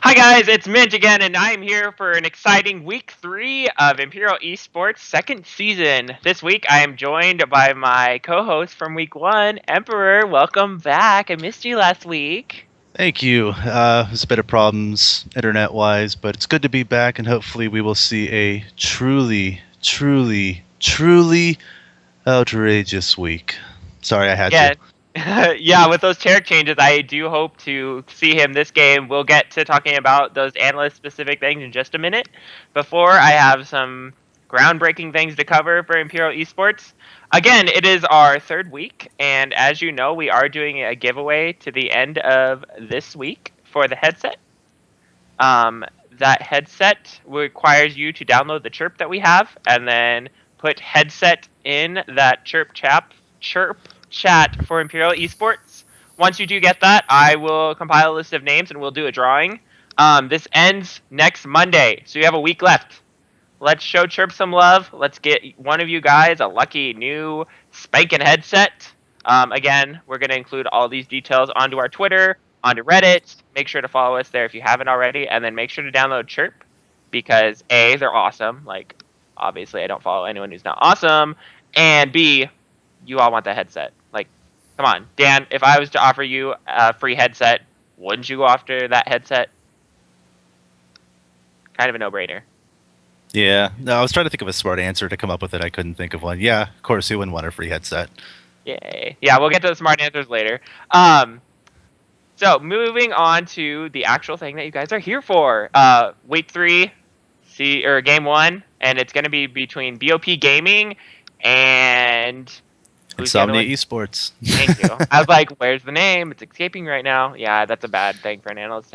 Hi guys, it's Mint again, and I'm here for an exciting week 3 of Imperial Esports second season. This week I am joined by my co-host from week 1, Emperor. Welcome back. I missed you last week. Thank you. There's a bit of problems internet-wise, but it's good to be back, and hopefully we will see a truly outrageous week. Sorry, I had to. Yeah. Yeah, with those chair changes, I do hope to see him this game. We'll get to talking about those analyst-specific things in just a minute. Before, I have some groundbreaking things to cover for Imperial Esports. Again, it is our third week, and as you know, we are doing a giveaway to the end of this week for the headset. Um, that headset requires you to download the chirp that we have, and then put headset in that chirp chat for Imperial Esports. Once you do get that, I will compile a list of names and we'll do a drawing. This ends next Monday, so you have a week left. Let's show Chirp some love. Let's get one of you guys a lucky new spanking headset. Again, we're going to include all these details onto our Twitter, onto Reddit. Make sure to follow us there if you haven't already, and then make sure to download Chirp because A, they're awesome. Like, obviously, I don't follow anyone who's not awesome, and B, you all want that headset. Like, come on, Dan. If I was to offer you a free headset, wouldn't you go after that headset? Kind of a no-brainer. Yeah, no, I was trying to think of a smart answer to come up with it. I couldn't think of one. Yeah, of course, who wouldn't want a free headset? Yay. Yeah, we'll get to the smart answers later. So moving on to the actual thing that you guys are here for. Week 3, game 1, and it's going to be between BOP Gaming and who's the other Insomnia one? Esports. Thank you. I was like, where's the name? It's escaping right now. Yeah, that's a bad thing for an analyst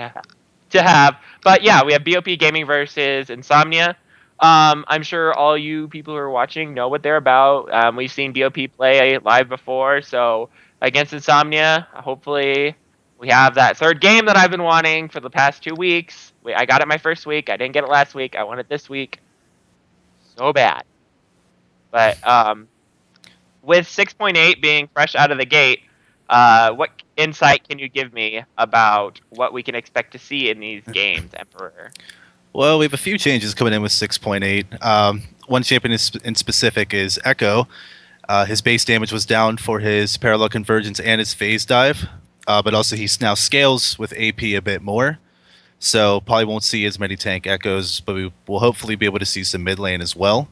to have. But yeah, we have BOP Gaming versus Insomnia. I'm sure all you people who are watching know what they're about. We've seen BOP play live before, so against Insomnia, hopefully we have that third game that I've been wanting for the past 2 weeks. I got it my first week. I didn't get it last week. I want it this week. So bad. But with 6.8 being fresh out of the gate, what insight can you give me about what we can expect to see in these games, Emperor? Well, we have a few changes coming in with 6.8. One champion in specific is Echo. His base damage was down for his parallel convergence and his phase dive, but also he now scales with AP a bit more. So probably won't see as many tank echoes, but we will hopefully be able to see some mid lane as well.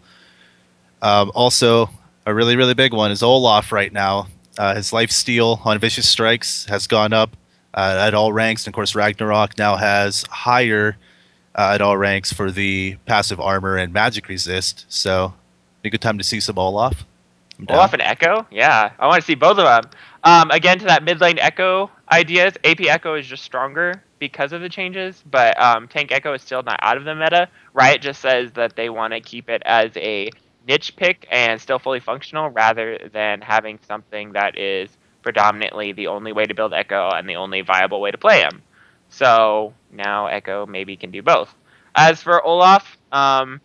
Also, a really big one is Olaf right now. His life steal on Vicious Strikes has gone up at all ranks, and of course Ragnarok now has higher at all ranks for the passive armor and magic resist. So, be a good time to see some Olaf. I'm down. Olaf and Echo? Yeah, I want to see both of them. Again, to that mid lane Echo ideas, AP Echo is just stronger because of the changes, but Tank Echo is still not out of the meta. Riot just says that they want to keep it as a niche pick and still fully functional rather than having something that is predominantly the only way to build Echo and the only viable way to play him. So now Echo maybe can do both. As for Olaf, I'm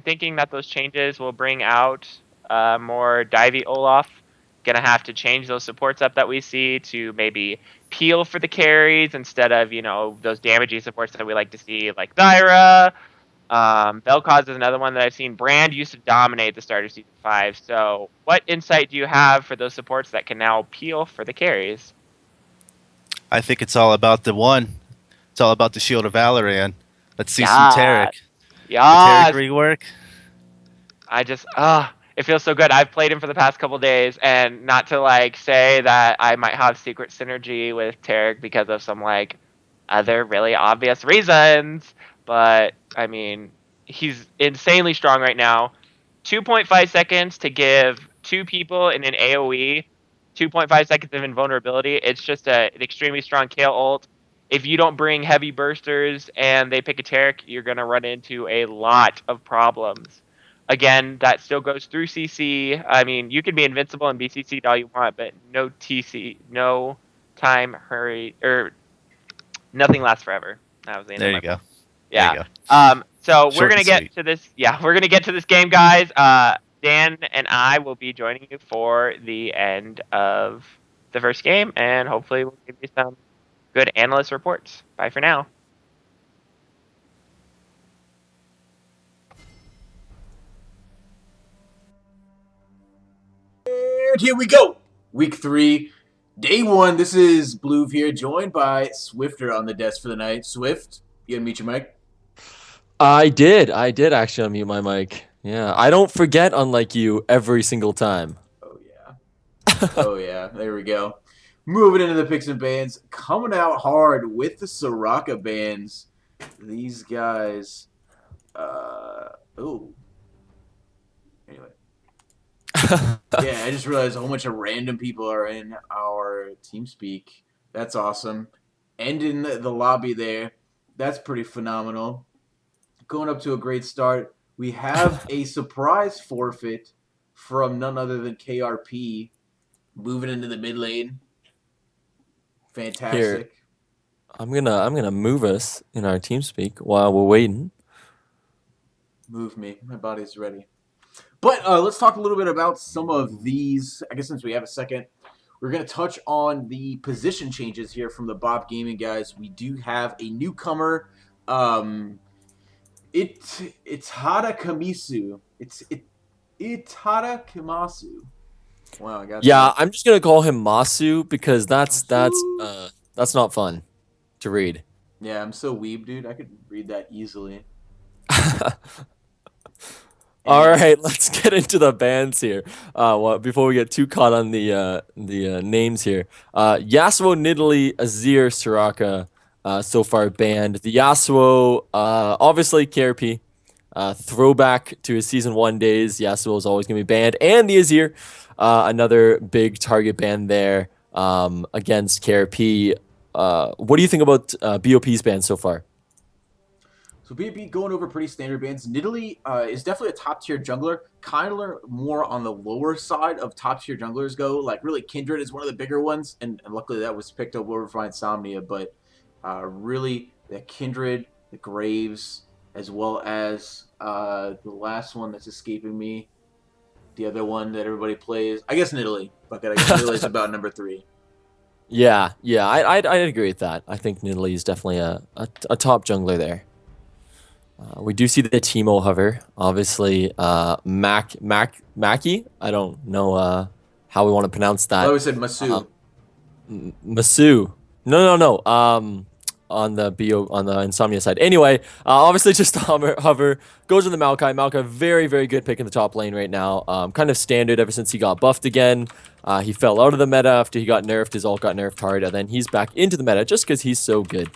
thinking that those changes will bring out more divey Olaf. Gonna have to change those supports up that we see to maybe peel for the carries instead of, those damaging supports that we like to see, like Thyra. Vel'Koz is another one that I've seen. Brand used to dominate the start of Season 5. So what insight do you have for those supports that can now peel for the carries? I think it's all about the one. It's all about the Shield of Valerian. Let's see some Yeah. Taric. The Taric Yes. rework. It feels so good. I've played him for the past couple days, and not to say that I might have secret synergy with Tarek because of some other really obvious reasons, but I mean, he's insanely strong right now. 2.5 seconds to give 2 people in an AoE, 2.5 seconds of invulnerability. It's just an extremely strong Kale ult. If you don't bring heavy bursters and they pick a Tarek, you're going to run into a lot of problems. Again, that still goes through CC. I mean, you can be invincible and be CC'd all you want, but no TC, no time, hurry, or nothing lasts forever. That was the end of There my you go. point. There you Yeah. go. So we're Short gonna and get sweet. to this. Yeah, we're gonna get to this game, guys. Dan and I will be joining you for the end of the first game, and hopefully we'll give you some good analyst reports. Bye for now. And here we go. Week 3, day 1. This is Blue here, joined by Swifter on the desk for the night. Swift, you gonna mute your mic? I did actually unmute my mic. Yeah, I don't forget, unlike you, every single time. Oh, yeah. Oh, yeah. There we go. Moving into the picks and bands. Coming out hard with the Soraka bands. These guys. Oh. Anyway. Yeah, I just realized a whole bunch of random people are in our TeamSpeak. That's awesome. And in the lobby there. That's pretty phenomenal. Going up to a great start. We have a surprise forfeit from none other than KRP moving into the mid lane. Fantastic. Here, I'm gonna move us in our TeamSpeak while we're waiting. Move me. My body's ready. But let's talk a little bit about some of these. I guess since we have a second, we're going to touch on the position changes here from the BOP Gaming guys. We do have a newcomer. It's Hada Kamisu. It's Hada Kamasu. Wow, I got Yeah, that. I'm just gonna call him Masu because that's not fun to read. Yeah, I'm so weeb, dude. I could read that easily. All right, let's get into the bands here. Before we get too caught on the names here, Yasuo, Nidalee, Azir, Soraka, so far banned. The Yasuo, obviously KRP, throwback to his season 1 days. Yasuo is always gonna be banned, and the Azir, another big target ban there against KRP. What do you think about BOP's ban so far? So BB going over pretty standard bans. Nidalee is definitely a top tier jungler. Kyler more on the lower side of top tier junglers go. Like really, Kindred is one of the bigger ones, and luckily that was picked up over by Insomnia. But really, the Kindred, the Graves, as well as the last one that's escaping me, the other one that everybody plays. I guess Nidalee. But I guess Nidalee's about number 3. Yeah, I'd agree with that. I think Nidalee is definitely a top jungler there. We do see the Teemo hover. Obviously, Mackie. I don't know how we want to pronounce that. I always said Masu. Masu. No. On the Insomnia side. Anyway, obviously just hover goes in the Maokai. Maokai, very very good pick in the top lane right now. Kind of standard ever since he got buffed again. He fell out of the meta after he got nerfed. His ult got nerfed hard, and then he's back into the meta just because he's so good.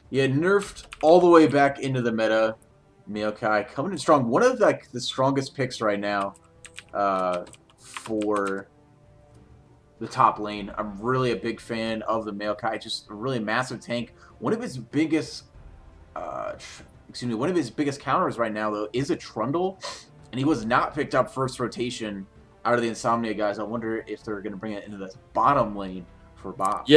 Yeah, nerfed all the way back into the meta. Maokai coming in strong. One of like the strongest picks right now for the top lane. I'm really a big fan of the Maokai. Just a really massive tank. One of his biggest counters right now though is a Trundle, and he was not picked up first rotation out of the Insomnia guys. I wonder if they're going to bring it into the bottom lane for BOP.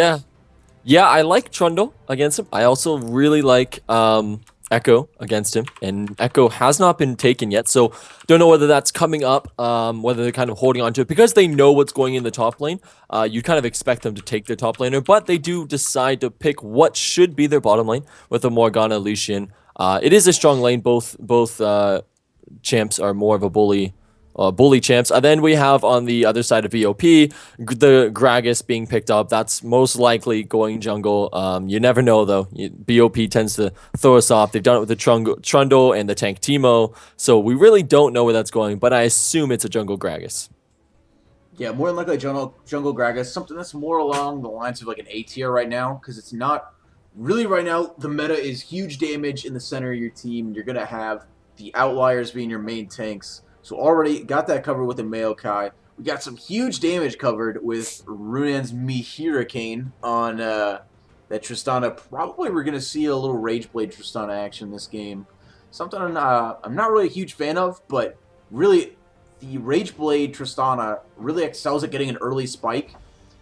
Yeah, I like Trundle against him. I also really like Echo against him, and Echo has not been taken yet, so don't know whether that's coming up, whether they're kind of holding on to it, because they know what's going in the top lane. You kind of expect them to take their top laner, but they do decide to pick what should be their bottom lane with a Morgana Lucian. It is a strong lane. Both champs are more of a bully champs. And then we have on the other side of BOP, the Gragas being picked up. That's most likely going jungle. You never know, though. BOP tends to throw us off. They've done it with the Trundle and the tank Teemo. So we really don't know where that's going, but I assume it's a jungle Gragas. Yeah, more than likely jungle Gragas. Something that's more along the lines of like an A tier right now, because it's not really right now. The meta is huge damage in the center of your team. You're going to have the outliers being your main tanks. So already got that covered with the Maokai. We got some huge damage covered with Runan's Hurricane on that Tristana. Probably we're going to see a little Rageblade Tristana action this game. Something I'm not really a huge fan of, but really the Rageblade Tristana really excels at getting an early spike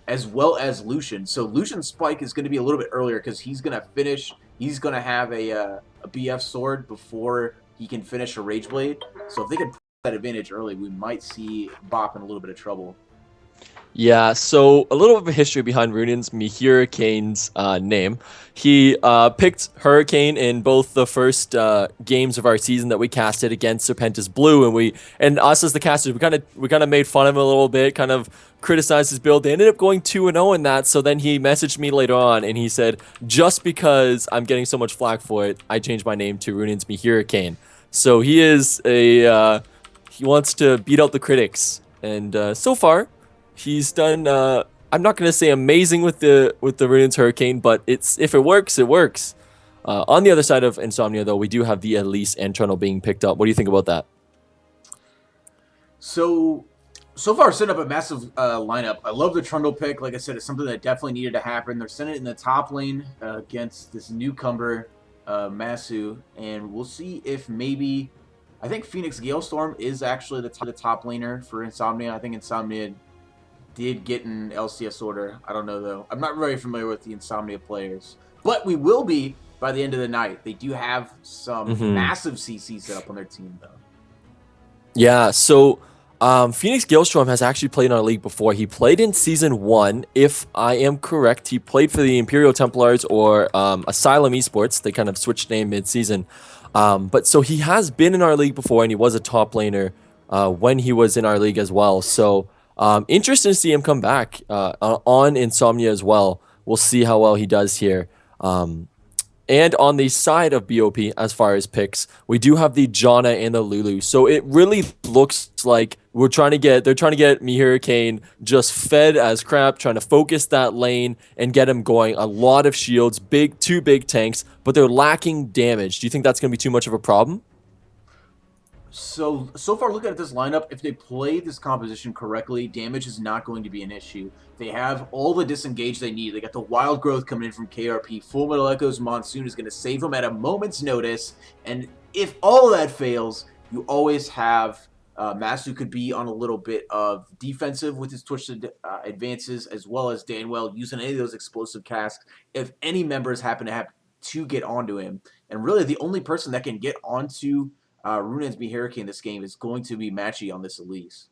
as well as Lucian. So Lucian's spike is going to be a little bit earlier because he's going to finish. He's going to have a BF sword before he can finish a Rageblade. So if they can that advantage early, we might see BOP in a little bit of trouble. Yeah, so a little bit of a history behind Runan's Hurricane's name. He picked Hurricane in both the first games of our season that we casted against Serpentis Blue, and us as the casters, we kind of made fun of him a little bit, kind of criticized his build. They ended up going 2-0 in that. So then he messaged me later on, and he said, just because I'm getting so much flack for it, I changed my name to Runan's Hurricane. So he is he wants to beat out the critics, and so far. He's done. I'm not gonna say amazing with the Ruin's Hurricane, but if it works, it works. On the other side of Insomnia, though, we do have the Elise and Trundle being picked up. What do you think about that? So far, setting up a massive lineup. I love the Trundle pick. Like I said, it's something that definitely needed to happen. They're sending it in the top lane against this newcomer, Masu, and we'll see if maybe. I think Phoenix Galestorm is actually the top laner for Insomnia. I think Insomnia did get an LCS order. I don't know, though. I'm not very familiar with the Insomnia players. But we will be by the end of the night. They do have some massive CC set up on their team, though. Yeah, so Phoenix Galestorm has actually played in our league before. He played in Season 1, if I am correct. He played for the Imperial Templars or Asylum Esports. They kind of switched name mid-season. But so he has been in our league before, and he was a top laner when he was in our league as well. So interesting to see him come back on Insomnia as well. We'll see how well he does here. And on the side of BOP, as far as picks, we do have the Janna and the Lulu. So it really looks like they're trying to get Hurricane just fed as crap, trying to focus that lane and get him going. A lot of shields, two big tanks, but they're lacking damage. Do you think that's going to be too much of a problem? So far, looking at this lineup, if they play this composition correctly, damage is not going to be an issue. They have all the disengage they need. They got the wild growth coming in from KRP. Full Metal Echo's Monsoon is going to save them at a moment's notice. And if all of that fails, you always have Masu could be on a little bit of defensive with his twisted advances, as well as Danwell using any of those explosive casks if any members happen to have to get onto him. And really, the only person that can get onto Runan's Hurricane this game is going to be Matchy on this Elise.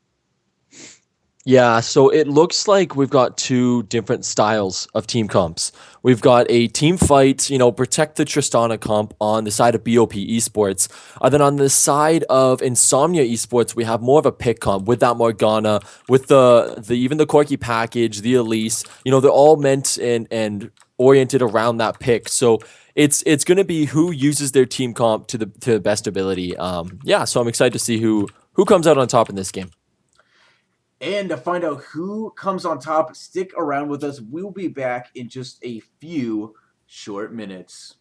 Yeah, so it looks like we've got two different styles of team comps. We've got a team fight, protect the Tristana comp on the side of BOP Esports. And then on the side of Insomnia Esports, we have more of a pick comp with that Morgana, with the even the Corki package, the Elise. They're all meant and oriented around that pick. So it's going to be who uses their team comp to the best ability. So I'm excited to see who comes out on top in this game. And to find out who comes on top, stick around with us. We'll be back in just a few short minutes.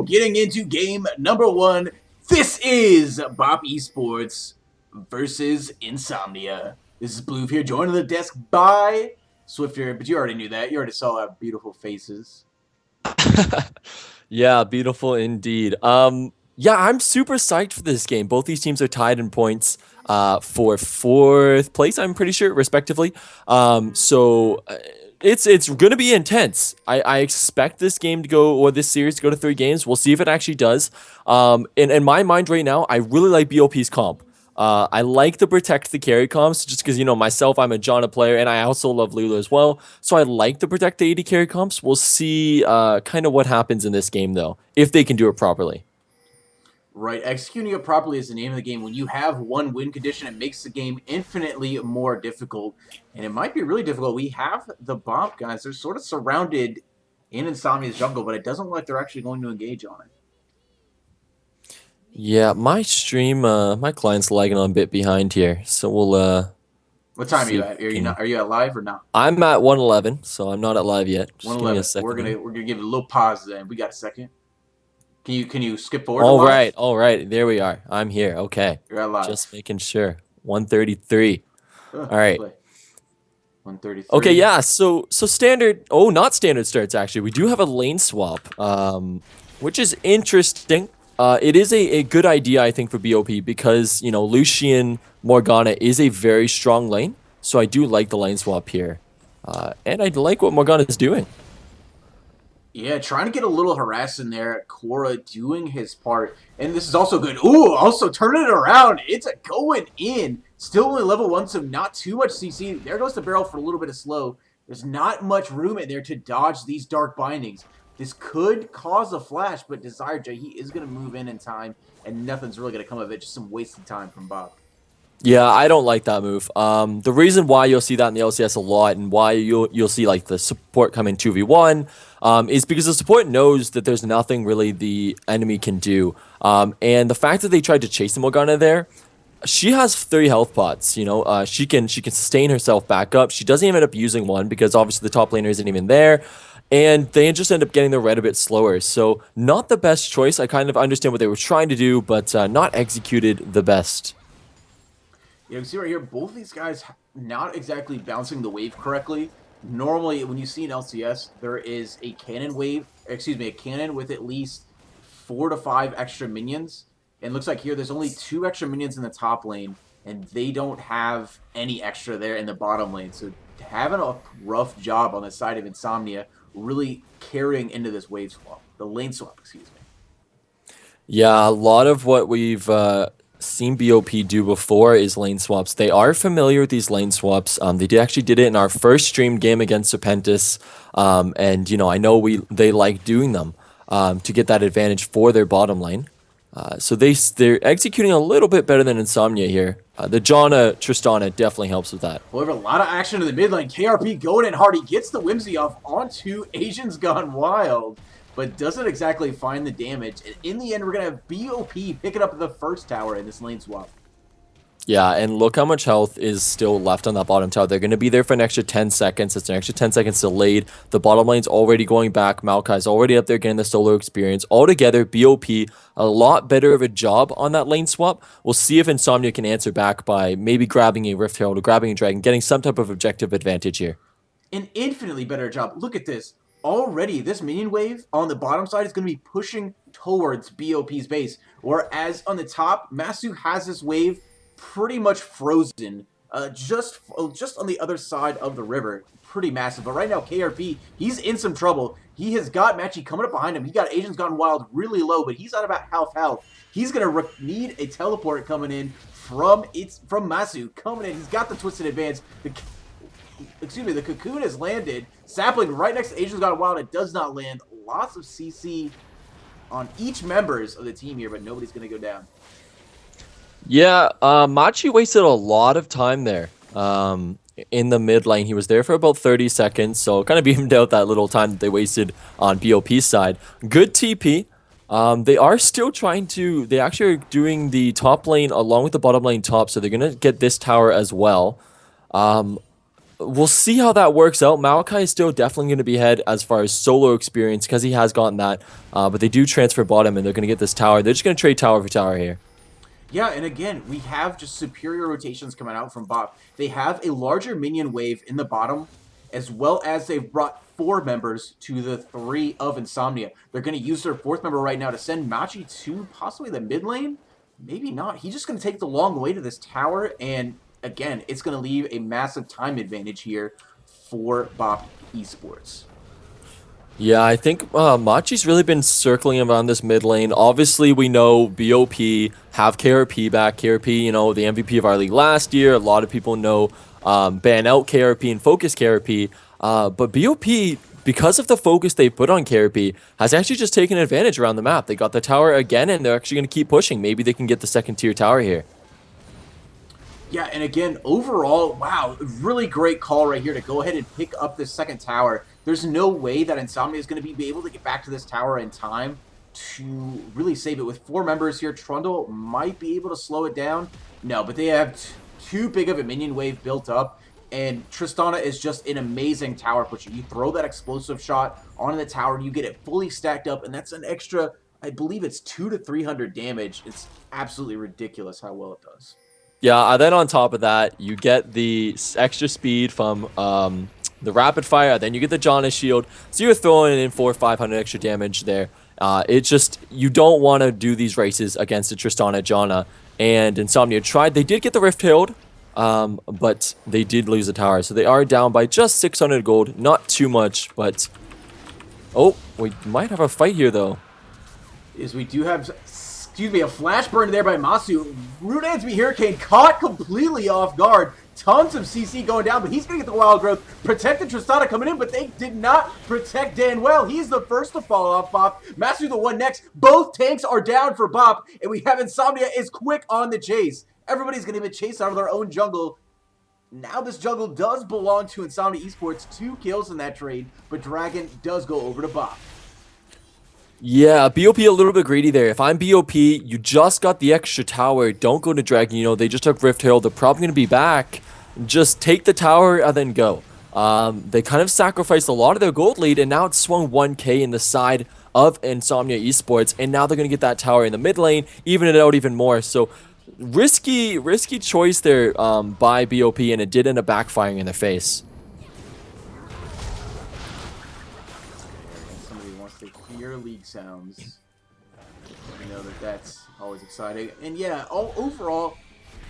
getting into game number 1. This is BOP Esports versus Insomnia. This is Blue here, joined on the desk by Swifter, but you already knew that. You already saw our beautiful faces. Yeah, beautiful indeed. Yeah, I'm super psyched for this game. Both these teams are tied in points for 4th place, I'm pretty sure, respectively. So it's going to be intense. I expect this game to go, or this series to go to 3 games. We'll see if it actually does. In my mind right now, I really like BOP's comp. I like the protect the carry comps just because, you know, myself, I'm a Janna player, and I also love Lulu as well. So I like the protect the AD carry comps. We'll see kind of what happens in this game, though, if they can do it properly. Right, executing it properly is the name of the game. When you have one win condition, it makes the game infinitely more difficult. And it might be really difficult. We have the BOP guys. They're sort of surrounded in Insomnia's jungle, but it doesn't look like they're actually going to engage on it. Yeah, my stream, my client's lagging on a bit behind here, so we'll. What time are you see at? if we can- Are you at live or not? I'm at 111, so I'm not at live yet. Just give me a 111. second. We're gonna give it a little pause then. We got a second. Can you skip forward? All right, there we are. I'm here. Okay, You're at live. just making sure. 133. All right. 133. Okay, yeah. So standard. Oh, not standard starts actually. We do have a lane swap, which is interesting. It is a good idea, I think, for BOP because, you know, Lucian Morgana is a very strong lane. So I do like the lane swap here. And I like what Morgana is doing. Yeah, trying to get a little harass in there. Cora doing his part. And this is also good. Ooh, also turning it around. It's a going in. Still only level 1, so not too much CC. There goes the barrel for a little bit of slow. There's not much room in there to dodge these dark bindings. This could cause a flash, but Desire J, he is going to move in time, and nothing's really going to come of it. Just some wasted time from BOP. Yeah, I don't like that move. The reason why you'll see that in the LCS a lot and why you'll see like the support come in 2v1 is because the support knows that there's nothing really the enemy can do. And the fact that they tried to chase the Morgana there, she has 3 health pots, you know. She can sustain herself back up. She doesn't even end up using one because obviously the top laner isn't even there. And they just end up getting the red a bit slower. So not the best choice. I kind of understand what they were trying to do, but not executed the best. You can see right here, both of these guys not exactly bouncing the wave correctly. Normally, when you see an LCS, there is a cannon wave, excuse me, a cannon with at least 4 to 5 extra minions. And it looks like here there's only 2 extra minions in the top lane, and they don't have any extra there in the bottom lane. So having a rough job on the side of Insomnia, really carrying into this wave swap, the lane swap, excuse me. Yeah, a lot of what we've seen BOP do before is lane swaps. They are familiar with these lane swaps. They actually did it in our first stream game against Serpentis, and you know, I know they like doing them to get that advantage for their bottom lane. So they're executing a little bit better than Insomnia here. The Janna Tristana definitely helps with that. However, a lot of action in the mid lane. KRP going in hard. He gets the Whimsy off onto Asians Gone Wild, but doesn't exactly find the damage. And in the end, we're going to have BOP picking up the first tower in this lane swap. Yeah, and look how much health is still left on that bottom tower. They're going to be there for an extra 10 seconds. It's an extra 10 seconds delayed. The bottom lane's already going back. Maokai's already up there getting the solo experience. Altogether, BOP, a lot better of a job on that lane swap. We'll see if Insomnia can answer back by maybe grabbing a Rift Herald or grabbing a Dragon, getting some type of objective advantage here. An infinitely better job. Look at this. Already, this minion wave on the bottom side is going to be pushing towards BOP's base. Whereas on the top, Masu has this wave pretty much frozen, just on the other side of the river. Pretty massive. But right now, KRP, he's in some trouble. He has got Matchy coming up behind him. He got Asians Gone Wild really low, but he's at about half health. He's gonna need a teleport coming in from Masu coming in. He's got the Twisted Advance. The Cocoon has landed. Sapling right next to Asians Gone Wild. It does not land. Lots of CC on each members of the team here, but nobody's gonna go down. Yeah, Machi wasted a lot of time there in the mid lane. He was there for about 30 seconds, so kind of evened out that little time that they wasted on BOP's side. Good TP. They are still trying to... They actually are doing the top lane along with the bottom lane top, so they're going to get this tower as well. we'll see how that works out. Maokai is still definitely going to be ahead as far as solo experience because he has gotten that. But they do transfer bottom and they're going to get this tower. They're just going to trade tower for tower here. Yeah, and again, we have just superior rotations coming out from BOP. They have a larger minion wave in the bottom, as well as they've brought 4 members to the 3 of Insomnia. They're going to use their 4th member right now to send Machi to possibly the mid lane. Maybe not. He's just going to take the long way to this tower, and again, it's going to leave a massive time advantage here for BOP Esports. Yeah, I think Machi's really been circling around this mid lane. Obviously, we know BOP have KRP back. KRP, you know, the MVP of our league last year. A lot of people know ban out KRP and focus KRP. But BOP, because of the focus they put on KRP, has actually just taken advantage around the map. They got the tower again, and they're actually going to keep pushing. Maybe they can get the 2nd tier tower here. Yeah, and again, overall, wow, really great call right here to go ahead and pick up this 2nd tower. There's no way that Insomnia is going to be able to get back to this tower in time to really save it. With 4 members here, Trundle might be able to slow it down. No, but they have too big of a minion wave built up, and Tristana is just an amazing tower pusher. You throw that explosive shot onto the tower, you get it fully stacked up, and that's an extra, I believe it's 200 to 300 damage. It's absolutely ridiculous how well it does. Yeah, then on top of that, you get the extra speed from the rapid fire, then you get the Janna shield, so you're throwing in 400 or 500 extra damage there. It's just, you don't want to do these races against a Tristana Janna, and Insomnia tried. They did get the Rift Herald, but they did lose the tower, so they are down by just 600 gold, not too much, but... Oh, we might have a fight here, though. Is we do have... Excuse me, a flash burn there by Masu. Runansby Hurricane caught completely off guard. Tons of CC going down, but he's going to get the Wild Growth. Protected Tristana coming in, but they did not protect Dan well. He's the first to fall off BOP. Masu the one next. Both tanks are down for BOP, and we have Insomnia is quick on the chase. Everybody's going to be chased out of their own jungle. Now this jungle does belong to Insomnia Esports. 2 kills in that trade, but Dragon does go over to BOP. Yeah, BOP a little bit greedy there. If I'm BOP, you just got the extra tower. Don't go to Dragon. You know, they just took Rift Herald. They're probably going to be back. Just take the tower and then go. They kind of sacrificed a lot of their gold lead, and now it's swung 1k in the side of Insomnia Esports, and now they're going to get that tower in the mid lane, even it out even more. So risky choice there by BOP, and it did end up backfiring in their face. League sounds. You know that's always exciting. And yeah, overall,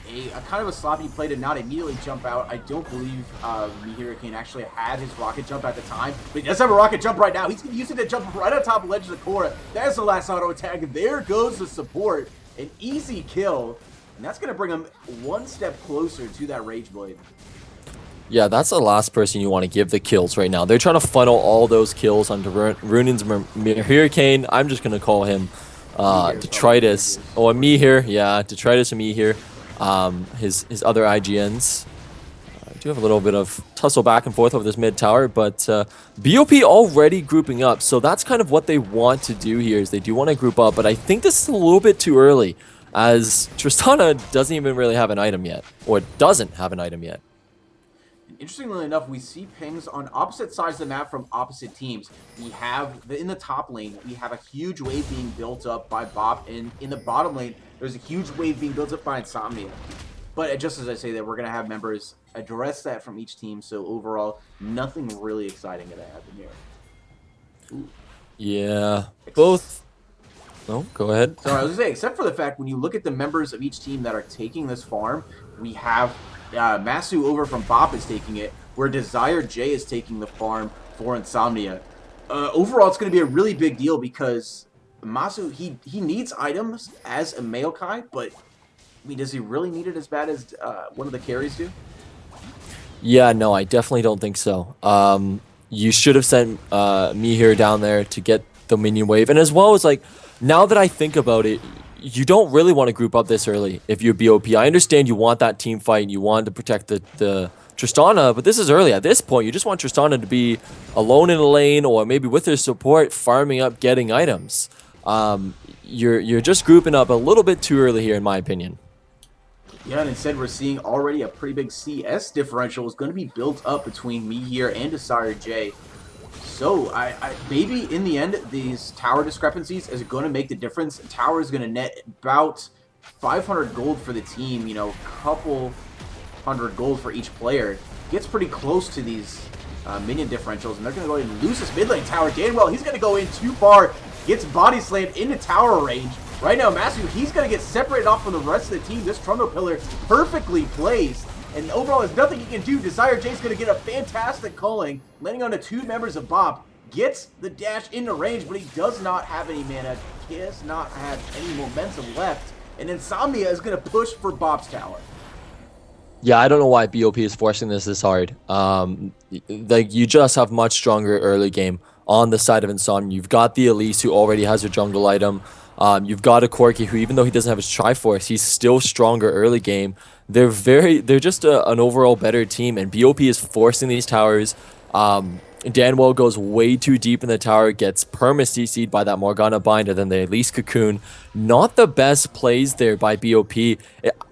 a kind of a sloppy play to not immediately jump out. I don't believe Hurricane actually had his rocket jump at the time, but he does have a rocket jump right now. He's going to use it to jump right on top of the ledge of the core. That's the last auto attack. There goes the support. An easy kill, and that's going to bring him one step closer to that Rage Blade. Yeah, that's the last person you want to give the kills right now. They're trying to funnel all those kills onto Runin's Hurricane. I'm just going to call him Detritus. Oh, a Mihir. Yeah, Detritus and Mihir. His other IGNs. I do have a little bit of tussle back and forth over this mid tower, but BOP already grouping up. So that's kind of what they want to do here, is they do want to group up. But I think this is a little bit too early, as Tristana doesn't even really have an item yet. Or doesn't have an item yet. Interestingly enough, we see pings on opposite sides of the map from opposite teams. We have, in the top lane, we have a huge wave being built up by BOP, and in the bottom lane, there's a huge wave being built up by Insomnia. But just as I say that, we're going to have members address that from each team, so overall, nothing really exciting going to happen here. Ooh. Yeah, both... Oh, go ahead. So I was going to say, except for the fact, when you look at the members of each team that are taking this farm, we have... Masu over from BOP is taking it, where Desire J is taking the farm for Insomnia. Overall, it's going to be a really big deal because Masu, he needs items as a Maokai, but I mean, does he really need it as bad as one of the carries do? Yeah, no, I definitely don't think so. You should have sent Mihir down there to get the minion wave, and as well as, like, now that I think about it, you don't really want to group up this early if you're BOP. I understand you want that team fight and you want to protect the Tristana, but this is early. At this point, you just want Tristana to be alone in a lane or maybe with their support, farming up, getting items. You're just grouping up a little bit too early here, in my opinion. Yeah, and instead we're seeing already a pretty big CS differential is going to be built up between me here and Desire J. So, maybe in the end, these tower discrepancies is going to make the difference. Tower is going to net about 500 gold for the team, you know, couple hundred gold for each player. Gets pretty close to these minion differentials, and they're going to go ahead and lose this mid lane tower. Danwell, he's going to go in too far, gets body slammed into tower range. Right now, Matthew, he's going to get separated off from the rest of the team. This Trundle Pillar perfectly placed. And overall, there's nothing he can do. Desire J's going to get a fantastic culling, landing on the 2 members of BOP. Gets the dash into range, but he does not have any mana. He does not have any momentum left. And Insomnia is going to push for BOP's tower. Yeah, I don't know why BOP is forcing this hard. Like, you just have much stronger early game on the side of Insomnia. You've got the Elise, who already has a jungle item. You've got a Corki, who, even though he doesn't have his Triforce, he's still stronger early game. They're just an overall better team, and BOP is forcing these towers. Danwell goes way too deep in the tower, gets perma-CC'd by that Morgana binder, then the Elise Cocoon. Not the best plays there by BOP.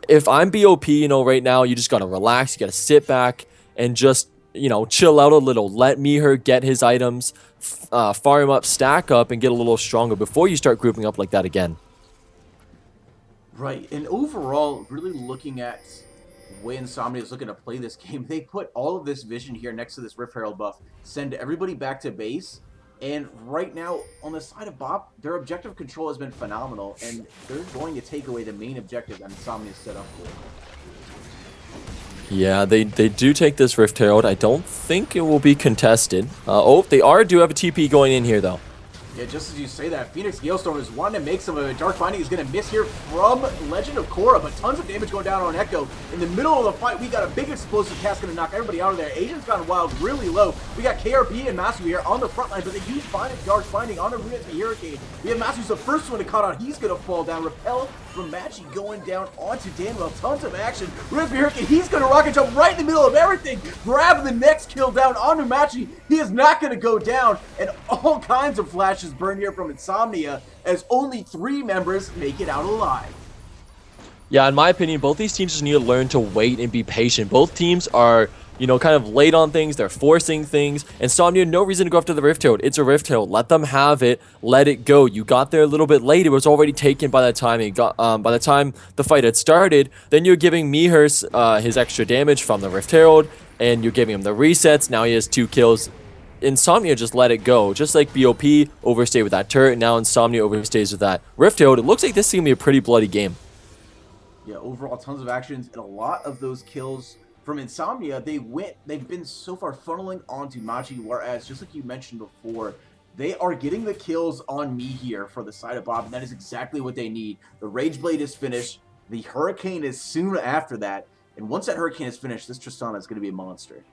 If I'm BOP, you know, right now, you just gotta relax, you gotta sit back, and just, you know, chill out a little. Let Miher get his items, farm up, stack up, and get a little stronger before you start grouping up like that again. Right, and overall, really looking at the way Insomnia is looking to play this game, they put all of this vision here next to this Rift Herald buff, send everybody back to base, and right now, on the side of BOP, their objective control has been phenomenal, and they're going to take away the main objective that Insomnia is set up for. Yeah, they do take this Rift Herald. I don't think it will be contested. They do have a TP going in here, though. Yeah, just as you say that, Phoenix Galestorm is wanting to make some of a Dark Binding. Is going to miss here from Legend of Korra, but tons of damage going down on Echo. In the middle of the fight, we got a big explosive cast going to knock everybody out of there. Asian's gone wild really low. We got KRP and Masu here on the front line, but they use Dark Binding on a Ruin's Hurricane. We have Masu's the first one to cut on. He's going to fall down. Repel from Machi going down onto Danwell. Tons of action. Ruin's Hurricane, he's going to rocket jump right in the middle of everything. Grab the next kill down onto Machi. He is not going to go down, and all kinds of flashes burn here from Insomnia as only 3 members make it out alive. Yeah, in my opinion, both these teams just need to learn to wait and be patient. Both teams are, you know, kind of late on things. They're forcing things. Insomnia, no reason to go after the Rift Herald. It's a Rift Herald. Let them have it. Let it go. You got there a little bit late. It was already taken by that time. By the time the fight had started, then you're giving Miher his extra damage from the Rift Herald, and you're giving him the resets. Now he has 2 kills. Insomnia just let it go. Just like BOP overstayed with that turret, now Insomnia overstays with that Rift Herald. It looks like this is going to be a pretty bloody game. Yeah, overall tons of actions, and a lot of those kills from Insomnia, they've been so far funneling onto Machi, whereas, just like you mentioned before, they are getting the kills on me here for the side of BOP, and that is exactly what they need. The Rage Blade is finished, the Hurricane is soon after that, and once that Hurricane is finished, this Tristana is going to be a monster.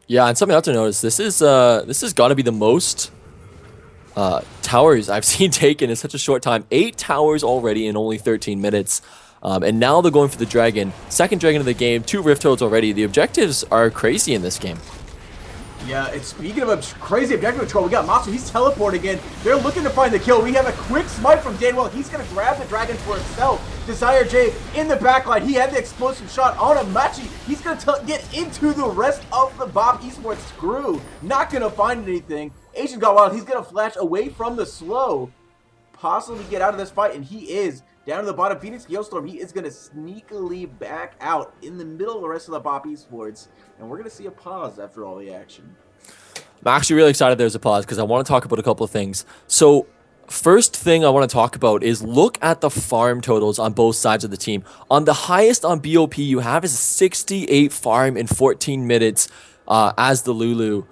Yeah, and something else to notice, this has got to be the most towers I've seen taken in such a short time. 8 towers already in only 13 minutes. And now they're going for the dragon. Second dragon of the game, 2 Rift Heralds already. The objectives are crazy in this game. Yeah, it's speaking of a crazy objective control, we got Masu, he's teleporting in. They're looking to find the kill. We have a quick smite from Danwell. He's going to grab the dragon for himself. Desire J in the backline. He had the explosive shot on a Machi. He's going to get into the rest of the BOP Esports crew. Not going to find anything. Asian got wild. He's going to flash away from the slow. Possibly get out of this fight, and he is. Down to the bottom, Phoenix Galestorm, he is going to sneakily back out in the middle of the rest of the BOP Esports, and we're going to see a pause after all the action. I'm actually really excited there's a pause because I want to talk about a couple of things. So, first thing I want to talk about is look at the farm totals on both sides of the team. On the highest on BOP you have is 68 farm in 14 minutes as the Lulu,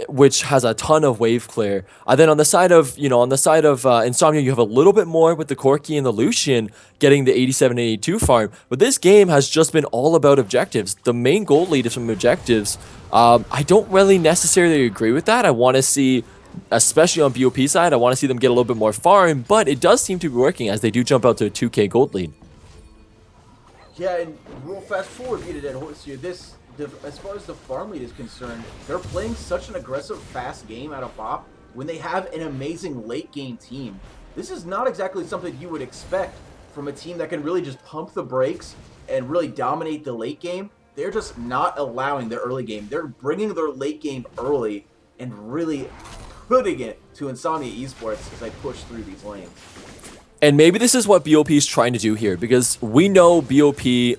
which has a ton of wave clear. Then on the side of, Insomnia, you have a little bit more with the Corki and the Lucian getting the 87-82 farm. But this game has just been all about objectives. The main goal lead is from objectives. I don't really necessarily agree with that. I want to see, especially on BOP side, I want to see them get a little bit more farm, but it does seem to be working as they do jump out to a 2k gold lead. Yeah, and real fast forward, beat a dead horse here. As far as the farm lead is concerned, they're playing such an aggressive, fast game out of BOP when they have an amazing late game team. This is not exactly something you would expect from a team that can really just pump the brakes and really dominate the late game, they're just not allowing the early game. They're bringing their late game early and really putting it to Insomnia Esports as they push through these lanes. And maybe this is what BOP is trying to do here, because we know BOP,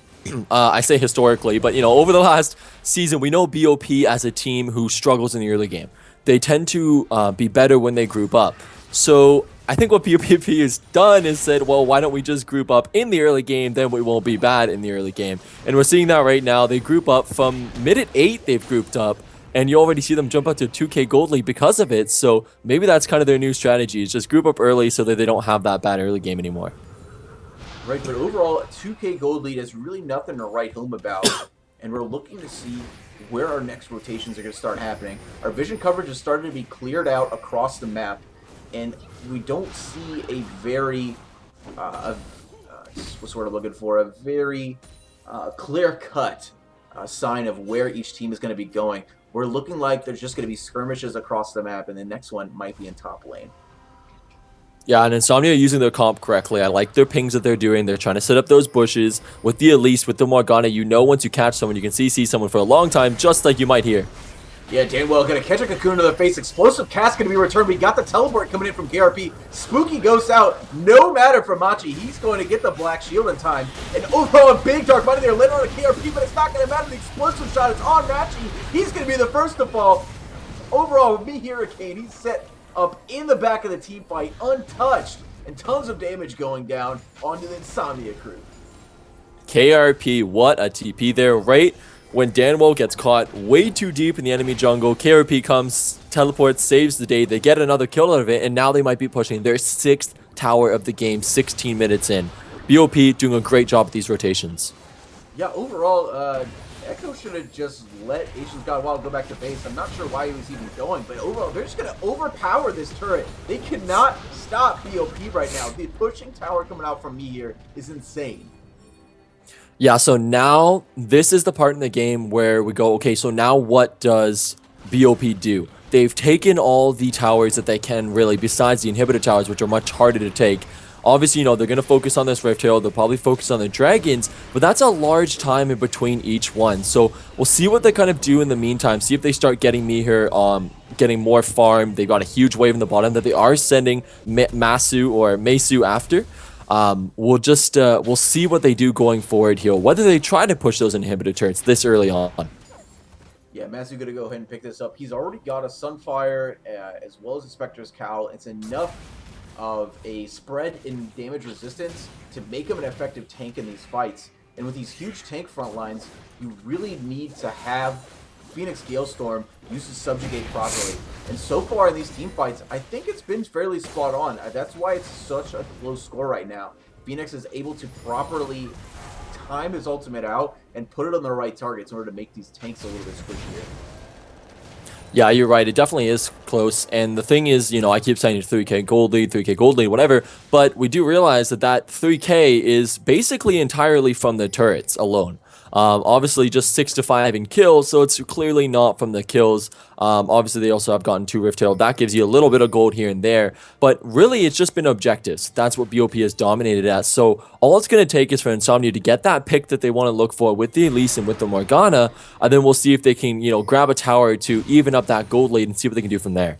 I say historically, but over the last season, we know BOP as a team who struggles in the early game. They tend to be better when they group up. So I think what BOP has done is said, well, why don't we just group up in the early game, then we won't be bad in the early game. And we're seeing that right now. They group up from mid at 8, they've grouped up. And you already see them jump up to 2K Gold League because of it. So maybe that's kind of their new strategy, is just group up early so that they don't have that bad early game anymore. Right, but overall, 2K Gold League is really nothing to write home about. And we're looking to see where our next rotations are going to start happening. Our vision coverage is starting to be cleared out across the map. And we don't see a very, what's the word I'm looking for, a very clear-cut sign of where each team is going to be going. We're looking like there's just going to be skirmishes across the map, and the next one might be in top lane. Yeah, and Insomnia are using their comp correctly. I like their pings that they're doing. They're trying to set up those bushes. With the Elise, with the Morgana, once you catch someone, you can CC someone for a long time, just like you might here. Yeah, Danwell gonna catch a Cocoon to the face. Explosive cast gonna be returned. We got the teleport coming in from KRP. Spooky Ghost out. No matter for Machi. He's going to get the black shield in time. And overall, a big dark money there later on a KRP, but it's not gonna matter. The explosive shot is on Machi. He's gonna be the first to fall. Overall, with me, Hurricane, he's set up in the back of the team fight, untouched, and tons of damage going down onto the Insomnia crew. KRP, what a TP there, right? When Danwell gets caught way too deep in the enemy jungle, KRP comes, teleports, saves the day. They get another kill out of it, and now they might be pushing their 6th tower of the game 16 minutes in. BOP doing a great job with these rotations. Yeah, overall, Echo should have just let Asian's God Wild go back to base. I'm not sure why he was even going, but overall, they're just going to overpower this turret. They cannot stop BOP right now. The pushing tower coming out from me here is insane. Yeah, so now this is the part in the game where we go, okay, so now what does BOP do? They've taken all the towers that they can, really, besides the inhibitor towers, which are much harder to take. Obviously, they're going to focus on this Rift Herald. They'll probably focus on the Dragons, but that's a large time in between each one. So we'll see what they kind of do in the meantime. See if they start getting me here, getting more farm. They've got a huge wave in the bottom that they are sending Mesu after. We'll see what they do going forward here, whether they try to push those inhibitor turrets this early on. Yeah, Masu gonna go ahead and pick this up. He's already got a Sunfire as well as a Spectre's Cowl. It's enough of a spread in damage resistance to make him an effective tank in these fights. And with these huge tank front lines, you really need to have Phoenix Galestorm used to subjugate properly. And so far in these team fights, I think it's been fairly spot on. That's why it's such a close score right now. Phoenix is able to properly time his ultimate out and put it on the right targets in order to make these tanks a little bit squishier. Yeah, you're right. It definitely is close. And the thing is, I keep saying 3K gold lead, whatever. But we do realize that 3K is basically entirely from the turrets alone. Obviously, just 6 to 5 in kills, so it's clearly not from the kills. Obviously, they also have gotten 2 Rift Herald. That gives you a little bit of gold here and there. But really, it's just been objectives. That's what BOP has dominated at. So all it's going to take is for Insomnia to get that pick that they want to look for with the Elise and with the Morgana. And then we'll see if they can, grab a tower to even up that gold lead and see what they can do from there.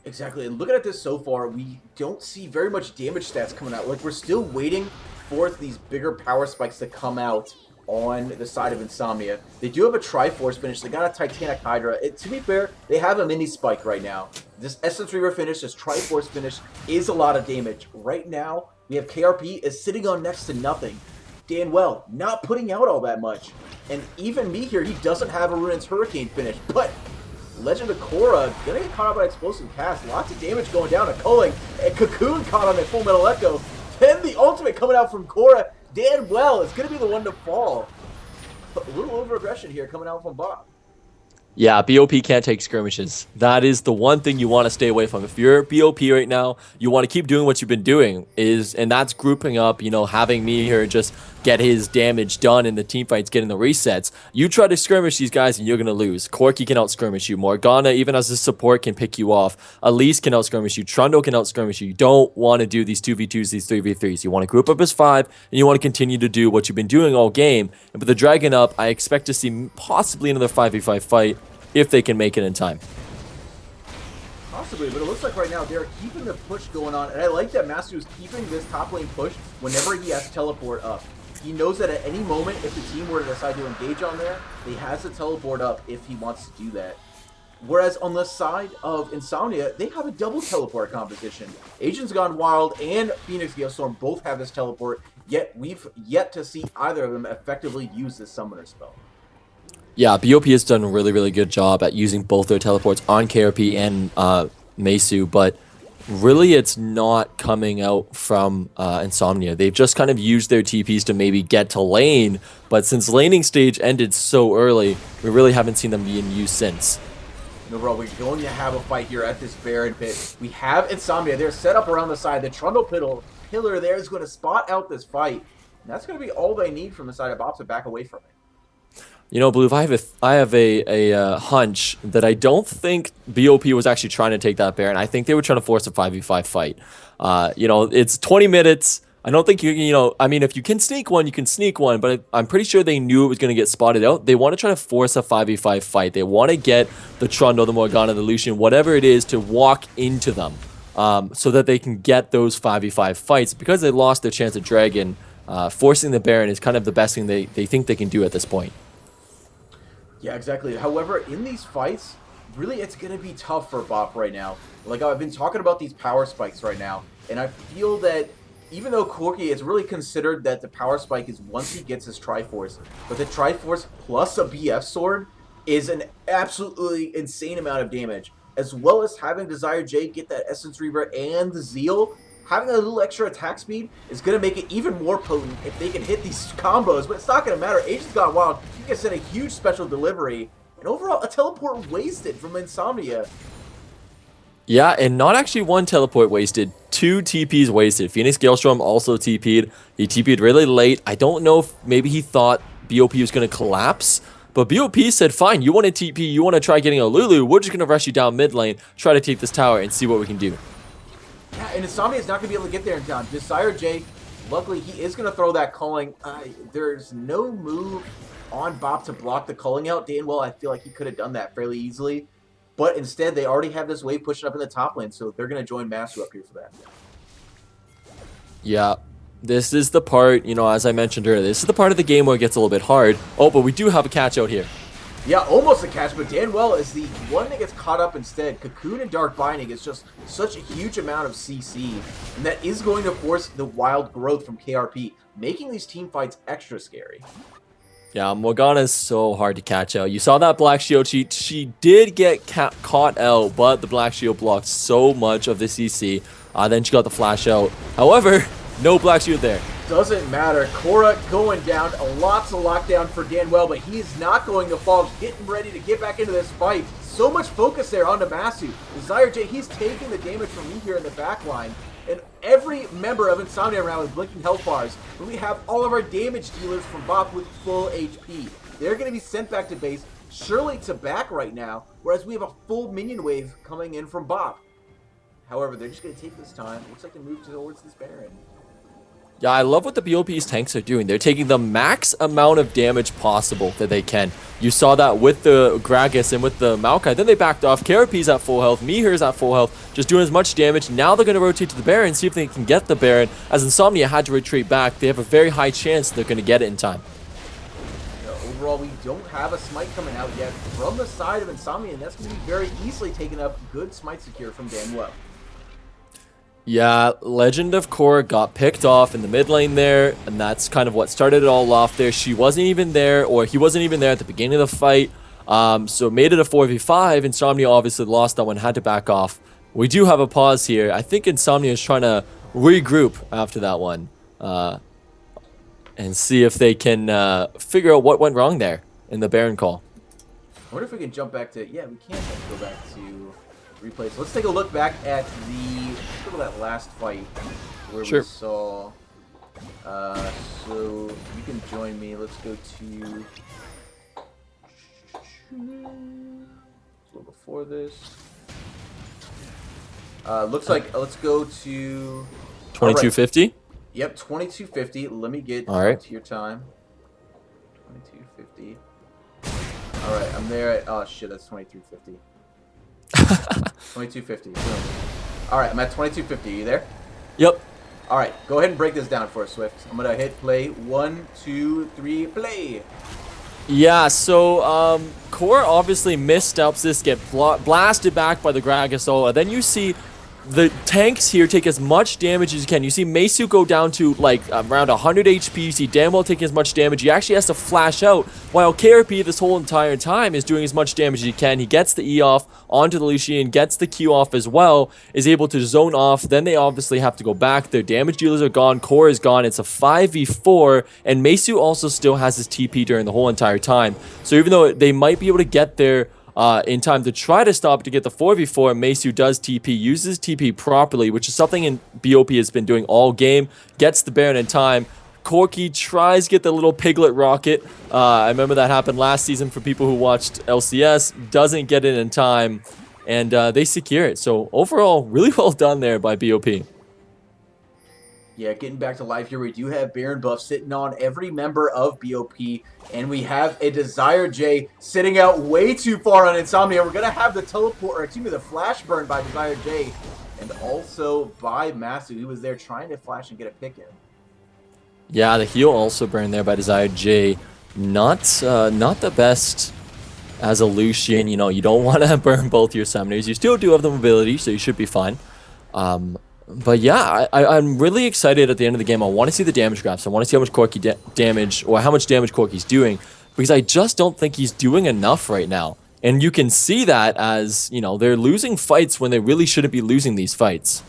Exactly. And looking at this so far, we don't see very much damage stats coming out. Like, we're still waiting for these bigger power spikes to come out on the side of Insomnia. They do have a Triforce finish. They got a Titanic Hydra. To be fair, they have a mini spike right now. This Essence Reaver finish, this Triforce finish is a lot of damage. Right now, we have KRP is sitting on next to nothing. Danwell not putting out all that much. And even me here, he doesn't have a Ruin's Hurricane finish. But Legend of Korra gonna get caught up by Explosive Cast. Lots of damage going down to Culling. And Cocoon caught on that Full Metal Echo. Then the ultimate coming out from Korra. Danwell is going to be the one to fall. A little over-aggression here coming out from BOP. Yeah, BOP can't take skirmishes. That is the one thing you want to stay away from. If you're BOP right now, you want to keep doing what you've been doing, and that's grouping up, having me here just get his damage done in the team fights, getting the resets. You try to skirmish these guys and you're going to lose. Corki can out-skirmish you. Morgana, even as a support, can pick you off. Elise can out-skirmish you. Trundle can out-skirmish you. You don't want to do these 2v2s, these 3v3s. You want to group up as 5, and you want to continue to do what you've been doing all game. And with the Dragon up, I expect to see possibly another 5v5 fight, if they can make it in time. Possibly, but it looks like right now they're keeping the push going on, and I like that Master is keeping this top lane push whenever he has teleport up. He knows that at any moment, if the team were to decide to engage on there, he has to teleport up if he wants to do that. Whereas on the side of Insomnia, they have a double teleport composition. Agents Gone Wild and Phoenix Galestorm both have this teleport, yet we've yet to see either of them effectively use this summoner spell. Yeah, BOP has done a really, really good job at using both their teleports on KRP and Mesu, but really it's not coming out from Insomnia. They've just kind of used their TPs to maybe get to lane, but since laning stage ended so early, we really haven't seen them be in use since. And overall, we're going to have a fight here at this Baron pit. We have Insomnia. They're set up around the side. The Trundle pillar there is going to spot out this fight. And that's going to be all they need from the side of BOP to back away from it. Blue, I have a hunch that I don't think BOP was actually trying to take that Baron. I think they were trying to force a 5v5 fight. It's 20 minutes. I don't think if you can sneak one, you can sneak one, but I'm pretty sure they knew it was going to get spotted out. They want to try to force a 5v5 fight. They want to get the Trundle, the Morgana, the Lucian, whatever it is, to walk into them so that they can get those 5v5 fights. Because they lost their chance at Dragon, forcing the Baron is kind of the best thing they think they can do at this point. Yeah, exactly. However, in these fights, really it's going to be tough for BOP right now. Like, I've been talking about these power spikes right now, and I feel that even though Corki is really considered that the power spike is once he gets his Triforce, but the Triforce plus a BF sword is an absolutely insane amount of damage, as well as having Desire J get that Essence Reaver and the Zeal. Having a little extra attack speed is going to make it even more potent if they can hit these combos, but it's not going to matter. Agents Gone Wild, you can send a huge special delivery, and overall, a teleport wasted from Insomnia. Yeah, and not actually one teleport wasted, 2 TPs wasted. Phoenix Galestorm also TP'd. He TP'd really late. I don't know if maybe he thought BOP was going to collapse, but BOP said, fine, you want to TP, you want to try getting a Lulu, we're just going to rush you down mid lane, try to take this tower, and see what we can do. Yeah, and Insomnia is not going to be able to get there in time. Desire J, luckily, he is going to throw that culling. There's no move on BOP to block the culling out. Danwell, I feel like he could have done that fairly easily. But instead, they already have this wave pushing up in the top lane, so they're going to join Masu up here for that. Yeah, this is the part, as I mentioned earlier, this is the part of the game where it gets a little bit hard. Oh, but we do have a catch out here. Yeah, almost a catch, but Danwell is the one that gets caught up instead. Cocoon and Dark Binding is just such a huge amount of CC, and that is going to force the wild growth from KRP, making these team fights extra scary. Yeah, Morgana is so hard to catch out. You saw that Black Shield. She did get caught out, but the Black Shield blocked so much of the CC. Then she got the flash out. However, no Black Shield there. Doesn't matter. Korra going down. Lots of lockdown for Danwell, but he is not going to fall. Getting ready to get back into this fight. So much focus there on Masu. Desire J, he's taking the damage from me here in the back line. And every member of Insomnia around with blinking health bars. But we have all of our damage dealers from BOP with full HP. They're going to be sent back to base, surely to back right now, whereas we have a full minion wave coming in from BOP. However, they're just going to take this time. Looks like they move towards this Baron. Yeah, I love what the BOP's tanks are doing. They're taking the max amount of damage possible that they can. You saw that with the Gragas and with the Maokai. Then they backed off. KRP's at full health. Mihir's at full health. Just doing as much damage. Now they're going to rotate to the Baron, see if they can get the Baron. As Insomnia had to retreat back, they have a very high chance they're going to get it in time. Overall, we don't have a smite coming out yet from the side of Insomnia, and that's going to be very easily taken up. Good smite secure from Danwell. Yeah, Legend of Korra got picked off in the mid lane there, and that's kind of what started it all off there. She wasn't even there, or he wasn't even there at the beginning of the fight, so made it a 4v5. Insomnia obviously lost that one, had to back off. We do have a pause here. I think Insomnia is trying to regroup after that one, and see if they can figure out what went wrong there in the Baron call. wonder if we can jump back to... Yeah, we can go back to replay. So let's take a look back at let's go to that last fight where we saw... so you can join me. Let's go to... a little before this. Looks like let's go to 2250. Right. Yep, 2250. Let me get to your time. 2250. All right, I'm there at. Oh shit, that's 2350. 2250. Boom. All right, I'm at 2250. You there? Yep. All right, go ahead and break this down for us, Swift. I'm gonna hit play. 1, 2, 3, play. Yeah, so Core obviously missteps this, get blasted back by the Gragasola. Then you see the tanks here take as much damage as you can. You see Meisu go down to like around 100 HP. You see Damwell taking as much damage. He actually has to flash out, while KRP this whole entire time is doing as much damage as he can. He gets the E off onto the Lucian, gets the Q off as well, is able to zone off. Then they obviously have to go back. Their damage dealers are gone. Core is gone. It's a 5v4, and Meisu also still has his TP during the whole entire time. So even though they might be able to get there in time to try to stop to get the 4v4, Meisu does TP, uses TP properly, which is something in BOP has been doing all game, gets the Baron in time. Corki tries to get the little piglet rocket. I remember that happened last season for people who watched LCS, doesn't get it in time, and they secure it. So overall, really well done there by BOP. Yeah, getting back to live here, we do have Baron buff sitting on every member of BOP, and we have a Desire J sitting out way too far on Insomnia. We're going to have the teleport, or excuse me, the flash burn by Desire J, and also by Masu, who was there trying to flash and get a pick in. Yeah, the heal also burned there by Desire J. Not the best as a Lucian. You know, you don't want to burn both your summoners. You still do have the mobility, so you should be fine. But yeah, I'm really excited at the end of the game. I want to see the damage graphs. I want to see how much Corki damage, or how much damage Corki's doing, because I just don't think he's doing enough right now. And you can see that as, you know, they're losing fights when they really shouldn't be losing these fights.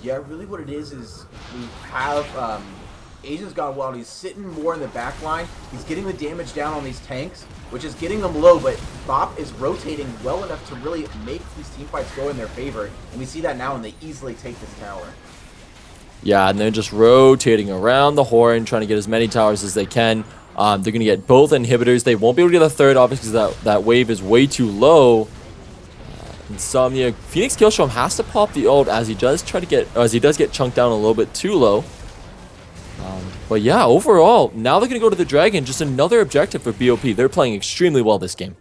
Yeah, really what it is we have Asian's Gone Wild. He's sitting more in the back line. He's getting the damage down on these tanks, which is getting them low, but BOP is rotating well enough to really make these teamfights go in their favor. And we see that now, and they easily take this tower. Yeah, and they're just rotating around the horn, trying to get as many towers as they can. They're going to get both inhibitors. They won't be able to get a third, obviously, because that wave is way too low. Insomnia, Phoenix Killstorm has to pop the ult as he does get chunked down a little bit too low. But yeah, overall, now they're going to go to the Dragon. Just another objective for BOP. They're playing extremely well this game.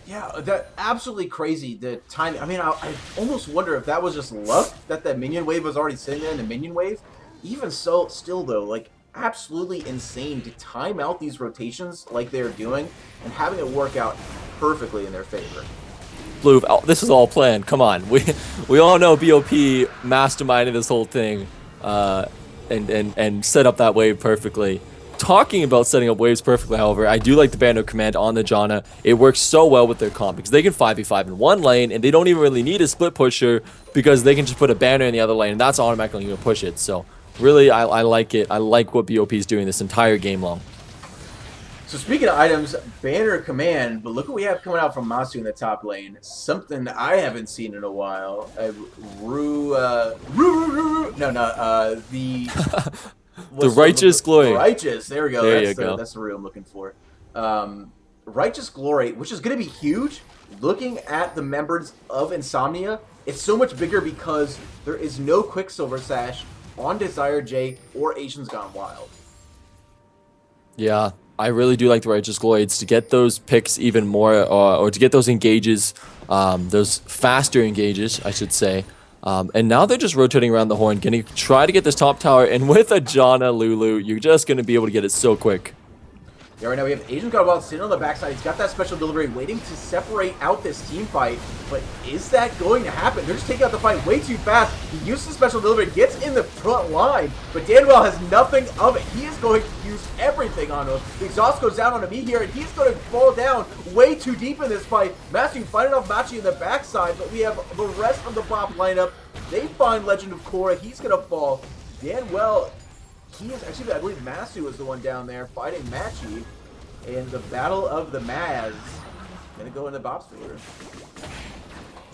Yeah, that absolutely crazy. The time. I mean, I almost wonder if that was just luck that minion wave was already sitting there in the minion wave. Even so, still though, like absolutely insane to time out these rotations like they're doing and having it work out perfectly in their favor. Blue, oh, this is all planned. Come on, we all know BOP masterminded this whole thing. And set up that wave perfectly. Talking about setting up waves perfectly, however, I do like the Banner command on the Janna. It works so well with their comp because they can 5v5 in one lane and they don't even really need a split pusher because they can just put a banner in the other lane and that's automatically going to push it. So really, I like it. I like what BOP is doing this entire game long. So speaking of items, Banner command, but look what we have coming out from Masu in the top lane. Something I haven't seen in a while. The Righteous Glory. Righteous, there we go. There you go. That's the room I'm looking for. Righteous Glory, which is going to be huge. Looking at the members of Insomnia, it's so much bigger because there is no Quicksilver Sash on Desire J or Asians Gone Wild. Yeah, I really do like the Righteous Glory. It's to get those picks even more, or to get those engages, those faster engages, I should say. And now they're just rotating around the horn, going to try to get this top tower, and with a Janna Lulu, you're just going to be able to get it so quick. Yeah, right now we have Asian Gone Wild sitting on the backside. He's got that special delivery waiting to separate out this team fight. But is that going to happen? They're just taking out the fight way too fast. He uses the special delivery, gets in the front line, but Danwell has nothing of it. He is going to use everything on him. The exhaust goes down on him here, and he's going to fall down way too deep in this fight. Matthew fighting off Machi in the backside, but we have the rest of the BOP lineup. They find Legend of Korra. He's going to fall. Danwell... He is actually, I believe Masu is the one down there fighting Machi in the Battle of the Maz. Gonna go in the BOP's favor.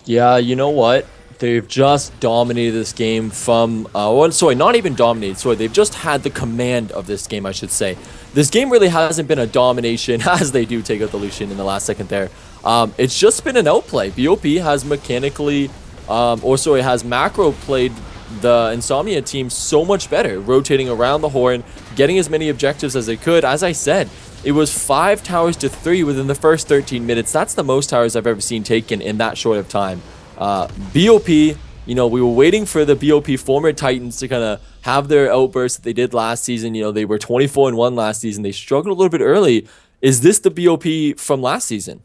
Yeah, you know what? They've just dominated this game from, sorry, not even dominated. Sorry, they've just had the command of this game, I should say. This game really hasn't been a domination as they do take out the Lucian in the last second there. It's just been an outplay. BOP has mechanically, has macro played the Insomnia team so much better, rotating around the horn, getting as many objectives as they could. As I said, it was 5 towers to 3 within the first 13 minutes. That's the most towers I've ever seen taken in that short of time. BOP, you know, we were waiting for the BOP former Titans to kind of have their outburst that they did last season. You know, they were 24-1 last season. They struggled a little bit early. Is this the BOP from last season?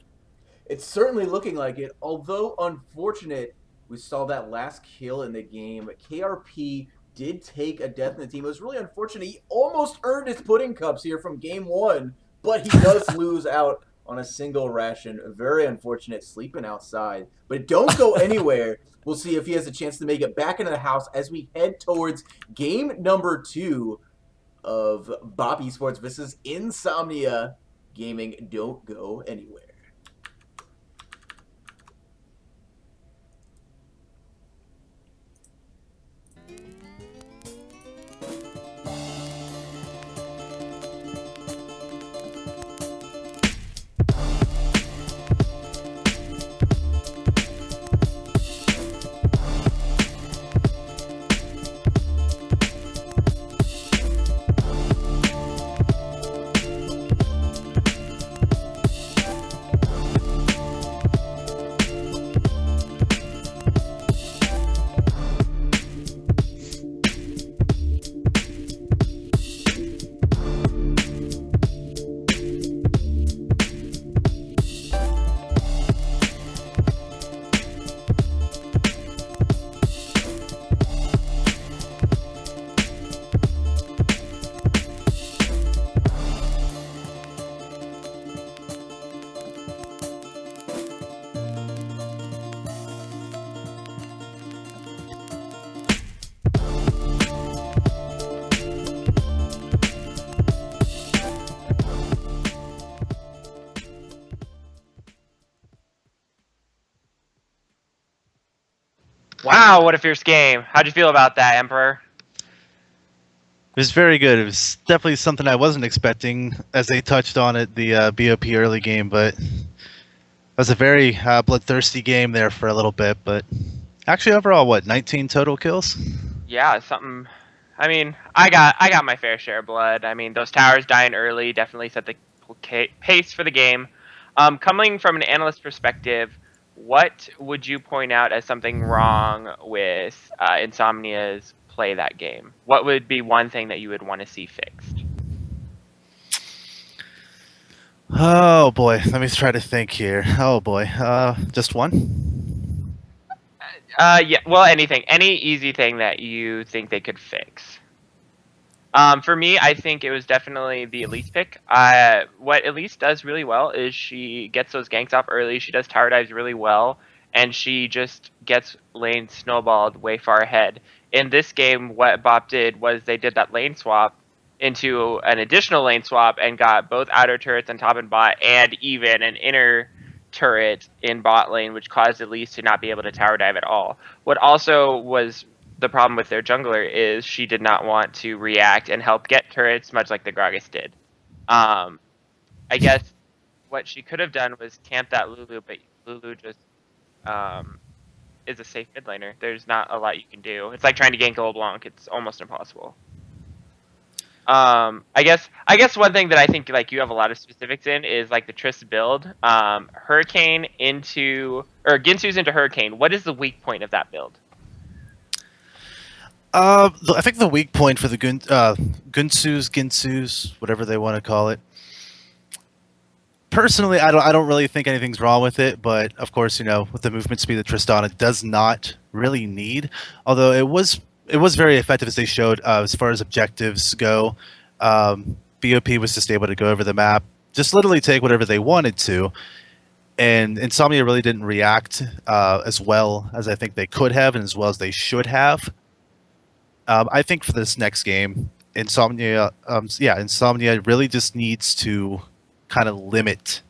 It's certainly looking like it, although unfortunate. We saw that last kill in the game. KRP did take a death in the team. It was really unfortunate. He almost earned his pudding cups here from game 1, but he does lose out on a single ration. Very unfortunate, sleeping outside. But don't go anywhere. We'll see if he has a chance to make it back into the house as we head towards game number 2 of BOP Esports versus Insomnia Gaming. Don't go anywhere. Wow, what a fierce game. How'd you feel about that, Emperor? It was very good. It was definitely something I wasn't expecting, as they touched on it, the BOP early game, but it was a very bloodthirsty game there for a little bit. But actually, overall, what, 19 total kills? Yeah, something. I mean, I got my fair share of blood. I mean, those towers dying early definitely set the pace for the game. Coming from an analyst perspective, what would you point out as something wrong with Insomnia's play that game? What would be one thing that you would want to see fixed? Oh boy, let me try to think here. Oh boy, just one? Yeah, well, anything, any easy thing that you think they could fix. For me, I think it was definitely the Elise pick. What Elise does really well is she gets those ganks off early. She does tower dives really well, and she just gets lane snowballed way far ahead. In this game, what BOP did was they did that lane swap into an additional lane swap and got both outer turrets on top and bot, and even an inner turret in bot lane, which caused Elise to not be able to tower dive at all. What also was the problem with their jungler is she did not want to react and help get turrets, much like the Gragas did. I guess what she could have done was camp that Lulu, but Lulu just is a safe mid laner. There's not a lot you can do. It's like trying to gank a LeBlanc. It's almost impossible. I guess one thing that I think like you have a lot of specifics in is like the Triss build. Hurricane into Ginsu's into Hurricane. What is the weak point of that build? I think the weak point for the Ginsus, whatever they want to call it. Personally, I don't really think anything's wrong with it, but of course, you know, with the movement speed that Tristana does not really need. Although it was very effective, as they showed as far as objectives go. BOP was just able to go over the map, just literally take whatever they wanted to, and Insomnia really didn't react as well as I think they could have, and as well as they should have. I think for this next game, Insomnia really just needs to kind of limit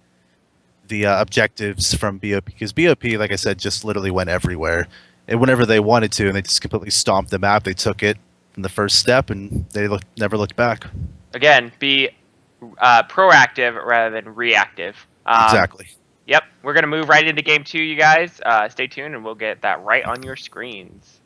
the objectives from BOP, because BOP, like I said, just literally went everywhere. And whenever they wanted to, and they just completely stomped the map, they took it from the first step, and they never looked back. Again, be proactive rather than reactive. Exactly. Yep, we're going to move right into game 2, you guys. Stay tuned, and we'll get that right on your screens.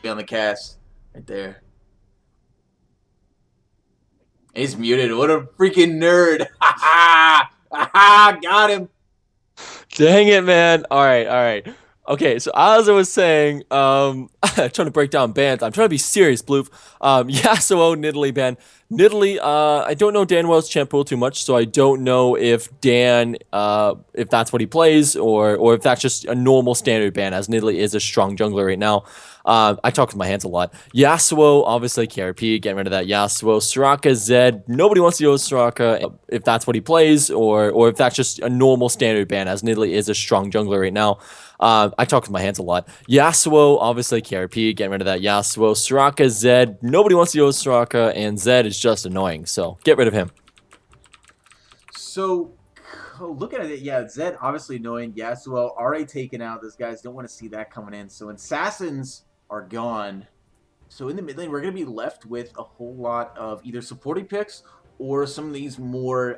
be on the cast right there. He's muted. What a freaking nerd. Ha ha! Ha! Got him. Dang it, man. All right. Okay, so as I was saying, trying to break down bans. I'm trying to be serious, Bloof. Yasuo, Nidalee ban. Nidalee, I don't know Dan Wells champ pool too much, so I don't know if if that's what he plays, or if that's just a normal standard ban, as Nidalee is a strong jungler right now. I talk with my hands a lot. Yasuo, obviously KRP, getting rid of that Yasuo. Soraka, Zed, nobody wants to go with Soraka, if that's what he plays, or if that's just a normal standard ban, as Nidalee is a strong jungler right now. I talk with my hands a lot. Yasuo, obviously KRP, getting rid of that Yasuo. Soraka, Zed, nobody wants to go with Soraka, and Zed is just annoying, so get rid of him. So, looking at it, yeah, Zed obviously annoying. Yasuo already taken out. Those guys don't want to see that coming in. So, Assassins are gone. So, in the mid lane, we're going to be left with a whole lot of either supporting picks or some of these more,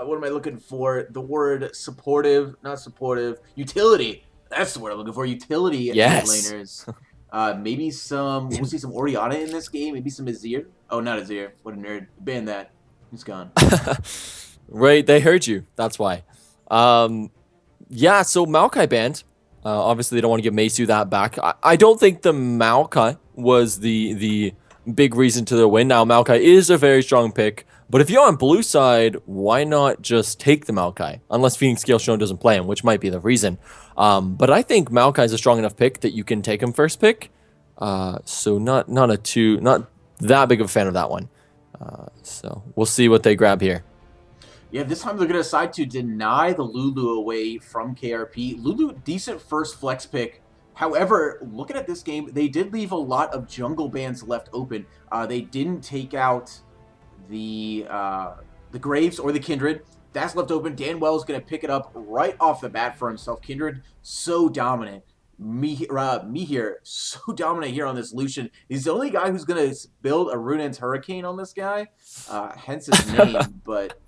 what am I looking for? The word supportive, not supportive, utility. That's the word I'm looking for. Utility Yes. mid laners. Maybe we'll see some Orianna in this game. Maybe some Azir. Oh, not Azir. What a nerd. Ban that. He's gone. Right, they heard you. That's why. Yeah, so Maokai banned. Obviously, they don't want to give Meisu that back. I don't think the Maokai was the big reason to their win. Now, Maokai is a very strong pick, but if you're on blue side, why not just take the Maokai? Unless Phoenix Gale Stone doesn't play him, which might be the reason. But I think Maokai is a strong enough pick that you can take him first pick. So not that big of a fan of that one. So we'll see what they grab here. Yeah, this time they're going to decide to deny the Lulu away from KRP. Lulu, decent first flex pick. However, looking at this game, they did leave a lot of jungle bans left open. They didn't take out the Graves or the Kindred. That's left open. Dan Wells going to pick it up right off the bat for himself. Kindred, so dominant. Me here, so dominant here on this Lucian. He's the only guy who's going to build a Rune's Hurricane on this guy. Hence his name, but...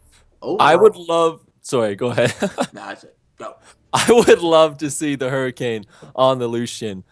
overall, I would love... Sorry, go ahead. Nah, that's it. Go. I would love to see the Hurricane on the Lucian.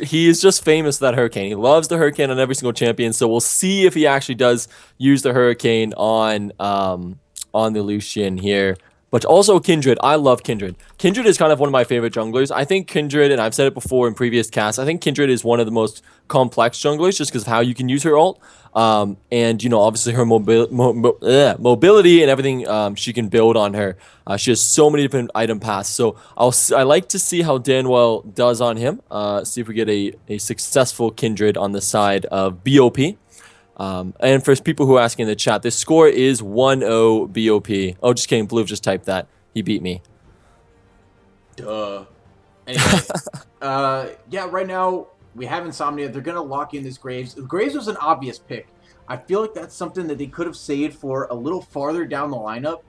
He is just famous for that Hurricane. He loves the Hurricane on every single champion, so we'll see if he actually does use the Hurricane on the Lucian here. But also Kindred. I love Kindred. Kindred is kind of one of my favorite junglers. I think Kindred, and I've said it before in previous casts, I think Kindred is one of the most complex junglers just because of how you can use her ult. And, you know, obviously her mobility and everything she can build on her. She has so many different item paths. So I like to see how Danwell does on him. See if we get a successful Kindred on the side of BOP. And for people who are asking in the chat, this score is 1-0 BOP. Oh, just kidding. Blue just typed that. He beat me. Duh. Anyway, yeah, right now we have Insomnia. They're going to lock in this Graves. Graves was an obvious pick. I feel like that's something that they could have saved for a little farther down the lineup.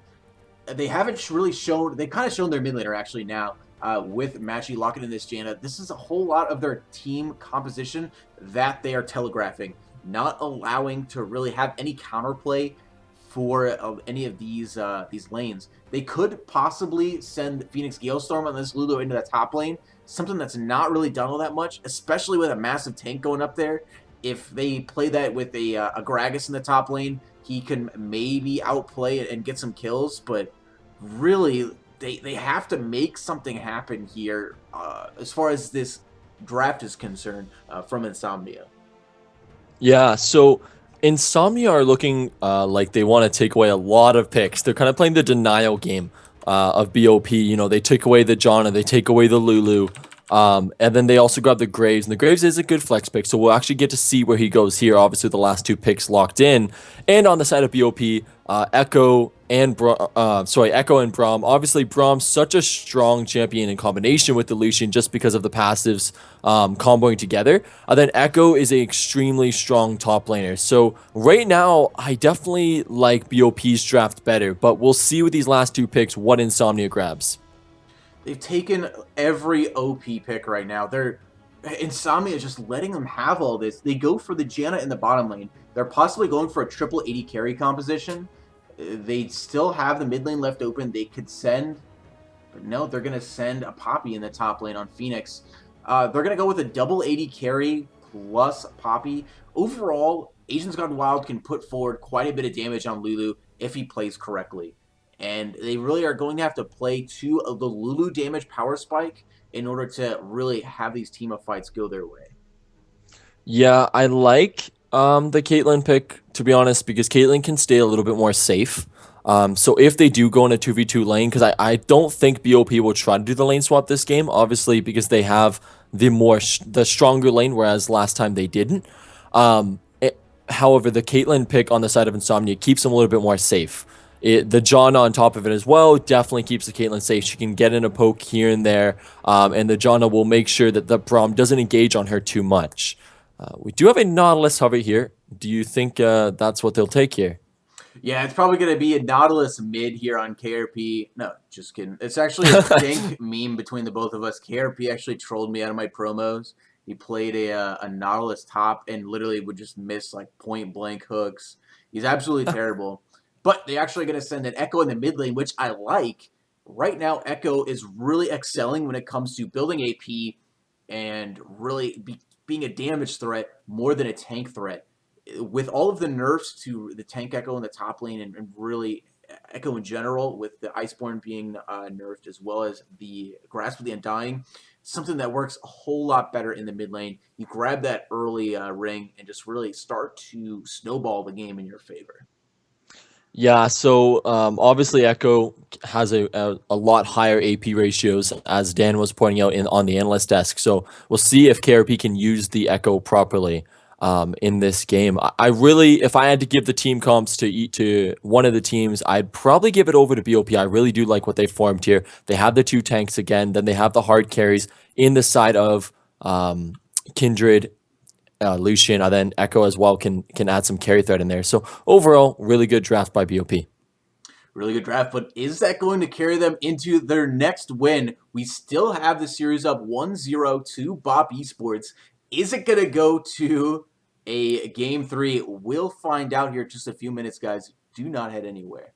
They haven't really shown... They've kind of shown their mid laner actually now with Matchy locking in this Janna. This is a whole lot of their team composition that they are telegraphing. Not allowing to really have any counterplay for any of these lanes. They could possibly send Phoenix Galestorm on this Lulu into that top lane, something that's not really done all that much, especially with a massive tank going up there. If they play that with a Gragas in the top lane, he can maybe outplay it and get some kills, but really, they have to make something happen here as far as this draft is concerned from Insomnia. Yeah, so Insomnia are looking like they want to take away a lot of picks. They're kind of playing the denial game of BOP. You know, they take away the Janna, they take away the Lulu, and then they also grab the Graves. And the Graves is a good flex pick, so we'll actually get to see where he goes here. Obviously, the last two picks locked in. And on the side of BOP, Echo and Braum. Obviously, Braum's such a strong champion in combination with the Lucian just because of the passives comboing together. Then Echo is an extremely strong top laner. So right now, I definitely like BOP's draft better, but we'll see with these last two picks what Insomnia grabs. They've taken every OP pick right now. Insomnia is just letting them have all this. They go for the Janna in the bottom lane. They're possibly going for a triple 80 carry composition. They still have the mid lane left open. They could send, but no, they're going to send a Poppy in the top lane on Phoenix. They're going to go with a double 80 carry plus Poppy. Overall, Asians Gone Wild can put forward quite a bit of damage on Lulu if he plays correctly. And they really are going to have to play to the Lulu damage power spike in order to really have these team of fights go their way. Yeah, I like the Caitlyn pick, to be honest, because Caitlyn can stay a little bit more safe. So if they do go in a 2v2 lane, because I don't think BOP will try to do the lane swap this game, obviously because they have the stronger lane, whereas last time they didn't. However, the Caitlyn pick on the side of Insomnia keeps them a little bit more safe. The Janna on top of it as well definitely keeps the Caitlyn safe. She can get in a poke here and there, and the Janna will make sure that the Braum doesn't engage on her too much. We do have a Nautilus hover here. Do you think that's what they'll take here? Yeah, it's probably going to be a Nautilus mid here on KRP. No, just kidding. It's actually a dank meme between the both of us. KRP actually trolled me out of my promos. He played a Nautilus top and literally would just miss like point blank hooks. He's absolutely terrible. But they're actually going to send an Echo in the mid lane, which I like. Right now, Echo is really excelling when it comes to building AP and really being a damage threat more than a tank threat. With all of the nerfs to the tank Echo in the top lane and really Echo in general, with the Iceborne being nerfed as well as the Grasp of the Undying, something that works a whole lot better in the mid lane. You grab that early ring and just really start to snowball the game in your favor. Yeah, so obviously Echo has a lot higher AP ratios, as Dan was pointing out on the analyst desk. So we'll see if KRP can use the Echo properly in this game. I really, if I had to give the team comps to one of the teams, I'd probably give it over to BOP. I really do like what they formed here. They have the 2 tanks again, then they have the hard carries in the side of Kindred, Lucian, and then Echo as well can add some carry threat in there. So overall, really good draft by BOP. Really good draft, but is that going to carry them into their next win? We still have the series up 1-0 to BOP Esports. Is it going to go to a Game 3? We'll find out here in just a few minutes, guys. Do not head anywhere.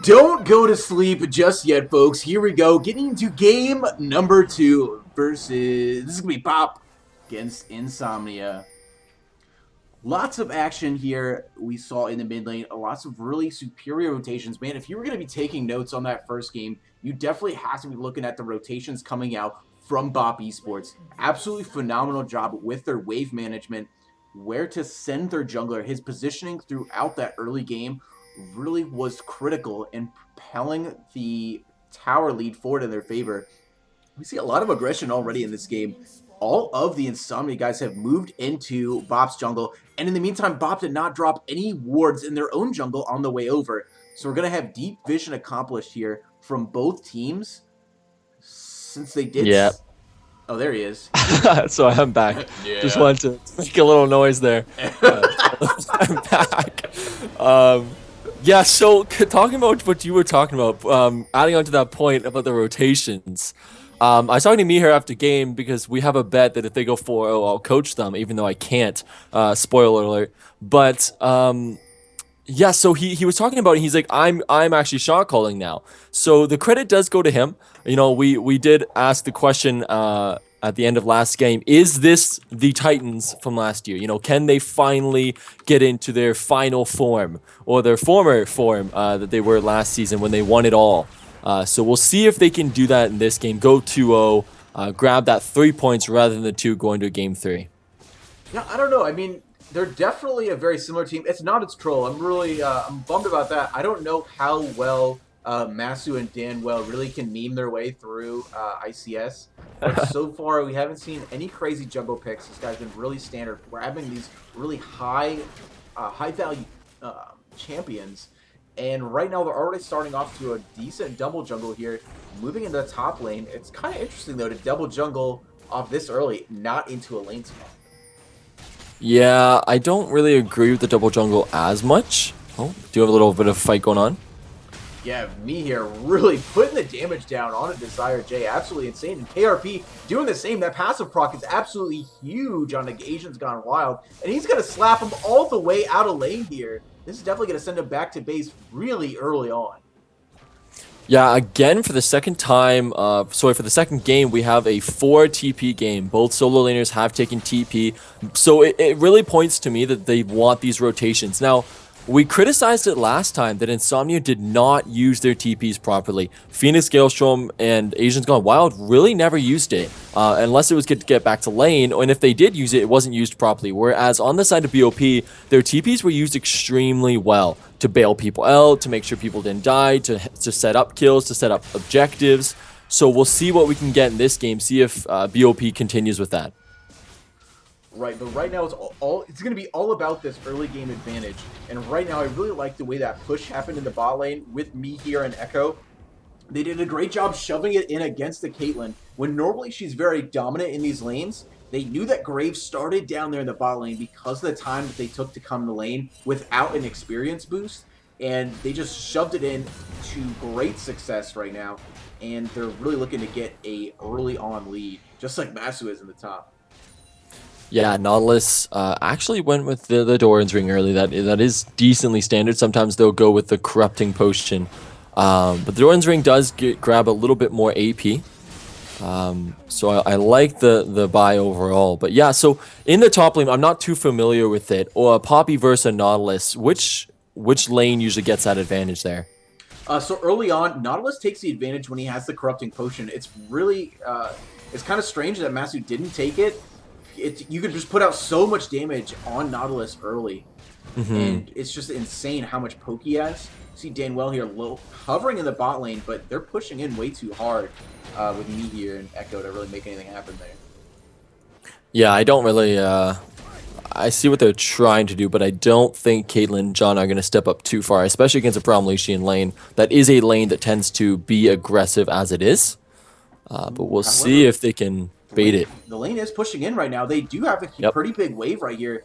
Don't go to sleep just yet, folks. Here we go. Getting into game number 2 versus... This is going to be BOP against Insomnia. Lots of action here we saw in the mid lane. Lots of really superior rotations. Man, if you were going to be taking notes on that first game, you definitely have to be looking at the rotations coming out from BOP Esports. Absolutely phenomenal job with their wave management, where to send their jungler. His positioning throughout that early game really was critical in propelling the tower lead forward in their favor. We see a lot of aggression already in this game. All of the Insomnia guys have moved into BOP's jungle, and in the meantime, BOP did not drop any wards in their own jungle on the way over. So we're going to have deep vision accomplished here from both teams, since they did... Yeah. Oh, there he is. So I'm back. Yeah. Just wanted to make a little noise there. I'm back. Yeah, so talking about what you were talking about, adding on to that point about the rotations, I was talking to me here after game because we have a bet that if they go 4-0, I'll coach them, even though I can't. Spoiler alert. But yeah, so he was talking about it. He's like, I'm actually shot calling now. So the credit does go to him. You know, we did ask the question at the end of last game, is this the Titans from last year? You know, can they finally get into their final form or their former form that they were last season when they won it all? So we'll see if they can do that in this game. Go 2-0, grab that 3 points rather than the 2 going to game 3. Yeah, I don't know. I mean, they're definitely a very similar team. It's not its troll. I'm really I'm bummed about that. I don't know how well Masu and Danwell really can meme their way through ICS. But so far, we haven't seen any crazy jungle picks. This guy's been really standard, grabbing these really high value champions. And right now, they're already starting off to a decent double jungle here, moving into the top lane. It's kind of interesting, though, to double jungle off this early, not into a lane spot. Yeah, I don't really agree with the double jungle as much. Oh, do you have a little bit of a fight going on? Yeah, me here really putting the damage down on a Desire J. Absolutely insane. And KRP doing the same. That passive proc is absolutely huge on the Asians Gone Wild. And he's going to slap him all the way out of lane here. This is definitely going to send him back to base really early on. Yeah, again, for the second time, for the second game, we have a 4 TP game. Both solo laners have taken TP. So it really points to me that they want these rotations. Now, we criticized it last time that Insomnia did not use their TPs properly. Phoenix, Galestrom, and Asians Gone Wild really never used it, unless it was good to get back to lane, and if they did use it, it wasn't used properly. Whereas on the side of BOP, their TPs were used extremely well to bail people out, to make sure people didn't die, to set up kills, to set up objectives. So we'll see what we can get in this game, see if BOP continues with that. Right, but right now it's going to be all about this early game advantage. And right now I really like the way that push happened in the bot lane with me here and Echo. They did a great job shoving it in against the Caitlyn. When normally she's very dominant in these lanes, they knew that Graves started down there in the bot lane because of the time that they took to come to lane without an experience boost. And they just shoved it in to great success right now. And they're really looking to get a early on lead, just like Masu is in the top. Yeah, Nautilus actually went with the Doran's Ring early. That is decently standard. Sometimes they'll go with the Corrupting Potion. But the Doran's Ring does grab a little bit more AP. So I like the buy overall. But yeah, so in the top lane, I'm not too familiar with it. Or Poppy versus Nautilus, which lane usually gets that advantage there? So early on, Nautilus takes the advantage when he has the Corrupting Potion. It's really, it's kind of strange that Masu didn't take it. You can just put out so much damage on Nautilus early. And it's just insane how much poke he has. See Danwell here hovering in the bot lane, but they're pushing in way too hard with me here and Echo to really make anything happen there. Yeah, I don't really... I see what they're trying to do, but I don't think Caitlyn and John are going to step up too far, especially against a Promethean lane. That is a lane that tends to be aggressive as it is. But we'll see if they can bait it. The lane is pushing in right now. They do have a pretty big wave right here.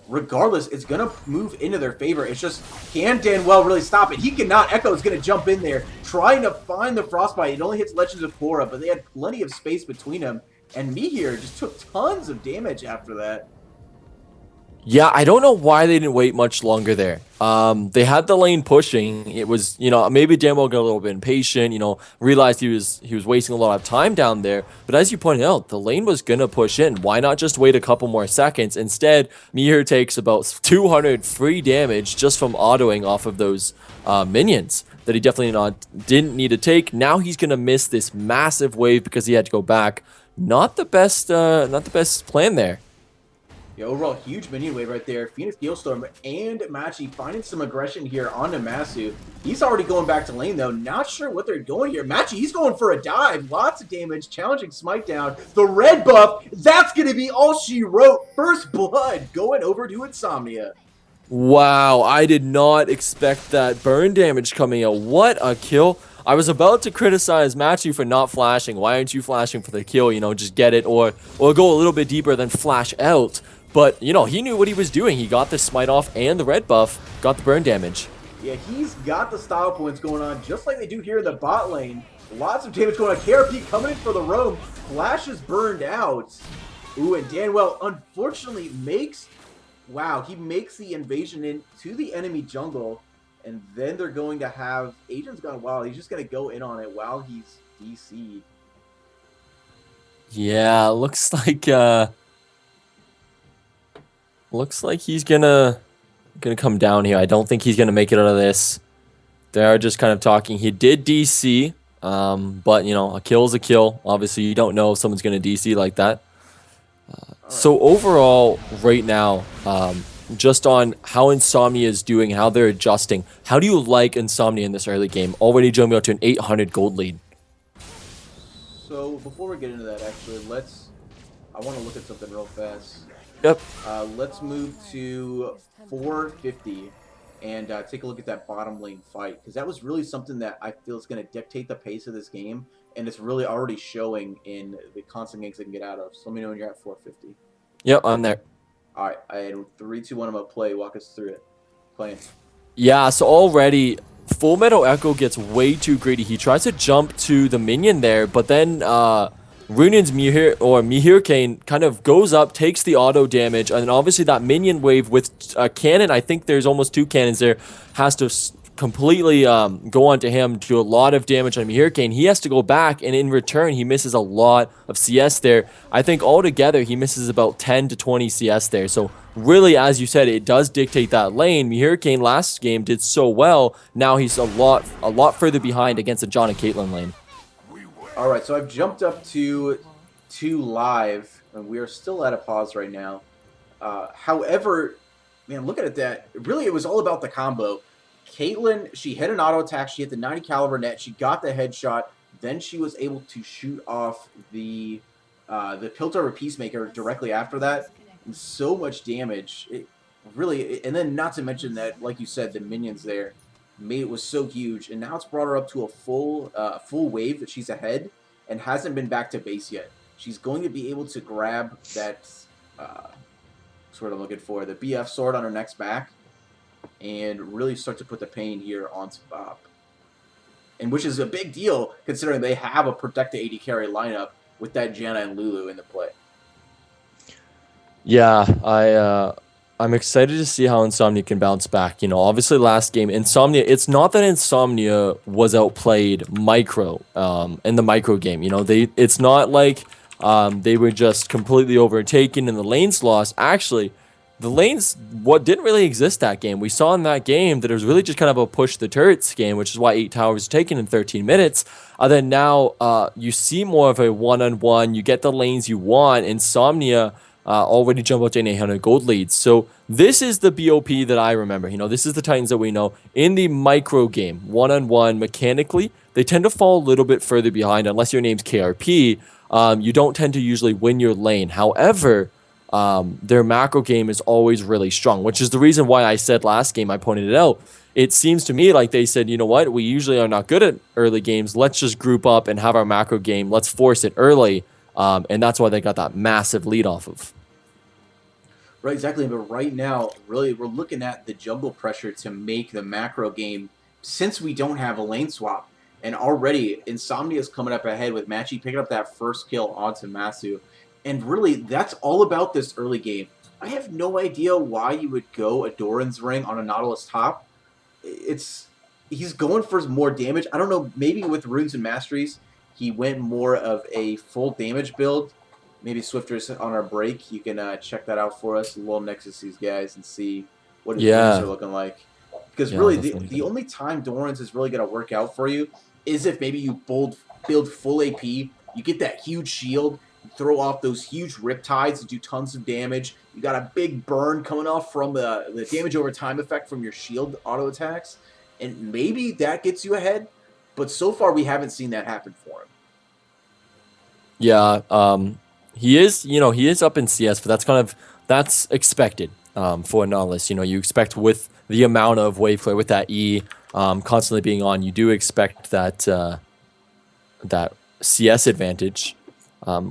Regardless, it's going to move into their favor. It's just, can Danwell really stop it? He cannot. Echo is going to jump in there, trying to find the Frostbite. It only hits Legends of Korra, but they had plenty of space between them. And me here just took tons of damage after that. Yeah, I don't know why they didn't wait much longer there. They had the lane pushing. It was, maybe Demo got a little bit impatient, realized he was wasting a lot of time down there. But as you pointed out, the lane was gonna push in. Why not just wait a couple more seconds? Instead, Mihir takes about 200 free damage just from autoing off of those minions that he definitely didn't need to take. Now he's gonna miss this massive wave because he had to go back. Not the best plan there. Yeah, overall, huge minion wave right there. Phoenix Geostorm and Machi finding some aggression here on Namasu. He's already going back to lane, though. Not sure what they're going here. Machi, he's going for a dive. Lots of damage. Challenging smite down. The red buff, that's going to be all she wrote. First blood going over to Insomnia. Wow, I did not expect that burn damage coming out. What a kill. I was about to criticize Matthew for not flashing. Why aren't you flashing for the kill? Just get it or go a little bit deeper than flash out. But, he knew what he was doing. He got the smite off and the red buff, got the burn damage. Yeah, he's got the style points going on, just like they do here in the bot lane. Lots of damage going on. KRP coming in for the roam. Flash is burned out. Ooh, and Danwell unfortunately makes... Wow, he makes the invasion into the enemy jungle, and then they're going to have... Agent's Gone Wild. He's just going to go in on it while he's DC'd. Yeah, looks like he's gonna come down here. I don't think he's gonna make it out of this. They're just kind of talking. He did DC, but a kill is a kill. Obviously, you don't know if someone's gonna DC like that. So overall, right now, just on how Insomnia is doing, how they're adjusting, how do you like Insomnia in this early game? Already jumping out to an 800 gold lead. So before we get into that, actually, I want to look at something real fast. Yep. Let's move to 450 and take a look at that bottom lane fight, because that was really something that I feel is going to dictate the pace of this game, and it's really already showing in the constant ganks they can get out of. So let me know when you're at 450. Yep, I'm there. All right, and 3, 2, 1, I'm going to play. Walk us through it. Playing. Yeah, so already Full Metal Echo gets way too greedy. He tries to jump to the minion there, but then Runin's Mihir Kane kind of goes up, takes the auto damage, and then obviously that minion wave with a cannon, I think there's almost 2 cannons there, has to completely go onto him, do a lot of damage on Mihir Kane. He has to go back, and in return, he misses a lot of CS there. I think altogether, he misses about 10 to 20 CS there. So really, as you said, it does dictate that lane. Mihir Kane last game did so well. Now he's a lot further behind against the John and Caitlyn lane. All right, so I've jumped up to 2 live, and we are still at a pause right now. However, man, looking at that, really it was all about the combo. Caitlyn, she hit an auto attack, she hit the 90 caliber net, she got the headshot, then she was able to shoot off the Piltover Peacemaker directly after that. And so much damage. It really, and then not to mention that, like you said, the minions there made it was so huge, and now it's brought her up to a full wave that she's ahead and hasn't been back to base yet. She's going to be able to grab that sword I'm looking for, the BF sword on her next back, and really start to put the pain here onto BOP. And which is a big deal considering they have a protected AD carry lineup with that Janna and Lulu in the play. Yeah, I'm excited to see how Insomnia can bounce back. Obviously last game, Insomnia, it's not that Insomnia was outplayed micro in the micro game. It's not like they were just completely overtaken and the lanes lost. Actually, the lanes didn't really exist that game. We saw in that game that it was really just kind of a push the turrets game, which is why 8 towers was taken in 13 minutes. Then now you see more of a one-on-one. You get the lanes you want. Insomnia already jump up to an 800 gold lead. So this is the BOP that I remember. This is the Titans that we know. In the micro game, one-on-one, mechanically, they tend to fall a little bit further behind. Unless your name's KRP, you don't tend to usually win your lane. However, their macro game is always really strong, which is the reason why I said last game, I pointed it out. It seems to me like they said, you know what, we usually are not good at early games. Let's just group up and have our macro game. Let's force it early. And that's why they got that massive lead off of. Right, exactly. But right now, really, we're looking at the jungle pressure to make the macro game since we don't have a lane swap. And already, Insomnia is coming up ahead with Machi picking up that first kill onto Masu. And really, that's all about this early game. I have no idea why you would go a Doran's Ring on a Nautilus top. He's going for more damage. I don't know, maybe with Runes and Masteries, he went more of a full damage build. Maybe Swifter's on our break. You can check that out for us, a little Nexus these guys, and see what his games are looking like. Because Yeah, really, definitely. the only time Doran's is really going to work out for you is if maybe you build full AP, you get that huge shield, throw off those huge riptides to do tons of damage. You got a big burn coming off from the damage over time effect from your shield auto attacks, and maybe that gets you ahead. But so far, we haven't seen that happen for him. Yeah, he is, he is up in CS, but that's expected for a Nautilus. You expect with the amount of wave play with that E constantly being on, you do expect that that CS advantage.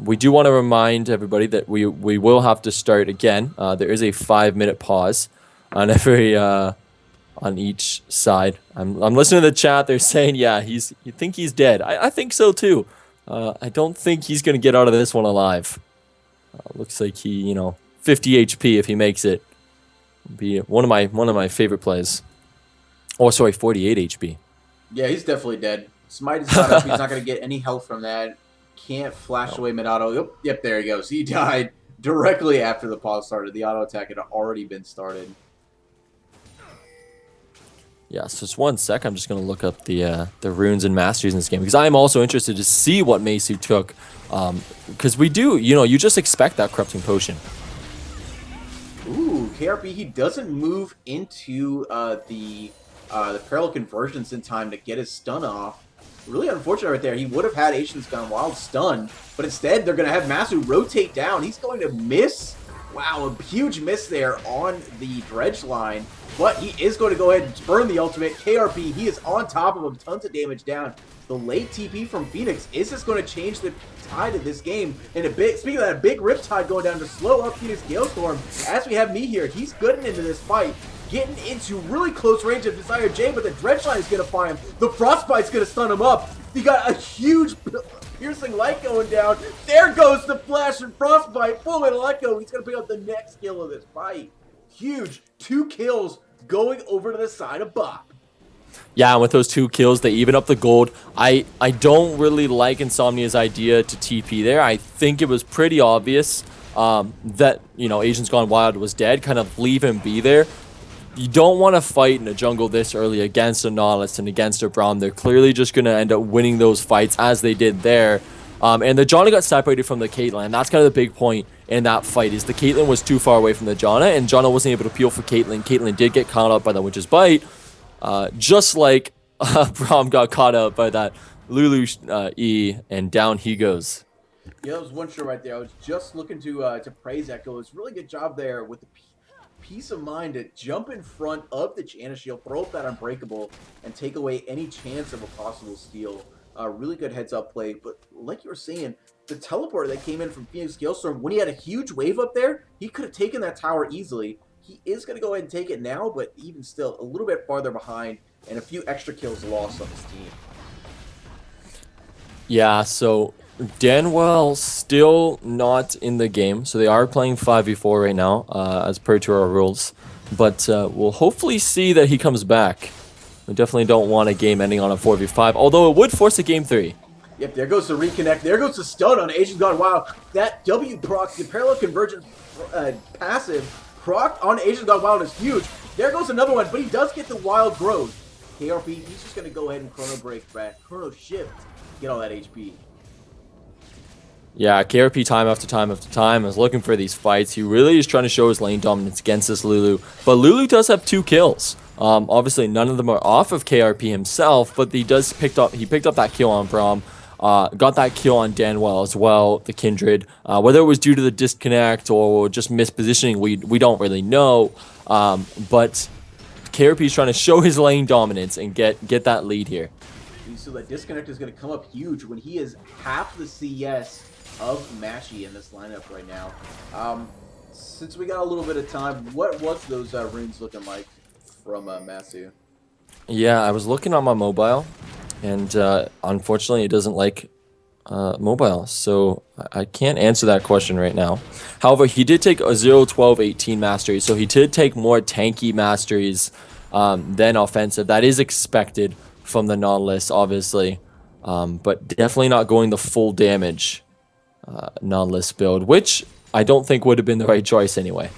We do want to remind everybody that we will have to start again. There is a 5-minute pause on every on each side. I'm listening to the chat. They're saying, yeah, you think he's dead. I think so too. I don't think he's gonna get out of this one alive. Looks like he, 50 HP if he makes it. Be one of my favorite plays. Oh, sorry, 48 HP. Yeah, he's definitely dead. Smite is not up. He's not going to get any help from that. Can't flash away mid-auto. Yep, there he goes. He died directly after the pause started. The auto attack had already been started. Yeah, so just 1 sec. I'm just going to look up the runes and masteries in this game because I'm also interested to see what Mesu took. Because we do, you just expect that corrupting potion. Ooh, KRP, he doesn't move into the parallel conversions in time to get his stun off. Really unfortunate right there. He would have had Asian's Gone Wild stun, but instead they're going to have Masu rotate down. He's going to miss. Wow, a huge miss there on the dredge line, but he is going to go ahead and burn the ultimate. KRP, he is on top of him, tons of damage down. The late TP from Phoenix, is this going to change the tide of this game? And speaking of that, a big Riptide going down to slow up Phoenix Galestorm. As we have me here, he's getting into this fight, getting into really close range of Desire J, but the Dredge Line is going to find him. The Frostbite's going to stun him up. You got a huge piercing light going down. There goes the Flash and Frostbite. Full metal Echo. He's going to pick up the next kill of this fight. Huge. 2 kills going over to the side of BOP. Yeah, and with those 2 kills, they even up the gold. I don't really like Insomnia's idea to TP there. I think it was pretty obvious that, Asian's Gone Wild was dead. Kind of leave him be there. You don't want to fight in a jungle this early against a Nautilus and against a Braum. They're clearly just going to end up winning those fights as they did there. And the Janna got separated from the Caitlyn. And that's kind of the big point in that fight is the Caitlyn was too far away from the Janna, and Janna wasn't able to peel for Caitlyn. Caitlyn did get caught up by the Witch's Bite, just like Braum got caught up by that Lulu E, and down he goes. Yeah, that was one shot right there. I was just looking to praise Echo. It was a really good job there with the peace of mind to jump in front of the Janna shield, throw up that Unbreakable, and take away any chance of a possible steal. Really good heads-up play. But like you were saying, the teleporter that came in from Phoenix Galestorm, when he had a huge wave up there, he could have taken that tower easily. He is going to go ahead and take it now, but even still, a little bit farther behind, and a few extra kills lost on his team. Yeah, so Danwell still not in the game, so they are playing 5v4 right now, as per to our rules. But we'll hopefully see that he comes back. We definitely don't want a game ending on a 4v5, although it would force a game 3. Yep, there goes the reconnect. There goes the stun on Asian Gone Wild. That W proc, the parallel convergence passive proc on Asian Gone Wild is huge. There goes another one, but he does get the wild growth. KRP, he's just going to go ahead and chrono break back, chrono shift, get all that HP. Yeah, KRP time after time after time is looking for these fights. He really is trying to show his lane dominance against this Lulu. But Lulu does have 2 kills. Obviously, none of them are off of KRP himself, but he picked up that kill on Braum. Got that kill on Danwell as well, the Kindred. Whether it was due to the disconnect or just mispositioning, we don't really know. But KRP is trying to show his lane dominance and get that lead here. So that disconnect is going to come up huge when he is half the CS of Mashy in this lineup right now. Since we got a little bit of time, what was those runes looking like from Masu? Yeah, I was looking on my mobile, and unfortunately it doesn't like mobile, so I can't answer that question right now. However, he did take a 0, 12, 18 mastery, so he did take more tanky masteries than offensive. That is expected from the non-list, obviously, but definitely not going the full damage non-list build, which I don't think would have been the right choice anyway.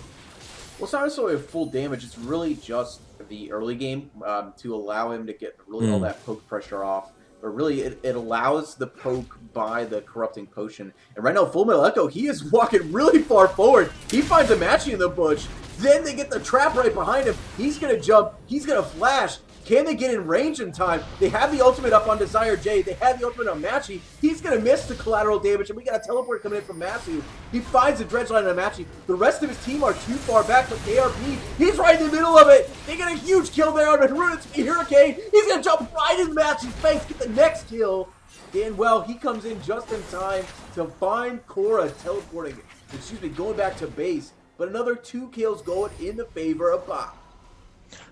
Well, it's not necessarily a full damage. It's really just the early game to allow him to get really all that poke pressure off. But really, it allows the poke by the corrupting potion. And right now, Full Metal Echo, he is walking really far forward. He finds a matchy in the bush. Then they get the trap right behind him. He's going to jump. He's going to flash. Can they get in range in time? They have the ultimate up on Desire J. They have the ultimate on Matchy. He's going to miss the collateral damage, and we got a teleport coming in from Matthew. He finds the dredge line on Matchy. The rest of his team are too far back, but KRP, he's right in the middle of it. They get a huge kill there on the Hurricane. He's going to jump right in Matchy's face, get the next kill. And, well, he comes in just in time to find Korra going back to base. But another 2 kills going in the favor of BOP.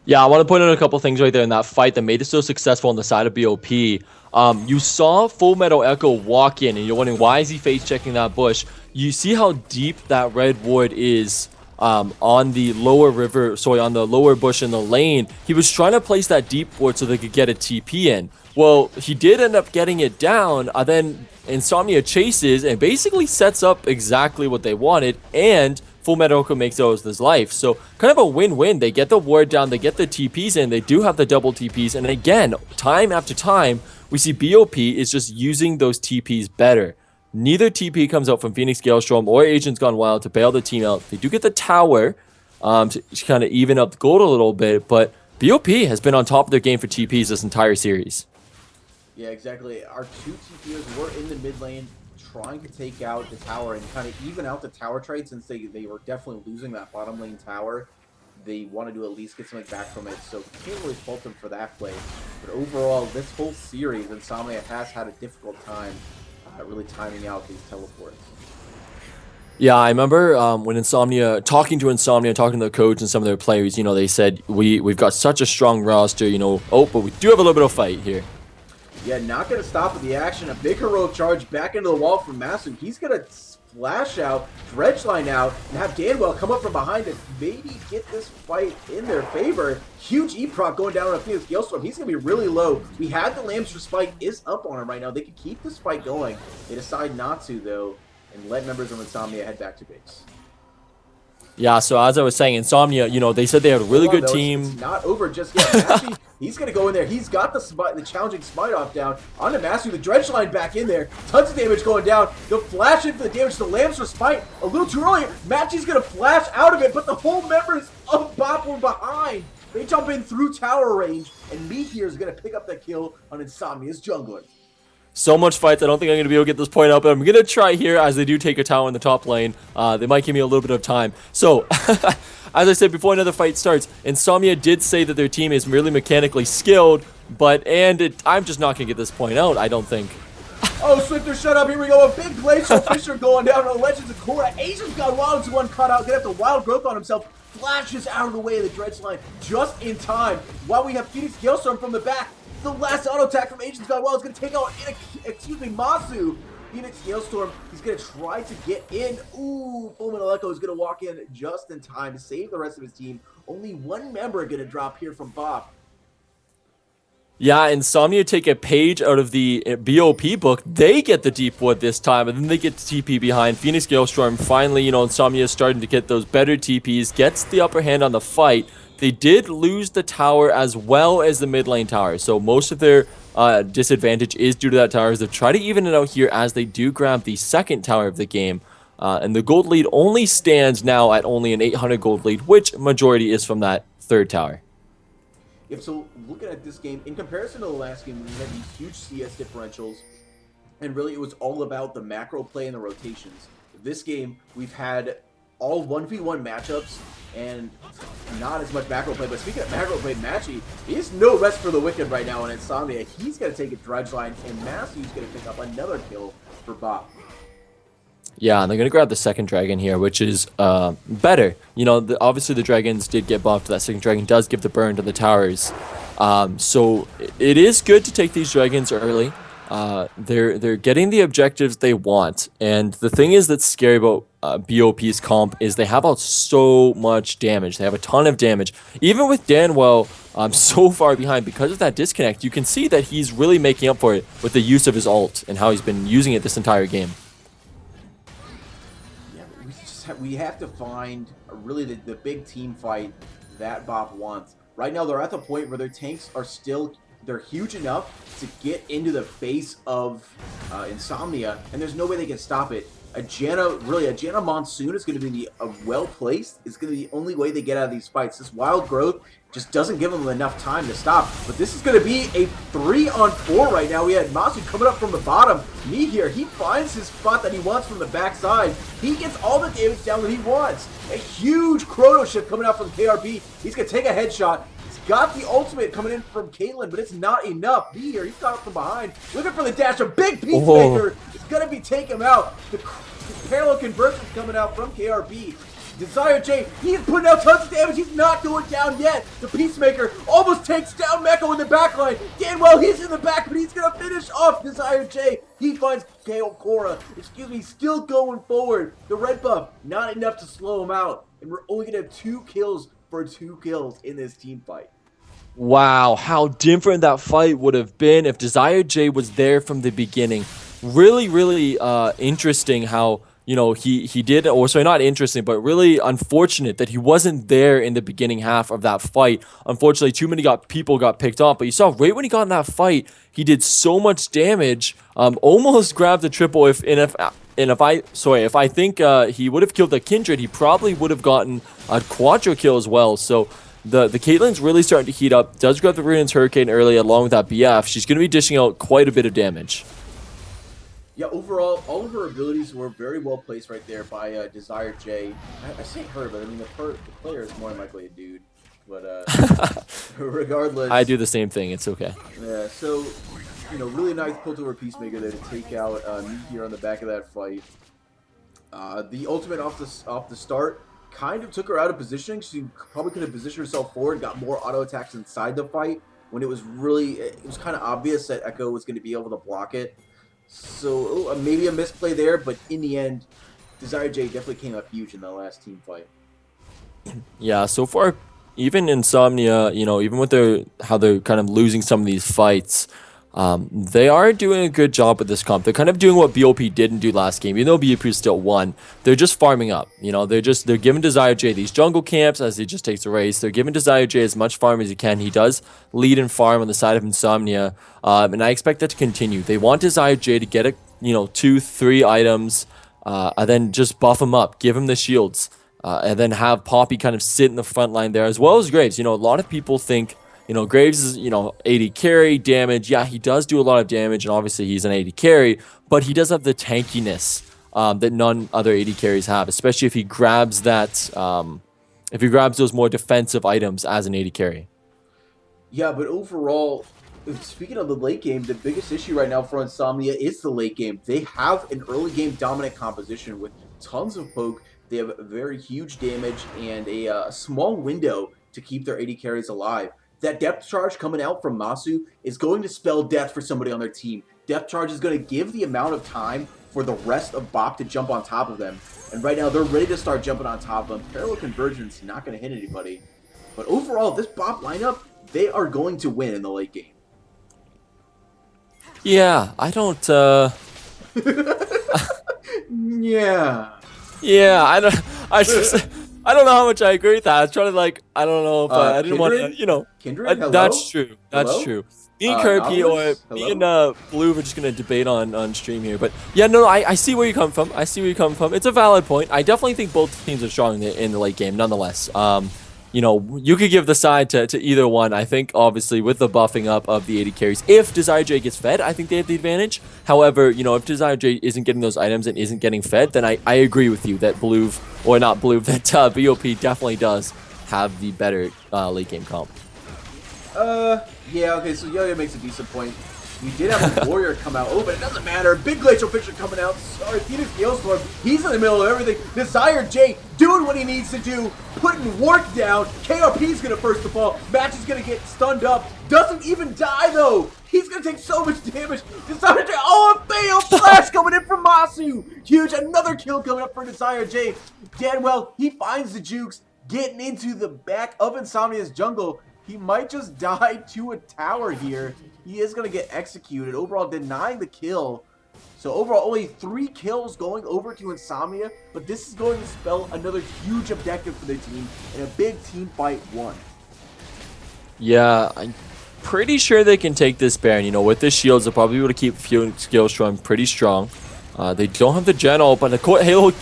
Yeah, I want to point out a couple things right there in that fight that made it so successful on the side of BOP. You saw Full Metal Echo walk in, and you're wondering, why is he face-checking that bush? You see how deep that red ward is on the lower on the lower bush in the lane. He was trying to place that deep ward so they could get a TP in. Well, he did end up getting it down, then Insomnia chases and basically sets up exactly what they wanted, and Full Metal Echo makes those his life. So kind of a win-win. They get the ward down, they get the TPs in, they do have the double TPs, and again, time after time, we see BOP is just using those TPs better. Neither TP comes out from Phoenix Galestorm or Agents Gone Wild to bail the team out. They do get the tower to kind of even up the gold a little bit, but BOP has been on top of their game for TPs this entire series. Yeah, exactly. Our 2 TPers were in the mid lane, trying to take out the tower and kind of even out the tower trade, since they were definitely losing that bottom lane tower. They wanted to at least get something back from it, so can't really fault them for that play. But overall, this whole series, Insomnia has had a difficult time really timing out these teleports. Yeah, I remember when talking to the coach and some of their players, they said, we've got such a strong roster, but we do have a little bit of fight here. Yeah, not going to stop at the action. A big heroic charge back into the wall from Masu. He's going to splash out, dredge line out, and have Danwell come up from behind and maybe get this fight in their favor. Huge E-proc going down on Phoenix Galestorm. He's going to be really low. We had the Lamb's Respite is up on him right now. They could keep this fight going. They decide not to, though, and let members of Insomnia head back to base. Yeah, so as I was saying, Insomnia, they said they had a really good team. It's not over just yet. Massey, he's going to go in there. He's got the challenging smite off down. Onto Massey, the dredge line back in there. Tons of damage going down. The flash in for the damage. The Lamb's Respite a little too early. Matchy's going to flash out of it, but the whole members of BOP were behind. They jump in through tower range, and Meteor is going to pick up the kill on Insomnia's jungler. So much fights. I don't think I'm going to be able to get this point up, but I'm going to try here as they do take a tower in the top lane. They might give me a little bit of time. So, as I said before another fight starts, Insomnia did say that their team is really mechanically skilled, I'm just not going to get this point out, I don't think. Oh, Swifter, shut up. Here we go. A big Glacial Fisher going down on the Legends of Korra. Asian's got Wild to one cut out. Gonna have the Wild Growth on himself. Flashes out of the way of the dredge line just in time. While we have Phoenix Galestorm from the back. The last auto attack from Agents Gone Wild is going to take out, Masu. Phoenix Galestorm, he's going to try to get in. Ooh, Full Metal Echo is going to walk in just in time to save the rest of his team. Only one member going to drop here from BOP. Yeah, Insomnia take a page out of the BOP book. They get the deep wood this time, and then they get the TP behind. Phoenix Galestorm, finally, Insomnia is starting to get those better TPs, gets the upper hand on the fight. They did lose the tower as well as the mid lane tower, so most of their disadvantage is due to that tower. They try to even it out here as they do grab the second tower of the game, and the gold lead only stands now at only an 800 gold lead, which majority is from that third tower. Yep, so looking at this game, in comparison to the last game, we had these huge CS differentials, and really it was all about the macro play and the rotations. This game, we've had all 1v1 matchups, and not as much macro play. But speaking of macro play, Matchy, there's no rest for the wicked right now in Insomnia. He's going to take a dredge line, and Massey's going to pick up another kill for BOP. Yeah, and they're going to grab the second dragon here, which is better. Obviously the dragons did get buffed. That second dragon does give the burn to the towers. So it is good to take these dragons early. They're getting the objectives they want, and the thing is that's scary about BOP's comp is they have out so much damage. They have a ton of damage. Even with Danwell so far behind because of that disconnect, you can see that he's really making up for it with the use of his ult and how he's been using it this entire game. Yeah, we have to find really the big team fight that BOP wants. Right now, they're at the point where their tanks are still, they're huge enough to get into the face of Insomnia, and there's no way they can stop it. A Janna Monsoon is going to be well-placed. It's going to be the only way they get out of these fights. This wild growth just doesn't give them enough time to stop. But this is going to be a 3-on-4 right now. We had Masu coming up from the bottom. Me here, he finds his spot that he wants from the backside. He gets all the damage down that he wants. A huge chrono shift coming out from KRP. He's going to take a headshot. He's got the ultimate coming in from Caitlyn, but it's not enough. Me here, he's got it from behind. Looking for the dash. A big Peacemaker is going to be taking him out. The parallel conversion coming out from KRP. Desire J, he's putting out tons of damage. He's not going down yet. The Peacemaker almost takes down Meko in the backline. Danwell, he's in the back, but he's going to finish off Desire J. He finds Cora, still going forward. The red buff, not enough to slow him out. And we're only going to have 2 kills for 2 kills in this team fight. Wow, how different that fight would have been if Desire J was there from the beginning. Really, really interesting how, you know, he did, or sorry, not interesting, but really unfortunate that he wasn't there in the beginning half of that fight. Unfortunately, too many people got picked off, but you saw right when he got in that fight, he did so much damage, almost grabbed the triple. If I think he would have killed the Kindred, he probably would have gotten a quadra kill as well. So the Caitlyn's really starting to heat up. Does grab the Ruin's Hurricane early along with that BF. She's going to be dishing out quite a bit of damage. Yeah, overall, all of her abilities were very well placed right there by Desire J. I say her, but I mean the player is more than likely a dude. But regardless, I do the same thing. It's okay. Yeah, so you know, really nice pull over Peacemaker there to take out me here on the back of that fight. The ultimate off the start kind of took her out of positioning. She probably could have positioned herself forward, got more auto attacks inside the fight when it was kind of obvious that Echo was going to be able to block it. So maybe a misplay there, but in the end, Desire J definitely came up huge in that last team fight. Yeah, so far, even Insomnia, you know, even with how they're kind of losing some of these fights, they are doing a good job with this comp. They're kind of doing what BOP didn't do last game, even though BOP still won. They're just farming up. You know, they're giving Desire J these jungle camps as he just takes a race. They're giving Desire J as much farm as he can. He does lead and farm on the side of Insomnia, and I expect that to continue. They want Desire J to get 2, 3 items, and then just buff him up, give him the shields, and then have Poppy kind of sit in the front line there, as well as Graves. You know, a lot of people think, you know, Graves is, 80 carry damage. Yeah, he does do a lot of damage, and obviously he's an 80 carry, but he does have the tankiness that none other 80 carries have, especially if he grabs that, if he grabs those more defensive items as an 80 carry. Yeah, but overall, speaking of the late game, the biggest issue right now for Insomnia is the late game. They have an early game dominant composition with tons of poke. They have very huge damage and a small window to keep their 80 carries alive. That depth charge coming out from Masu is going to spell death for somebody on their team. Depth charge is going to give the amount of time for the rest of BOP to jump on top of them. And right now, they're ready to start jumping on top of them. Parallel convergence not going to hit anybody. But overall, this BOP lineup, they are going to win in the late game. Yeah, I don't, Yeah. Yeah, I don't know how much I agree with that. I was trying to I don't know if I didn't want to, Kindred, hello? That's true. That's Hello? true. Me and Kirby or me and Blue are just gonna debate on stream here, but yeah, no, I see where you come from. I see where you come from. It's a valid point. I definitely think both teams are strong in the late game, nonetheless. You could give the side to either one. I think, obviously, with the buffing up of the 80 carries, if Desire J gets fed, I think they have the advantage. However, if Desire J isn't getting those items and isn't getting fed, then I agree with you that that BOP definitely does have the better late game comp. Yeah, okay, so Yo-Yo makes a decent point. We did have a Warrior come out. Oh, but it doesn't matter. Big Glacial Fissure coming out. Sorry, Phoenix Hailstorm. He's in the middle of everything. Desire J doing what he needs to do. Putting work down. KRP's going to first of all. Match is going to get stunned up. Doesn't even die, though. He's going to take so much damage. Desire J. Oh, a fail. Flash coming in from Masu. Huge. Another kill coming up for Desire J. Danwell, he finds the jukes. Getting into the back of Insomnia's jungle. He might just die to a tower here. He is going to get executed. Overall, denying the kill. So overall, only 3 kills going over to Insomnia. But this is going to spell another huge objective for their team and a big team fight won. Yeah, I'm pretty sure they can take this Baron. You know, with the shields, they'll probably be able to keep Skillstrom pretty strong. They don't have the Gen ult, but the Holy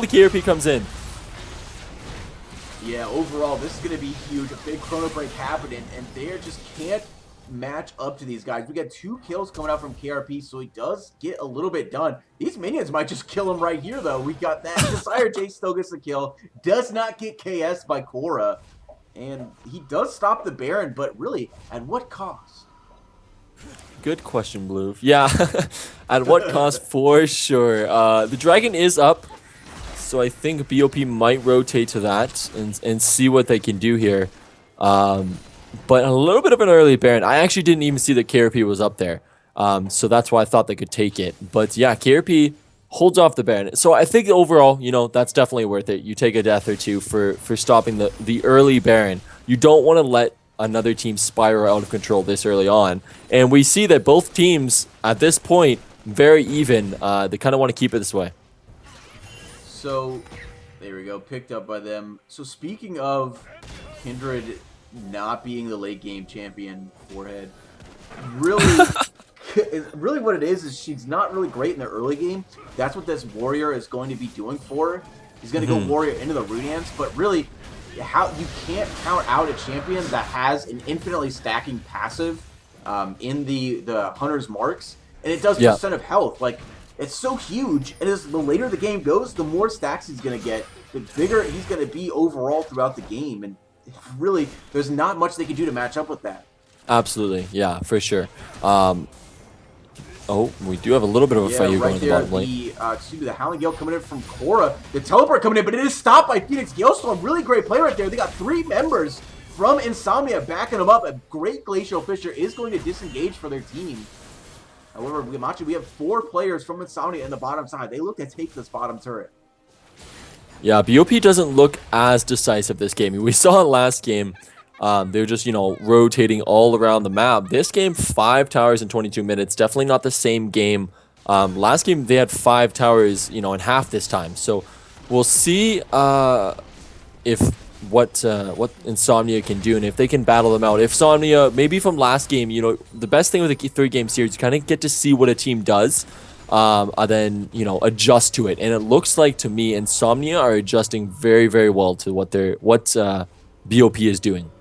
KRP comes in. Yeah, overall, this is going to be huge. A big chrono break happening, and they just can't match up to these guys. We got 2 kills coming out from KRP, so he does get a little bit done. These minions might just kill him right here, though. We got that. Desire J still gets the kill. Does not get KS by Korra. And he does stop the Baron, but really, at what cost? Good question, Blue. Yeah, at what cost for sure. The Dragon is up. So I think BOP might rotate to that and see what they can do here. But a little bit of an early Baron. I actually didn't even see that KRP was up there. So that's why I thought they could take it. But yeah, KRP holds off the Baron. So I think overall, you know, that's definitely worth it. You take a death or two for stopping the early Baron. You don't want to let another team spiral out of control this early on. And we see that both teams at this point, very even. They kind of want to keep it this way. So, there we go, picked up by them. So speaking of Kindred not being the late game champion, Forehead, really, really what it is she's not really great in the early game. That's what this Warrior is going to be doing for her. He's going to go Warrior into the Rudance, but really, how you can't count out a champion that has an infinitely stacking passive in the Hunter's Marks, and it does percent of health. Like, it's so huge, and as the later the game goes, the more stacks he's going to get, the bigger he's going to be overall throughout the game, and really, there's not much they can do to match up with that. Absolutely, yeah, for sure. Oh, we do have a little bit of a fight here going to the bottom lane. The Howling Gale coming in from Korra, the Teleport coming in, but it is stopped by Phoenix Galestorm. Really great play right there. They got 3 members from Insomnia backing them up. A great Glacial Fissure is going to disengage for their team. However, we have 4 players from Insomnia in the bottom side. They look to take this bottom turret. Yeah, BOP doesn't look as decisive this game. We saw it last game. They were just, you know, rotating all around the map. This game, 5 towers in 22 minutes. Definitely not the same game. Last game, they had 5 towers, you know, in half this time. So we'll see what Insomnia can do and if they can battle them out. If Insomnia, maybe from last game, you know, the best thing with a 3-game series, you kind of get to see what a team does, and then, you know, adjust to it. And it looks like, to me, Insomnia are adjusting very, very well to what BOP is doing.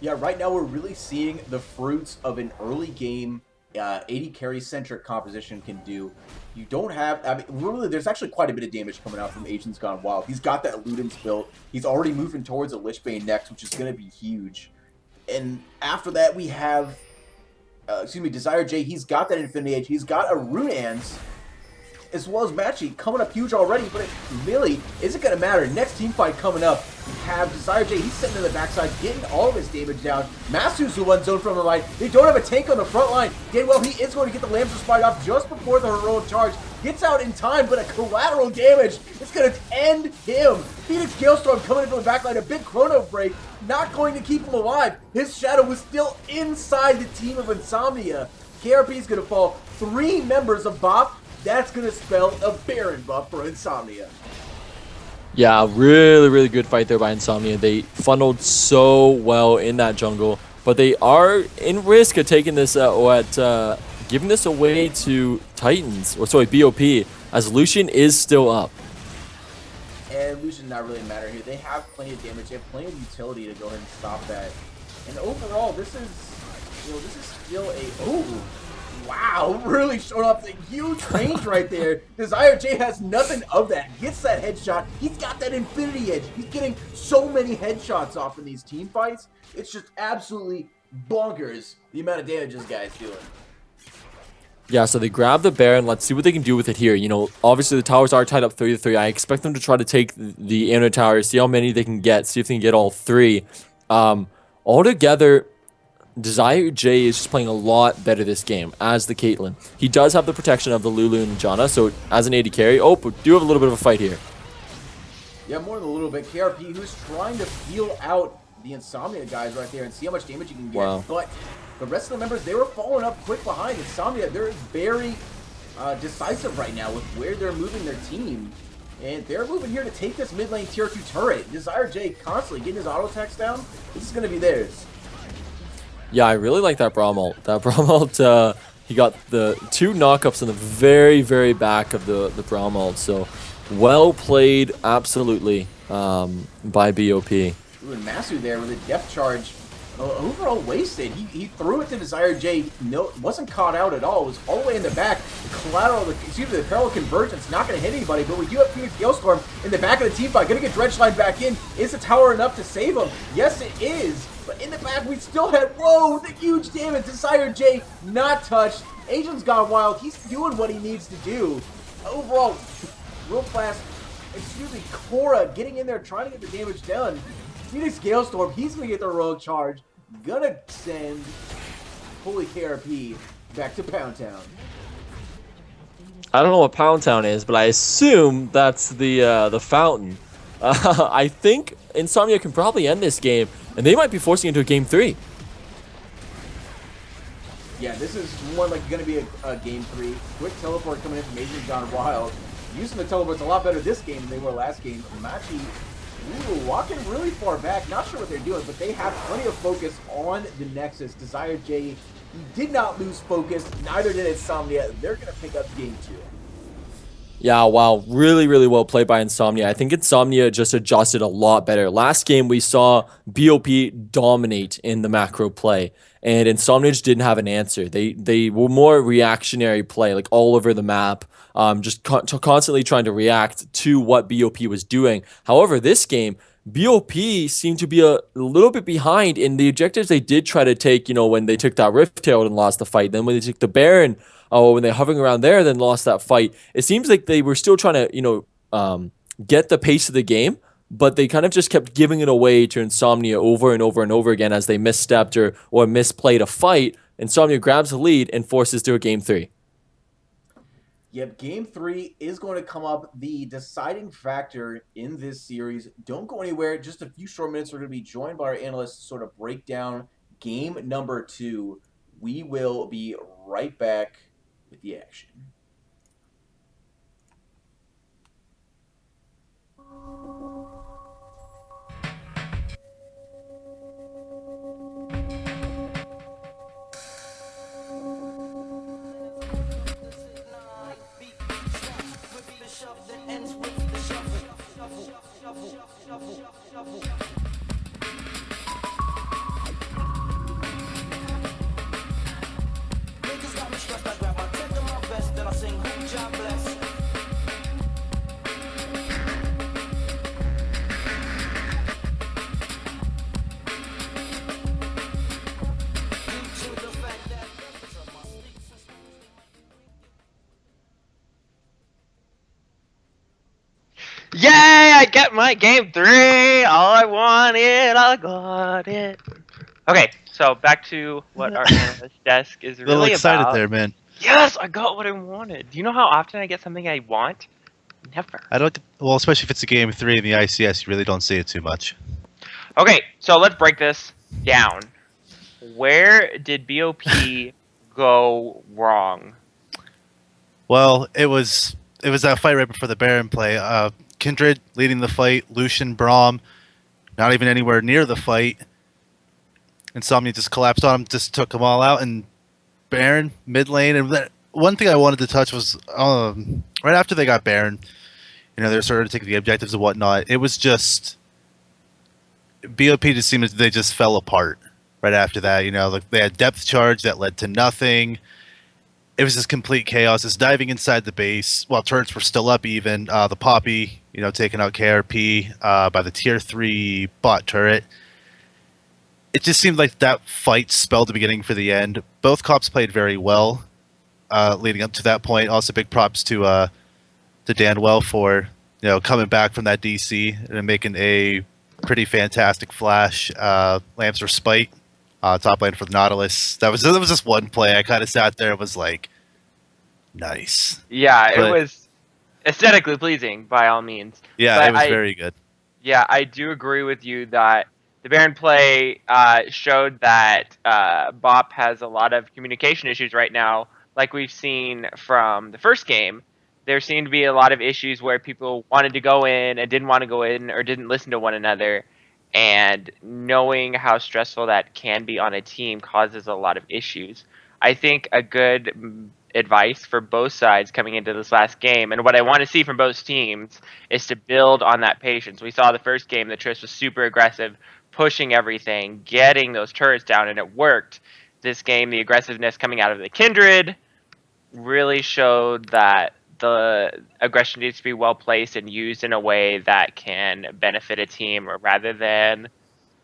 Yeah, right now we're really seeing the fruits of an early game 80 carry centric composition can do. You don't have, I mean, really, there's actually quite a bit of damage coming out from Agents Gone Wild. He's got that Ludens built. He's already moving towards a Lich Bane next, which is going to be huge. And after that, we have, Desire J. He's got that Infinity Edge. He's got a Runans, as well as Matchy coming up huge already, but it really isn't going to matter. Next team fight coming up, we have Desire J. He's sitting in the backside, getting all of his damage down. Masu's the one zone from the line. They don't have a tank on the front line. Ganwell, he is going to get the Lambs Spite off just before the heroic charge. Gets out in time, but a collateral damage is going to end him. Phoenix Galestorm coming in from the back line, a big chrono break, not going to keep him alive. His shadow was still inside the team of Insomnia. KRP is going to fall. 3 members of BOP. That's going to spell a Baron buff for Insomnia. Yeah, really, really good fight there by Insomnia. They funneled so well in that jungle, but they are in risk of taking this giving this away to Titans, or sorry, BOP, as Lucian is still up. And Lucian not really matter here. They have plenty of damage. They have plenty of utility to go ahead and stop that. And overall, this is still a wow, really showing off the huge range right there. Desire J has nothing of that. Gets that headshot. He's got that Infinity Edge. He's getting so many headshots off in these team fights. It's just absolutely bonkers the amount of damage this guy's doing. Yeah, so they grab the Baron. Let's see what they can do with it here. You know, obviously the towers are tied up 3-3. I expect them to try to take the inner tower, see how many they can get, see if they can get all three. Altogether, Desire J is just playing a lot better this game as the Caitlyn. He does have the protection of the Lulu and Janna, so as an AD carry, but do have a little bit of a fight here. Yeah, more than a little bit. KRP, who's trying to feel out the Insomnia guys right there and see how much damage you can get. Wow. But the rest of the members, they were following up quick behind. Insomnia, they're very decisive right now with where they're moving their team. And they're moving here to take this mid lane tier 2 turret. Desire J constantly getting his auto attacks down. This is going to be theirs. Yeah, I really like that Braum ult. That Braum ult, he got the 2 knockups in the very, very back of the Braum ult. So, well played, absolutely, by BOP. Ooh, and Masu there with a depth charge. Overall wasted. He threw it to Desire J. No, wasn't caught out at all. It was all the way in the back. The collateral, the parallel convergence, not going to hit anybody. But we do have Phoenix Galestorm in the back of the team fight. Going to get Dredgeline back in. Is the tower enough to save him? Yes, it is. But in the back, we still had, whoa, the huge damage. Desire J not touched. Asian's gone wild. He's doing what he needs to do. Overall, real fast. Excuse me, Cora getting in there, trying to get the damage done. Phoenix Galestorm, he's going to get the rogue charge. Gonna send Holy KRP back to Pound Town. I don't know what Pound Town is, but I assume that's the fountain. I think Insomnia can probably end this game, and they might be forcing it into a game 3. Yeah, this is more like going to be a game 3. Quick teleport coming in from Asian Gone Wild. Using the teleports a lot better this game than they were last game. Machi, ooh, walking really far back. Not sure what they're doing, but they have plenty of focus on the Nexus. Desire J did not lose focus. Neither did Insomnia. They're going to pick up game 2. Yeah, wow. Really, really well played by Insomnia. I think Insomnia just adjusted a lot better. Last game, we saw BOP dominate in the macro play, and Insomnia just didn't have an answer. They were more reactionary play, like all over the map, just constantly trying to react to what BOP was doing. However, this game, BOP seemed to be a little bit behind in the objectives they did try to take, you know, when they took that Rift Herald and lost the fight. Then when they took the Baron, when they're hovering around there, then lost that fight. It seems like they were still trying to, you know, get the pace of the game, but they kind of just kept giving it away to Insomnia over and over and over again as they misstepped or misplayed a fight. Insomnia grabs the lead and forces to a game 3. Yep, game 3 is going to come up the deciding factor in this series. Don't go anywhere. Just a few short minutes. We're going to be joined by our analysts to sort of break down game number 2. We will be right back with the action. Yay! I get my game 3. All I wanted, I got it. Okay, so back to what our analyst desk is A little really excited about. there, man. Yes, I got what I wanted. Do you know how often I get something I want? Never. I don't. Well, especially if it's a game 3 in the ICS, you really don't see it too much. Okay, so let's break this down. Where did BOP go wrong? Well, it was that fight right before the Baron play. Kindred leading the fight, Lucian, Braum, not even anywhere near the fight. Insomnia just collapsed on him, just took them all out, and Baron mid lane. And one thing I wanted to touch was right after they got Baron, you know, they started to take the objectives and whatnot. It was just BOP just seemed they just fell apart right after that. You know, like they had depth charge that led to nothing. It was just complete chaos. It's diving inside the base while turrets were still up. Even the Poppy, you know, taking out KRP by the tier 3 bot turret. It just seemed like that fight spelled the beginning for the end. Both cops played very well. leading up to that point. Also, big props to Danwell for coming back from that DC and making a pretty fantastic flash. Lamps Respite, top lane for the Nautilus. That was just one play. I kind of sat there and was like, nice. Yeah, But- it was aesthetically pleasing by all means. Yeah, But it was very good. Yeah, I do agree with you that the Baron play showed that BOP has a lot of communication issues right now. Like we've seen from the first game, there seemed to be a lot of issues where people wanted to go in and didn't want to go in or didn't listen to one another. And knowing how stressful that can be on a team causes a lot of issues. I think a good advice for both sides coming into this last game, and what I want to see from both teams, is to build on that patience. We saw the first game that Triss was super aggressive, pushing everything, getting those turrets down, and it worked. This game, the aggressiveness coming out of the Kindred really showed that the aggression needs to be well placed and used in a way that can benefit a team rather than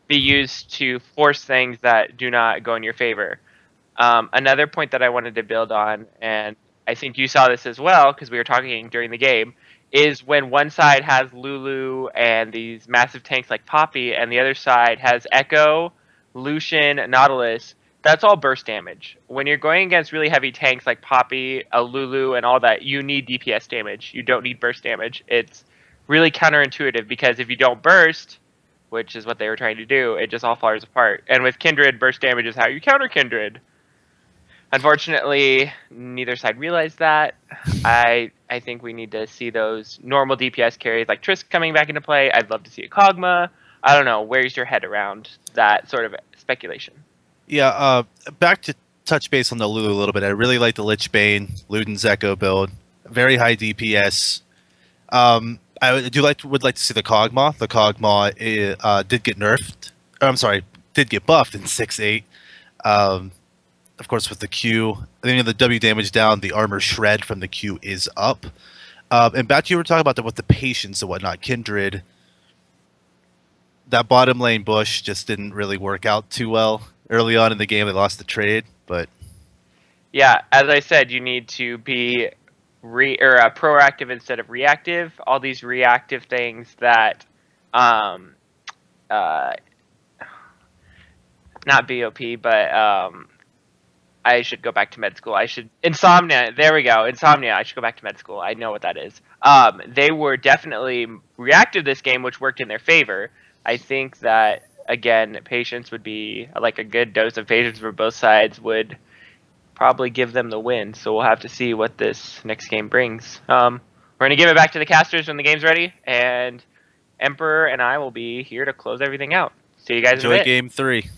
be used to force things that do not go in your favor. Another point that I wanted to build on, and I think you saw this as well because we were talking during the game, is when one side has Lulu and these massive tanks like Poppy, and the other side has Echo, Lucian, Nautilus. That's all burst damage. When you're going against really heavy tanks like Poppy, a Lulu, and all that, you need DPS damage. You don't need burst damage. It's really counterintuitive because if you don't burst, which is what they were trying to do, it just all falls apart. And with Kindred, burst damage is how you counter Kindred. Unfortunately, neither side realized that. I think we need to see those normal DPS carries like Triss coming back into play. I'd love to see a Kog'Maw. I don't know. Where's your head around that sort of speculation? Yeah, back to touch base on the Lulu a little bit. I really like the Lich Bane, Luden's Echo build. Very high DPS. I would like to see the Kog'Maw. The Kog'Maw did get nerfed. Did get buffed in 6.8. Of course, with the Q, I think the W damage down, the armor shred from the Q is up. And back to you were talking about with the patience and whatnot. Kindred, that bottom lane bush just didn't really work out too well. Early on in the game, they lost the trade, but yeah, as I said, you need to be proactive instead of reactive. All these reactive things that, not BOP, but I should go back to med school. Insomnia. There we go. Insomnia. I should go back to med school. I know what that is. They were definitely reactive this game, which worked in their favor. I think that, again, patience would be like a good dose of patience for both sides would probably give them the win. So we'll have to see what this next game brings. We're going to give it back to the casters when the game's ready, and Emperor and I will be here to close everything out. See you guys in a enjoy bit. game 3.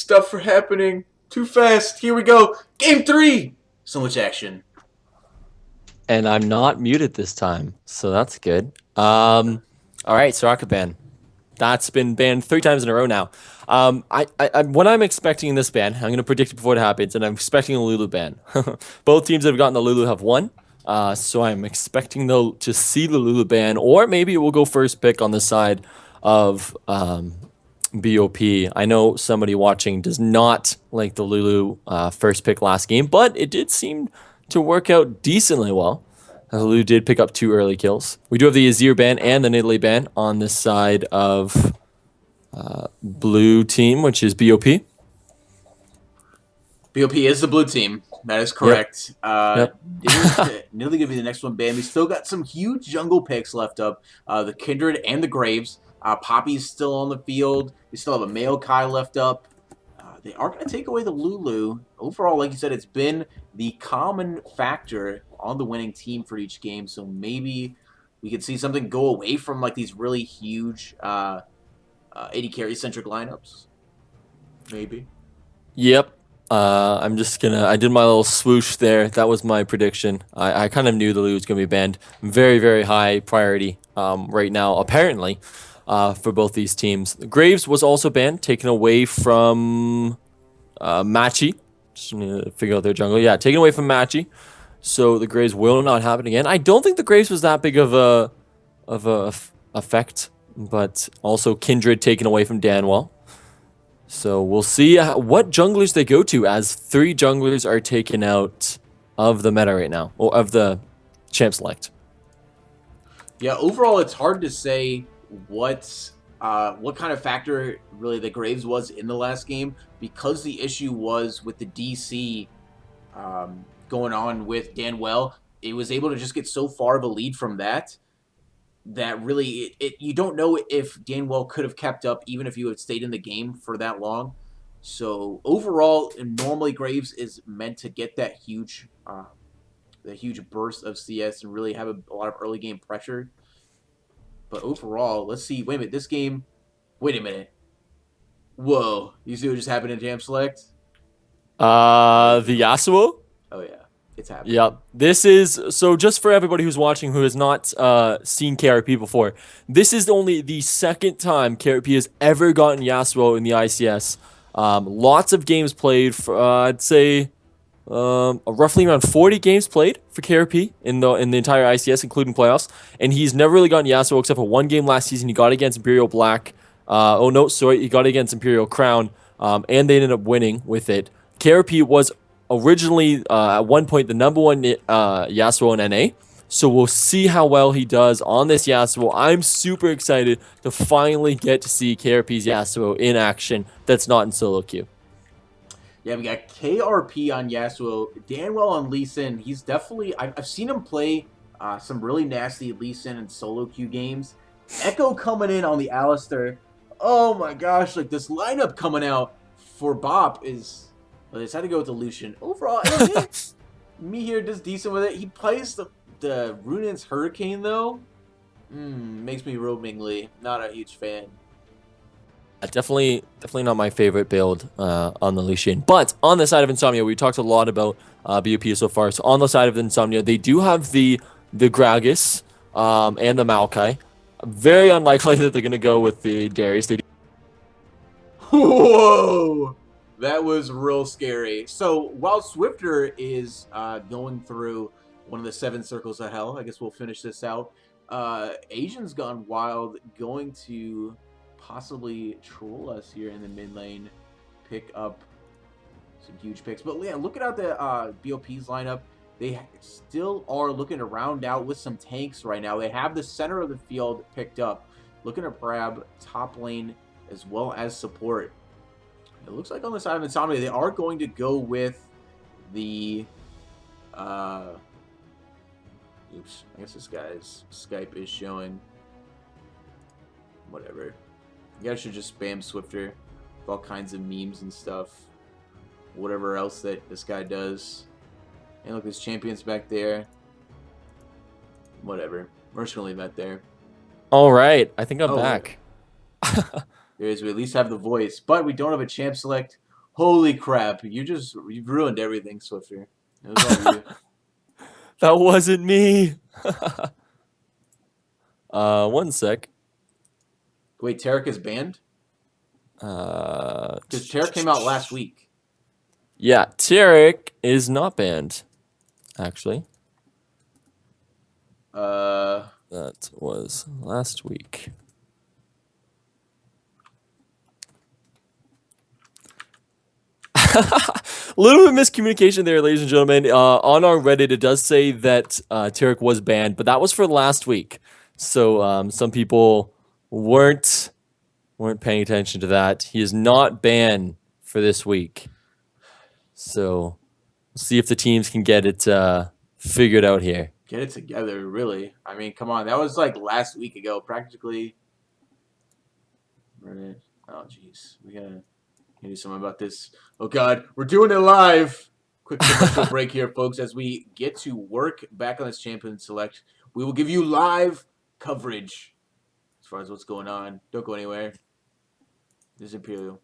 Stuff for happening. Too fast. Here we go. Game 3. So much action. And I'm not muted this time, so that's good. All right, Soraka ban. That's been banned 3 times in a row now. What I'm expecting in this ban, I'm going to predict it before it happens, and I'm expecting a Lulu ban. Both teams that have gotten the Lulu have won, so I'm expecting to see the Lulu ban, or maybe it will go first pick on the side of BOP. I know somebody watching does not like the Lulu first pick last game, but it did seem to work out decently well. Lulu did pick up 2 early kills. We do have the Azir ban and the Nidalee ban on this side of blue team, which is BOP. BOP is the blue team. That is correct. Yep. Nearly gonna be the next one banned. We still got some huge jungle picks left up. The Kindred and the Graves. Poppy's still on the field. We still have a male Kai left up. They are going to take away the Lulu. Overall, like you said, it's been the common factor on the winning team for each game. So maybe we could see something go away from like these really huge 80 carry centric lineups. Maybe. Yep. I did my little swoosh there. That was my prediction. I kind of knew the Lulu was going to be banned. Very, very high priority right now, apparently, for both these teams. Graves was also banned, taken away from Machi. Just need to figure out their jungle. Yeah, taken away from Machi. So the Graves will not happen again. I don't think the Graves was that big of a effect, but also Kindred taken away from Danwell. So we'll see what junglers they go to, as 3 junglers are taken out of the meta right now, or of the champ select. Yeah, overall, it's hard to say what kind of factor really the Graves was in the last game, because the issue was with the DC going on with Danwell. It was able to just get so far of a lead from that really you don't know if Danwell could have kept up even if you had stayed in the game for that long. So overall, normally Graves is meant to get that huge burst of CS and really have a lot of early game pressure. But overall, let's see. Wait a minute. This game. Wait a minute. Whoa. You see what just happened in Jam Select? The Yasuo? Oh, yeah. It's happening. Yep. This is, so just for everybody who's watching who has not seen KRP before, this is only the second time KRP has ever gotten Yasuo in the ICS. Lots of games played, for, I'd say roughly around 40 games played for KRP in the entire ICS, including playoffs. And he's never really gotten Yasuo except for 1 game last season. He got against Imperial Black. He got against Imperial Crown, and they ended up winning with it. KRP was originally at one point the #1 Yasuo in NA, so we'll see how well he does on this Yasuo. I'm super excited to finally get to see KRP's Yasuo in action that's not in solo queue. Yeah, we got KRP on Yasuo, Danwell on Lee Sin. He's definitely, I've seen him play some really nasty Lee Sin and solo queue games. Echo coming in on the Alistar. Oh my gosh, like this lineup coming out for BOP is... Well, they decided to go with the Lucian. Overall, me here does decent with it. He plays the Runaan's Hurricane, though. Makes me roamingly not a huge fan. Definitely not my favorite build on the Lucian. But on the side of Insomnia, we talked a lot about BOP so far. So on the side of Insomnia, they do have the Gragas and the Maokai. Very unlikely that they're going to go with the Darius. Whoa! That was real scary. So while Swifter is going through one of the 7 circles of hell, I guess we'll finish this out. Asian's Gone Wild going to possibly troll us here in the mid lane, pick up some huge picks. But yeah, looking at the BOP's lineup, they still are looking to round out with some tanks right now. They have the center of the field picked up, looking to grab top lane as well as support. It looks like on the side of Insomnia, they are going to go with the... oops, I guess this guy's Skype is showing. Whatever. You guys should just spam Swifter with all kinds of memes and stuff. Whatever else that this guy does. And look, there's champions back there. Whatever. We're just going to leave that there. All right. I think I'm back. There is. We at least have the voice. But we don't have a champ select Holy crap! You've ruined everything, Swifter. It was all you. That wasn't me. 1 sec. Wait, Tarek is banned? Uh, Because Tarek came out last week. Yeah, Tarek is not banned, actually. That was last week. A little bit of miscommunication there, ladies and gentlemen. On our Reddit, it does say that Tarek was banned, but that was for last week. So some people weren't paying attention to that. He is not banned for this week. So we'll see if the teams can get it figured out here. Get it together, really. I mean, come on. That was like last week ago, practically. Reddit. Oh, jeez. We gotta do something about this. Oh, God. We're doing it live. Quick commercial break here, folks. As we get to work back on this Champion Select, we will give you live coverage as far as what's going on. Don't go anywhere. This is Imperial.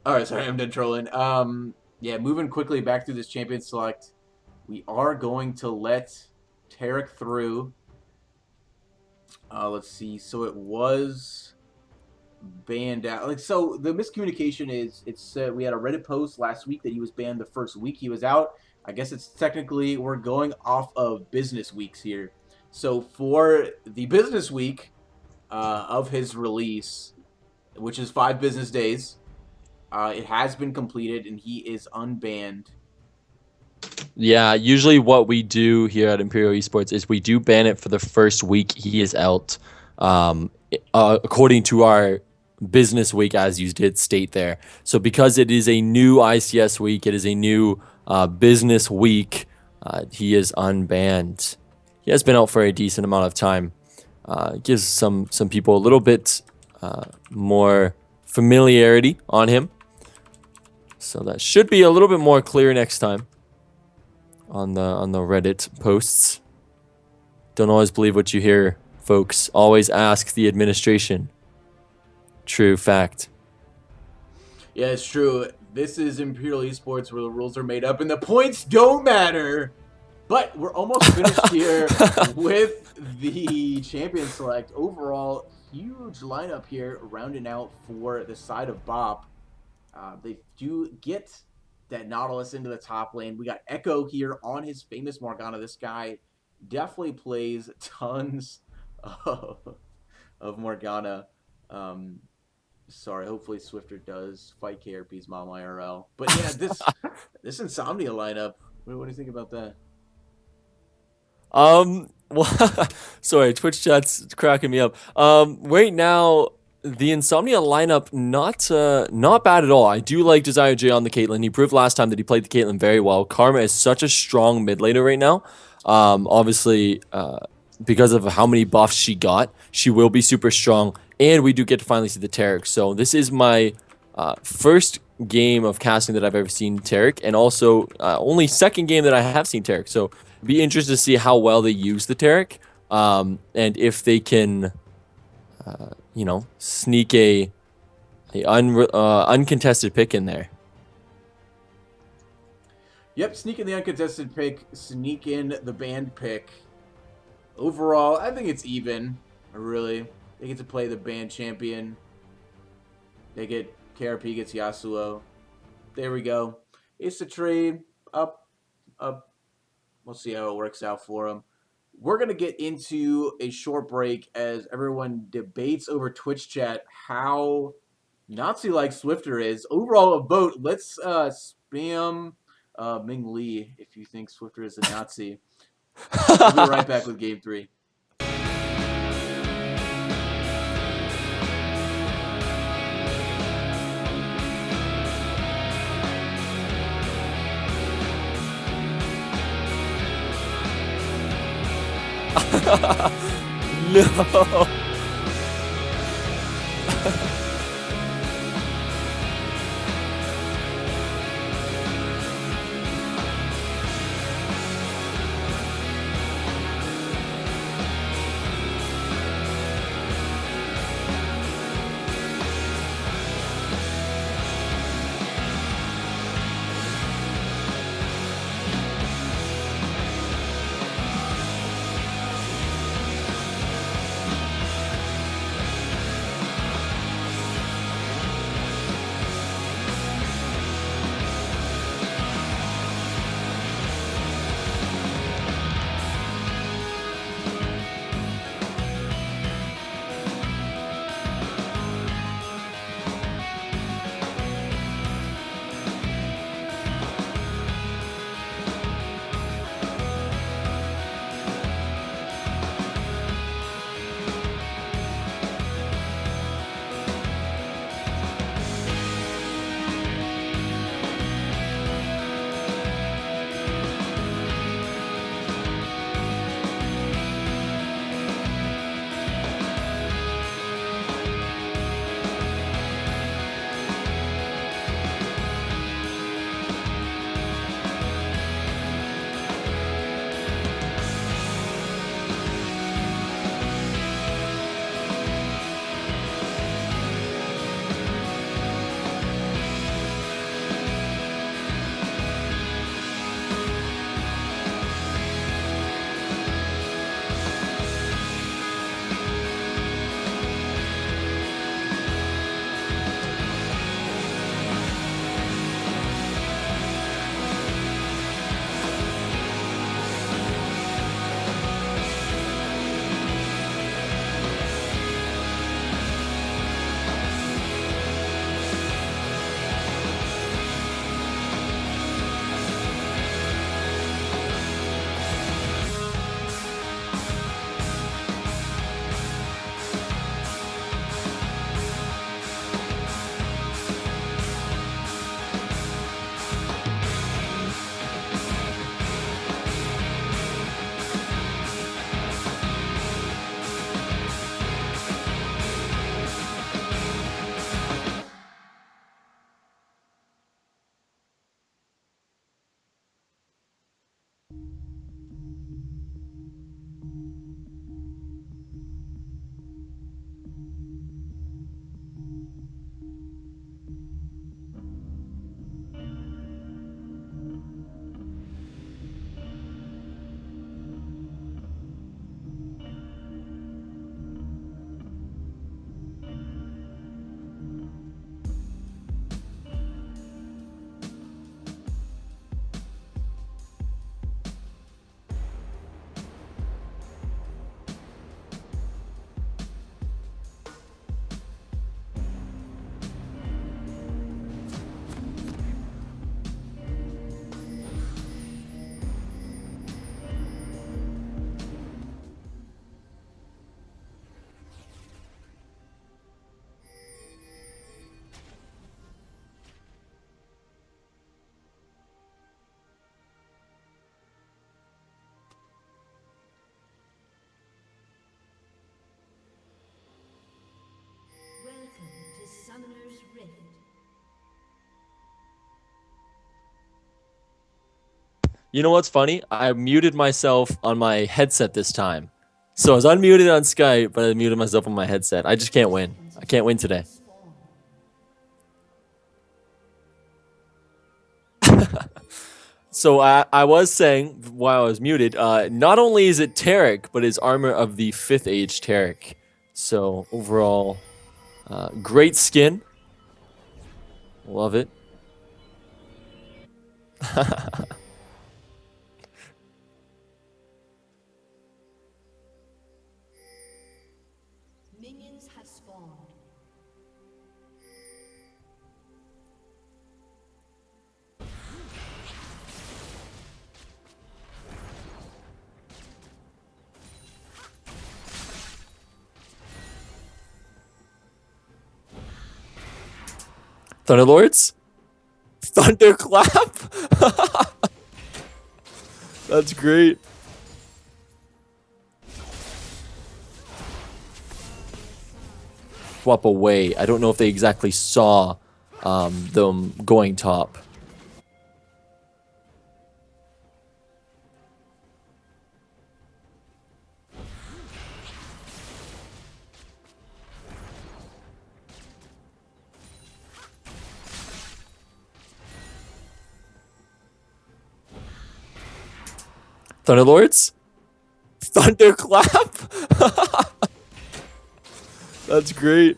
All right, sorry, I'm done trolling. Yeah, moving quickly back through this Champion Select, we are going to let Tarek through. Let's see. So it was banned out. Like, so the miscommunication is, we had a Reddit post last week that he was banned the first week he was out. I guess it's technically we're going off of business weeks here. So for the business week of his release, which is 5 business days. It has been completed, and he is unbanned. Yeah, usually what we do here at Imperial Esports is we do ban it for the first week he is out, according to our business week, as you did state there. So because it is a new ICS week, it is a new business week, he is unbanned. He has been out for a decent amount of time. Gives some people a little bit more familiarity on him. So that should be a little bit more clear next time on the Reddit posts. Don't always believe what you hear, folks. Always ask the administration. True fact. Yeah, it's true. This is Imperial Esports where the rules are made up and the points don't matter. But we're almost finished here with the Champion Select. Overall, huge lineup here rounding out for the side of BOP. They do get that Nautilus into the top lane. We got Echo here on his famous Morgana. This guy definitely plays tons of Morgana. Sorry, hopefully Swifter does fight KRP's mom IRL. But yeah, this Insomnia lineup, what do you think about that? Well, sorry, Twitch chat's cracking me up. Right now, the Insomnia lineup not bad at all. I do like Desire J on the Caitlyn. He proved last time that he played the Caitlyn very well. Karma is such a strong mid laner right now. Obviously, because of how many buffs she got, she will be super strong. And we do get to finally see the Tarek. So this is my first game of casting that I've ever seen Tarek, and also only second game that I have seen Tarek. So be interested to see how well they use the Tarek, and if they can, sneak a uncontested pick in there. Yep, sneak in the uncontested pick, sneak in the banned pick. Overall, I think it's even, really. They get to play the band champion. They get KRP gets Yasuo. There we go. It's a trade up. We'll see how it works out for them. We're going to get into a short break as everyone debates over Twitch chat how Nazi-like Swifter is. Overall, a vote. Let's spam Ming Lee if you think Swifter is a Nazi. We'll be right back with Game 3. No. Summoner's Rift. You know what's funny? I muted myself on my headset this time. So I was unmuted on Skype, but I muted myself on my headset. I just can't win. I can't win today. So I was saying while I was muted, not only is it Tarek, but it's armor of the 5th age Tarek. So overall, great skin. Love it. Minions have spawned. Thunderlords? Thunderclap? That's great. Swap away. I don't know if they exactly saw them going top. Thunderlords? Thunderclap? That's great.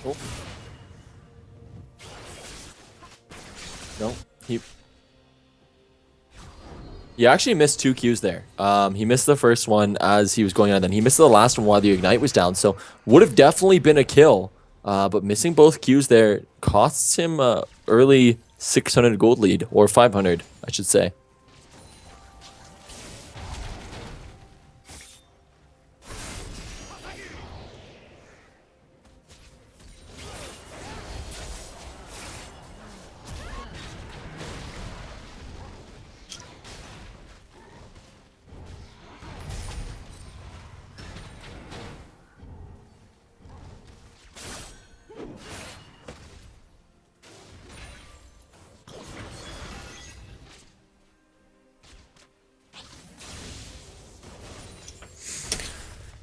Oh. No, he actually missed 2 Qs there. He missed the first one as he was going on, then he missed the last one while the Ignite was down. So would have definitely been a kill, but missing both Qs there costs him early 600 gold lead, or 500, I should say.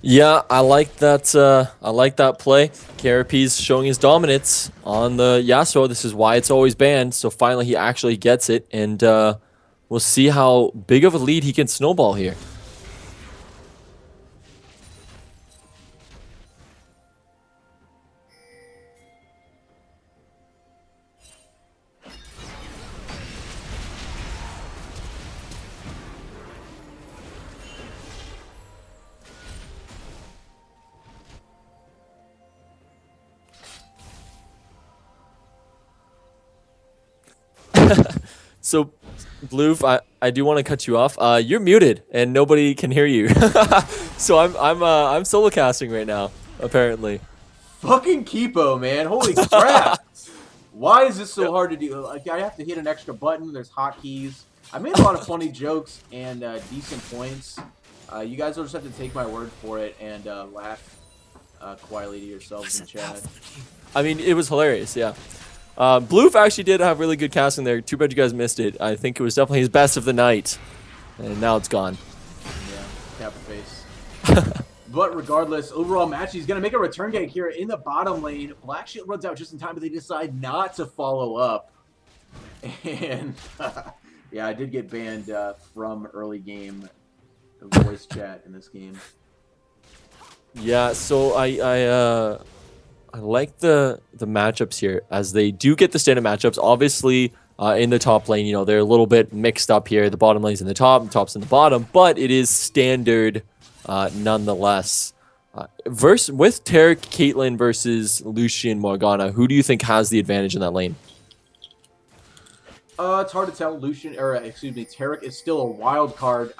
Yeah, I like that. I like that play. KRP's showing his dominance on the Yasuo. This is why it's always banned. So finally, he actually gets it, and we'll see how big of a lead he can snowball here. So, Bloof, I do want to cut you off. You're muted and nobody can hear you. So I'm solo casting right now, apparently. Fucking Kipo, man. Holy crap. Why is this so hard to do? Like, I have to hit an extra button. There's hotkeys. I made a lot of funny jokes and decent points. You guys will just have to take my word for it and laugh quietly to yourselves in chat. I mean, it was hilarious, yeah. Bloof actually did have really good casting there. Too bad you guys missed it. I think it was definitely his best of the night. And now it's gone. Yeah, cap face. But regardless, overall match, he's going to make a return gank here in the bottom lane. Black Shield runs out just in time, but they decide not to follow up. And, yeah, I did get banned from early game voice chat in this game. Yeah, so I like the matchups here, as they do get the standard matchups. Obviously, in the top lane, you know, they're a little bit mixed up here. The bottom lane's in the top, the top's in the bottom, but it is standard nonetheless. With Taric, Caitlyn versus Lucian, Morgana, who do you think has the advantage in that lane? It's hard to tell. Taric is still a wild card.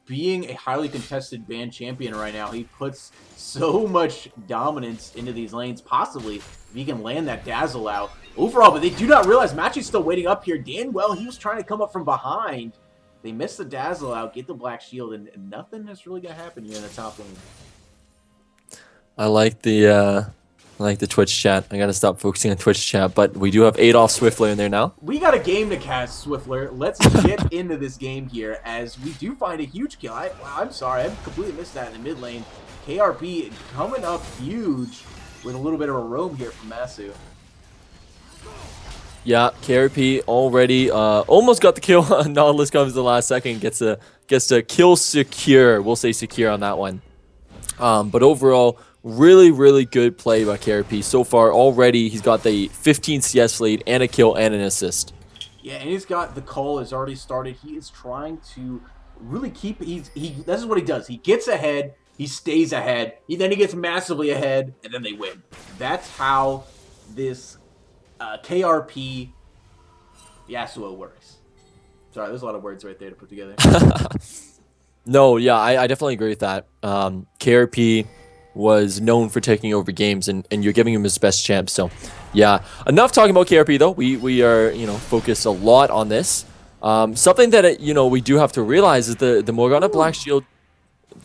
Being a highly contested ban champion right now, he puts so much dominance into these lanes, possibly, if he can land that dazzle out. Overall, but they do not realize Matchy's still waiting up here. Danwell, he was trying to come up from behind. They missed the dazzle out, get the black shield, and nothing is really going to happen here in the top lane. I like the Twitch chat. I gotta stop focusing on Twitch chat, but we do have Adolf Swiftler in there now. We got a game to cast, Swiftler. Let's get into this game here, as we do find a huge kill. I'm sorry, I completely missed that in the mid lane. KRP coming up huge with a little bit of a roam here from Masu. Yeah, KRP already almost got the kill. Nautilus comes the last second, gets to kill secure. We'll say secure on that one. But overall, really good play by KRP. So far, already he's got the 15 CS lead and a kill and an assist. Yeah, and he's got the call has already started. He is trying to really keep. This is what he does. He gets ahead. He stays ahead. Then he gets massively ahead, and then they win. That's how this KRP Yasuo works. Sorry, there's a lot of words right there to put together. No, yeah, I definitely agree with that. KRP was known for taking over games, and you're giving him his best chance. So, yeah, enough talking about KRP though. We are focused a lot on this. Something that we do have to realize is the Morgana Black Shield.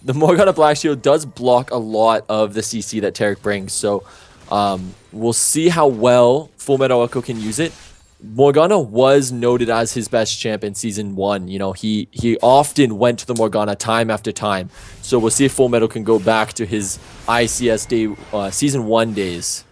The Morgana Black Shield does block a lot of the CC that Taric brings. So, we'll see how well Full Metal Echo can use it. Morgana was noted as his best champ in Season 1. He often went to the Morgana time after time. So we'll see if Full Metal can go back to his ICS Season 1 days.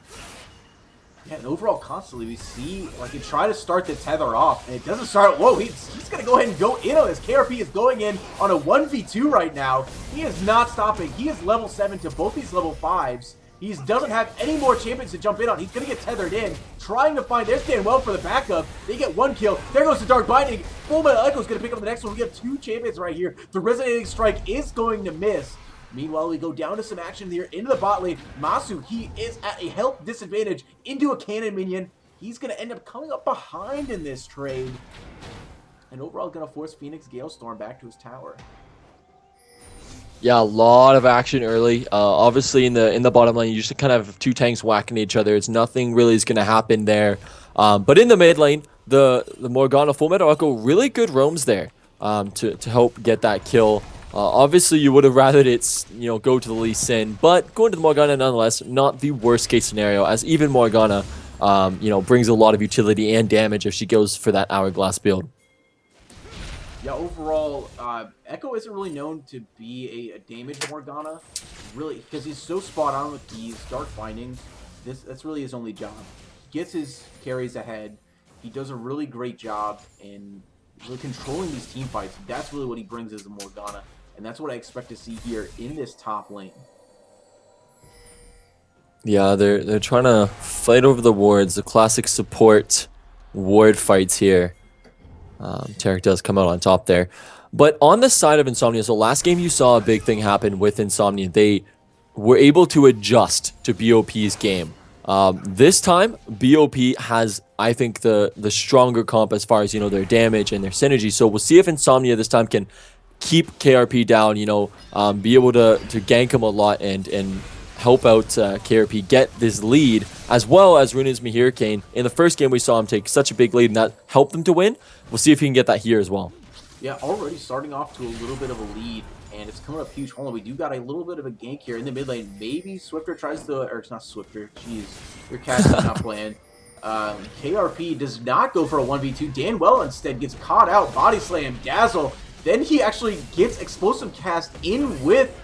Yeah, and overall, constantly, we see, he try to start the tether off, and it doesn't start. Whoa, he's going to go ahead and go in on this. KRP is going in on a 1v2 right now. He is not stopping. He is level 7 to both these level 5s. He doesn't have any more champions to jump in on. He's going to get tethered in, trying to find... There's Dan Well for the backup. They get one kill. There goes the Dark Binding. Full Metal Echo is going to pick up the next one. We have 2 champions right here. The Resonating Strike is going to miss. Meanwhile, we go down to some action here into the bot lane. Masu, he is at a health disadvantage into a cannon minion. He's going to end up coming up behind in this trade. And overall, going to force Phoenix Galestorm back to his tower. Yeah, a lot of action early. Obviously, in the bottom lane, you just kind of have 2 tanks whacking each other. It's nothing really is going to happen there. But in the mid lane, the Morgana Full Metal Echo really good roams there to help get that kill. Obviously, you would have rathered it, go to the Lee Sin, but going to the Morgana nonetheless, not the worst case scenario, as even Morgana, brings a lot of utility and damage if she goes for that Hourglass build. Yeah, overall, Echo isn't really known to be a damage Morgana, really, because he's so spot on with these Dark Bindings. That's really his only job. He gets his carries ahead. He does a really great job in really controlling these team fights. That's really what he brings as a Morgana, and that's what I expect to see here in this top lane. Yeah, they're trying to fight over the wards, the classic support ward fights here. Taric does come out on top there. But on the side of Insomnia, so last game you saw a big thing happen with Insomnia. They were able to adjust to BOP's game. This time, BOP has, I think, the stronger comp as far as, their damage and their synergy. So we'll see if Insomnia this time can keep KRP down, be able to gank him a lot and help out KRP get this lead, as well as Runaan's Hurricane. In the first game, we saw him take such a big lead, and that helped them to win. We'll see if he can get that here as well. Yeah, already starting off to a little bit of a lead, and it's coming up huge. Hold on, we do got a little bit of a gank here in the mid lane. Maybe Swifter tries to, or it's not Swifter, jeez, your cat's not playing. KRP does not go for a 1v2. Dan Well instead gets caught out, body slam, dazzle. Then he actually gets explosive cast in with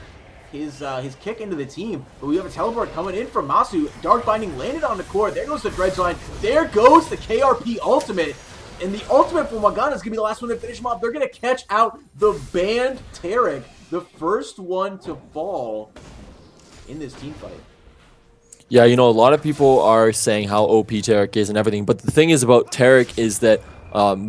his kick into the team. But we have a teleport coming in from Masu. Dark Binding landed on the core. There goes the Dredge line. There goes the KRP ultimate. And the ultimate for Morgana is going to be the last one to finish him off. They're going to catch out the banned Taric, the first one to fall in this team fight. Yeah, a lot of people are saying how OP Taric is and everything, but the thing is about Taric is that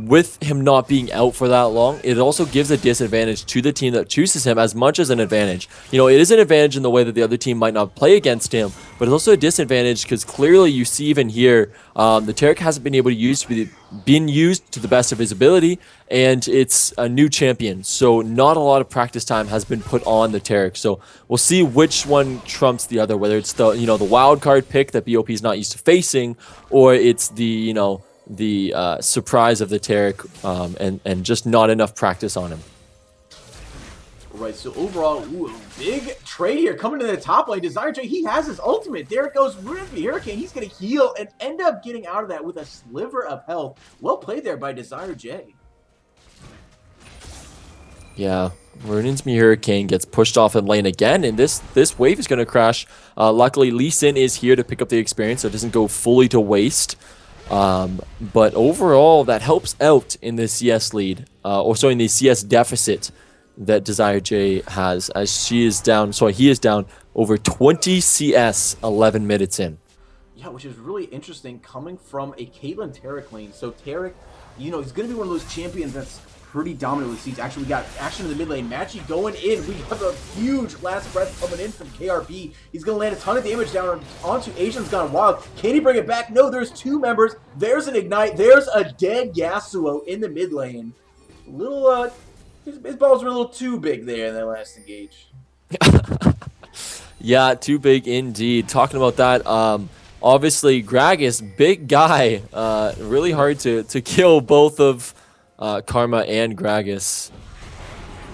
with him not being out for that long, it also gives a disadvantage to the team that chooses him as much as an advantage. It is an advantage in the way that the other team might not play against him, but it's also a disadvantage because clearly you see even here, the Taric hasn't been able to been used to the best of his ability, and it's a new champion, so not a lot of practice time has been put on the Taric. So we'll see which one trumps the other, whether it's the the wild card pick that BOP is not used to facing, or it's the the surprise of the Taric and just not enough practice on him. Right, so overall, big trade here coming to the top lane. Desire J, he has his ultimate. There it goes, Runaan's Hurricane. He's going to heal and end up getting out of that with a sliver of health. Well played there by Desire J. Yeah, Runing's Hurricane gets pushed off in lane again, and this wave is going to crash. Luckily, Lee Sin is here to pick up the experience, so it doesn't go fully to waste. But overall, that helps out in the CS lead, or sorry, in the CS deficit that Desire J has, as he is down over 20 CS 11 minutes in. Yeah, which is really interesting coming from a Caitlyn Tarek lane. So Tarek, you know, he's going to be one of those champions that's pretty dominant with seeds. Actually, we got action in the mid lane. Matchy going in. We have a huge last breath coming in from KRP. He's going to land a ton of damage down onto Asian's Gone Wild. Can he bring it back? No, there's two members. There's an Ignite. There's a dead Yasuo in the mid lane. His balls were a little too big there in that last engage. Yeah, too big indeed. Talking about that, obviously Gragas, big guy, really hard to kill both of Karma and Gragas.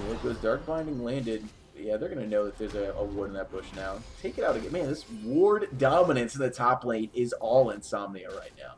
Like those Dark Binding landed, yeah, they're gonna know that there's a ward in that bush now. Take it out again, man. This ward dominance in the top lane is all Insomnia right now.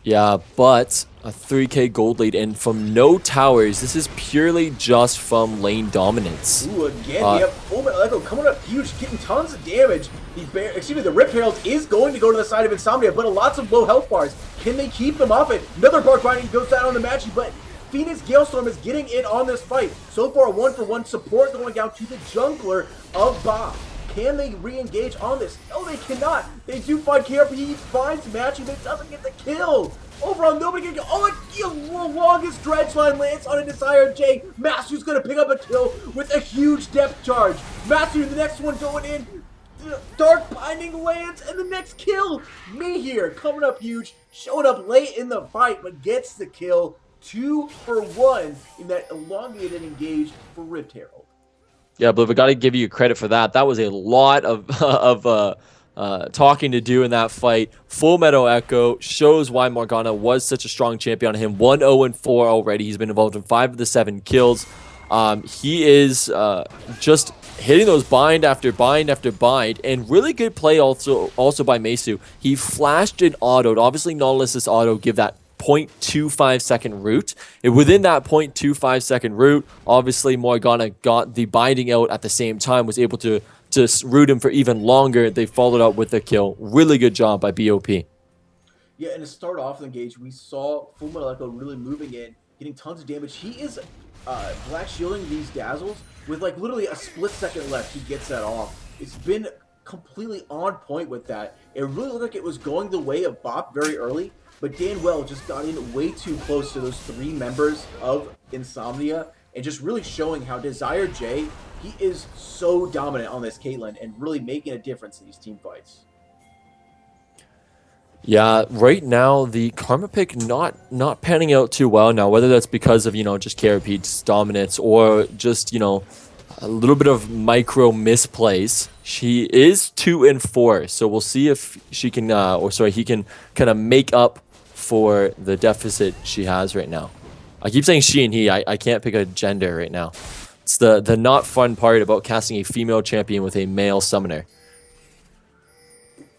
Yeah, but a 3k gold lead and from no towers. This is purely just from lane dominance. Ooh, again, we have Full Metal Echo coming up huge, getting tons of damage. The Rip Herald is going to go to the side of Insomnia, but lots of low health bars. Can they keep them off it? Another Bark Binding goes down on the Matchy, but Phoenix Galestorm is getting in on this fight. So far, 1-for-1 support going out to the jungler of BOP. Can they re-engage on this? No, they cannot. They do find KRP. He finds Matchy, but doesn't get the kill. Overall, nobody can get. Oh, the longest dredge line lands on a Desire J. Matthew's going to pick up a kill with a huge depth charge. Matthew, the next one going in. Dark Binding lands, and the next kill. Me here, coming up huge, showing up late in the fight, but gets the kill. 2-for-1 in that elongated engage for Rift Herald. Yeah, but we got to give you credit for that. That was a lot of talking to do in that fight. Full Metal Echo shows why Morgana was such a strong champion on him. 1-0-4 already. He's been involved in 5 of the 7 kills. He is just hitting those bind after bind after bind, and really good play also by Mesu. He flashed and autoed. Obviously, Nautilus's auto give that 0.25 second route. And within that 0.25 second route, obviously Morgana got the binding out at the same time, was able to root him for even longer. They followed up with the kill. Really good job by BOP. Yeah, and to start off the engage, we saw Full Metal Echo really moving in, getting tons of damage. He is black shielding these dazzles with like literally a split second left. He gets that off. It's been completely on point with that. It really looked like it was going the way of BOP very early, but Danwell just got in way too close to those 3 members of Insomnia and just really showing how Desire J, he is so dominant on this Caitlyn and really making a difference in these team fights. Yeah, right now the Karma pick not panning out too well now, whether that's because of, just KRP's dominance or just, a little bit of micro misplays. She is 2-4, so we'll see if she can, he can kind of make up for the deficit she has right now. I keep saying she and he. I can't pick a gender right now. It's the not fun part about casting a female champion with a male summoner.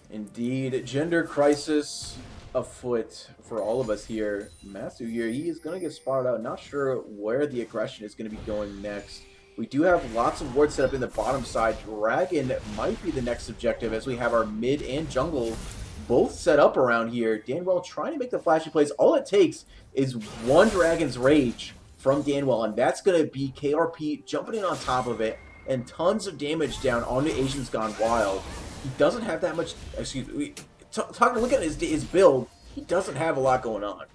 Indeed, gender crisis afoot for all of us here. Matthew here, he is going to get spotted out. Not sure where the aggression is going to be going next. We do have lots of wards set up in the bottom side. Dragon might be the next objective as we have our mid and jungle both set up around here. Danwell trying to make the flashy plays. All it takes is one Dragon's Rage from Danwell, and that's going to be KRP jumping in on top of it and tons of damage down onto Asian's Gone Wild. He doesn't have that much, look at his build, he doesn't have a lot going on.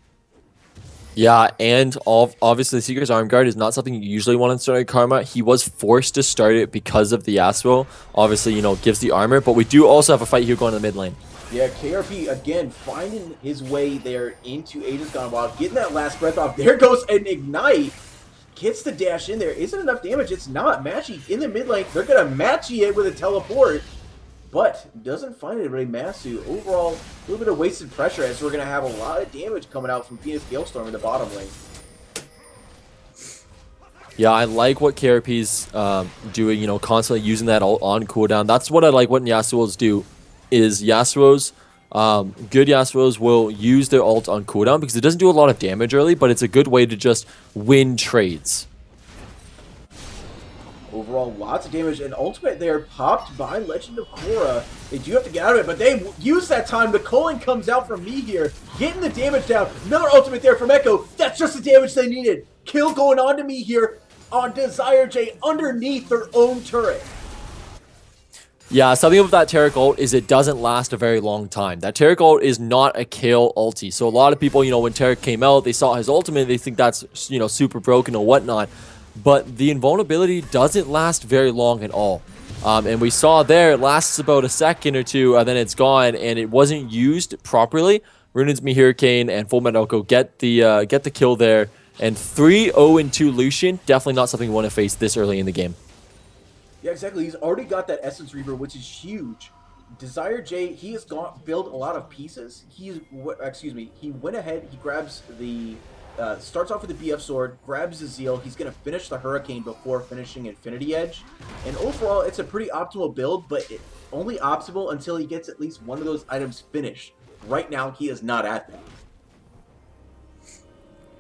Yeah, and obviously the Seeker's Arm Guard is not something you usually want to start at Karma. He was forced to start it because of the Yasuo. Obviously, gives the armor, but we do also have a fight here going in the mid lane. Yeah, KRP, again, finding his way there into Asian's Gone Wild, getting that last breath off. There goes an Ignite. Gets the dash in there. Isn't enough damage. It's not. Matchy in the mid lane. They're going to Matchy it with a teleport, but doesn't find it very Masu. Overall, a little bit of wasted pressure as we're going to have a lot of damage coming out from Phoenix Galestorm in the bottom lane. Yeah, I like what KRP's doing, constantly using that ult on cooldown. That's what I like what Yasuo's do, is Yasuo's good Yasuos will use their ult on cooldown because it doesn't do a lot of damage early, but it's a good way to just win trades. Overall, lots of damage, and ultimate there popped by Legend of Korra. They do have to get out of it, but they use that time. The culling comes out from me here, getting the damage down. Another ultimate there from Echo. That's just the damage they needed. Kill going on to me here on Desire J underneath their own turret. Yeah, something about that Taric ult is it doesn't last a very long time. That Taric ult is not a kill ulti. So a lot of people, when Taric came out, they saw his ultimate, they think that's, super broken or whatnot. But the invulnerability doesn't last very long at all. And we saw there, it lasts about a second or two, and then it's gone, and it wasn't used properly. Runin's Me Hurricane and Full Metal Echo get the kill there. And 3-0-2 Lucian, definitely not something you want to face this early in the game. Yeah, exactly. He's already got that Essence Reaver, which is huge. Desire J, he has built a lot of pieces. He went ahead, he grabs the... starts off with the BF Sword, grabs the Zeal. He's going to finish the Hurricane before finishing Infinity Edge. And overall, it's a pretty optimal build, but only optimal until he gets at least one of those items finished. Right now, he is not at that.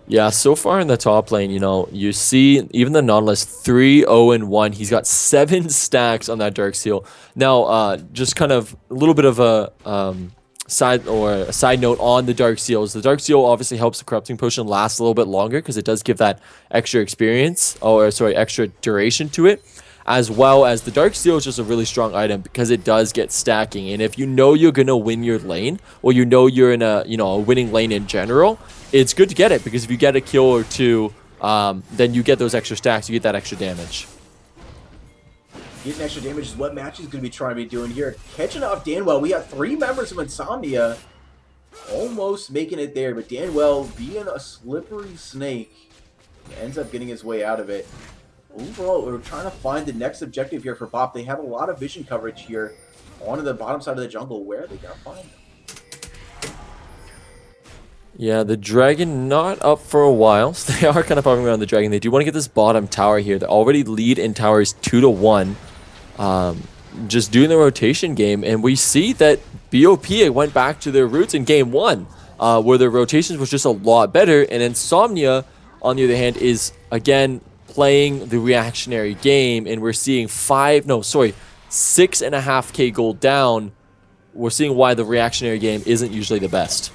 Yeah, so far in the top lane, you see even the Nautilus 3-0-1. He's got 7 stacks on that Dark Seal. Now, just kind of a little bit of a side note on the Dark Seals. The Dark Seal obviously helps the Corrupting Potion last a little bit longer because it does give that extra extra duration to it. As well as the Dark Seal is just a really strong item because it does get stacking. And if you're going to win your lane, or you're in a winning lane in general, it's good to get it because if you get a kill or two, then you get those extra stacks, you get that extra damage. Getting extra damage is what Match is going to be trying to be doing here. Catching off Danwell. We have 3 members of Insomnia almost making it there, but Danwell, being a slippery snake, ends up getting his way out of it. Overall, we're trying to find the next objective here for BOP. They have a lot of vision coverage here onto the bottom side of the jungle. Where are they going to find them? Yeah, the Dragon not up for a while. So they are kind of popping around the Dragon. They do want to get this bottom tower here. They already lead in towers 2-1. Just doing the rotation game. And we see that BOP went back to their roots in game 1, where their rotations was just a lot better. And Insomnia, on the other hand, is, again, playing the reactionary game. And we're seeing 6.5k gold down. We're seeing why the reactionary game isn't usually the best.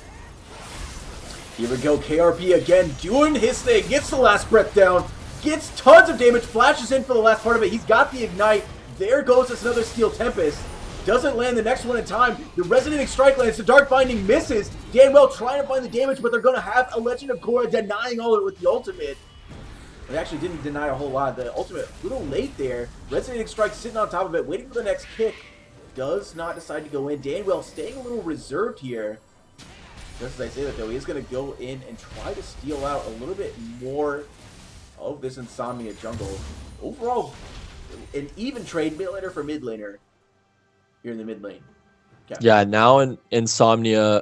Here we go, KRP again doing his thing, gets the last breath down, gets tons of damage, flashes in for the last part of it. He's got the Ignite. There goes another Steel Tempest. Doesn't land the next one in time. The Resonating Strike lands, the Dark Binding misses. Danwell trying to find the damage, but they're going to have a Legend of Korra denying all of it with the ultimate. It actually didn't deny a whole lot. The ultimate, a little late there. Resonating Strike sitting on top of it, waiting for the next kick. Does not decide to go in. Danwell staying a little reserved here. Just as I say that, though, he is going to go in and try to steal out a little bit more of this Insomnia jungle. Overall, an even trade, mid laner for mid laner here in the mid lane. Captain. Yeah, now Insomnia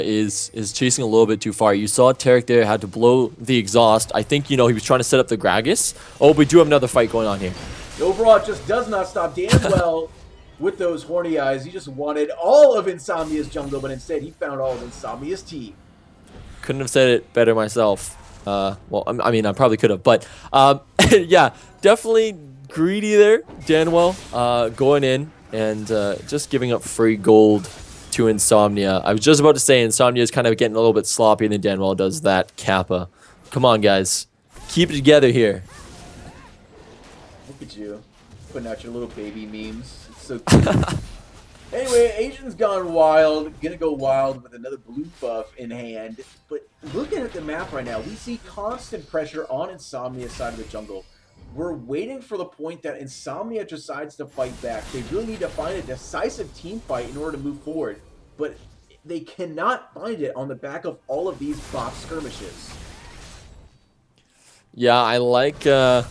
is chasing a little bit too far. You saw Taric there had to blow the exhaust. I think, he was trying to set up the Gragas. Oh, we do have another fight going on here. Overall, it just does not stop Danwell. With those horny eyes, he just wanted all of Insomnia's jungle, but instead he found all of Insomnia's team. Couldn't have said it better myself. Well, I mean, I probably could have, but yeah, definitely greedy there, Danwell, going in and just giving up free gold to Insomnia. I was just about to say Insomnia is kind of getting a little bit sloppy, and then Danwell does that Kappa. Come on, guys, keep it together here. Look at you, putting out your little baby memes. So cute. Anyway, Asian's gone wild. Gonna go wild with another blue buff in hand. But looking at the map right now, we see constant pressure on Insomnia's side of the jungle. We're waiting for the point that Insomnia decides to fight back. They really need to find a decisive team fight in order to move forward. But they cannot find it on the back of all of these BOP skirmishes. Yeah, I like the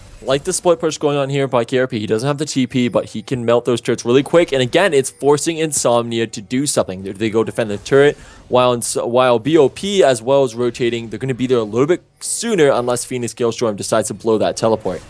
split push going on here by KRP. He doesn't have the TP, but he can melt those turrets really quick. And again, it's forcing Insomnia to do something. They go defend the turret, while BOP as well as rotating. They're going to be there a little bit sooner unless Phoenix Galestorm decides to blow that teleport.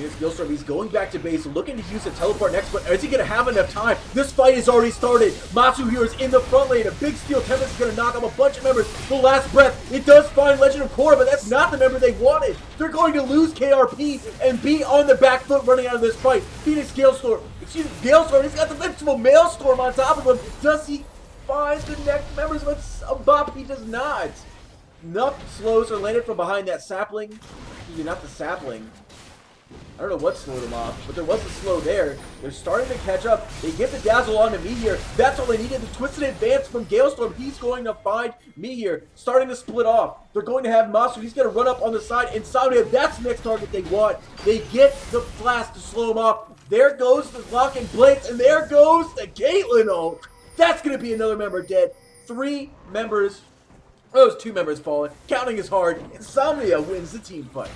Phoenix Gilstorm, he's going back to base, looking to use a teleport next, but is he going to have enough time? This fight has already started. Matsu here is in the front lane. A big steel Tempest is going to knock off a bunch of members. The last breath, it does find Legend of Korra, but that's not the member they wanted. They're going to lose KRP and be on the back foot running out of this fight. Phoenix Gilstorm, Galestorm, he's got the Vegetable Maelstrom on top of him. Does he find the next members of BOP? He does not. Enough slows are landed from behind that sapling. Excuse me, not the sapling. I don't know what slowed him off, but there was a slow there. They're starting to catch up. They get the dazzle onto Meteor. That's all they needed. The twisted advance from Galestorm. He's going to find Meteor. Starting to split off. They're going to have Masu. He's going to run up on the side. Insomnia, that's the next target they want. They get the blast to slow him off. There goes the locking blades, and there goes the Caitlyn ult. That's going to be another member dead. 3 members. Those 2 members fallen. Counting is hard. Insomnia wins the team fight.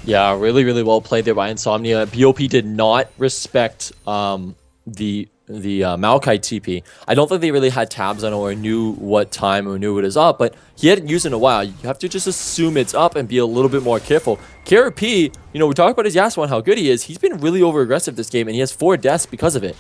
Yeah, really, really well played there by Insomnia. BOP did not respect the Maokai TP. I don't think they really had tabs on it or knew what time or knew it was up, but he hadn't used it in a while. You have to just assume it's up and be a little bit more careful. KRP, you know, we talk about his Yasuo and how good he is. He's been really over-aggressive this game, and he has 4 deaths because of it.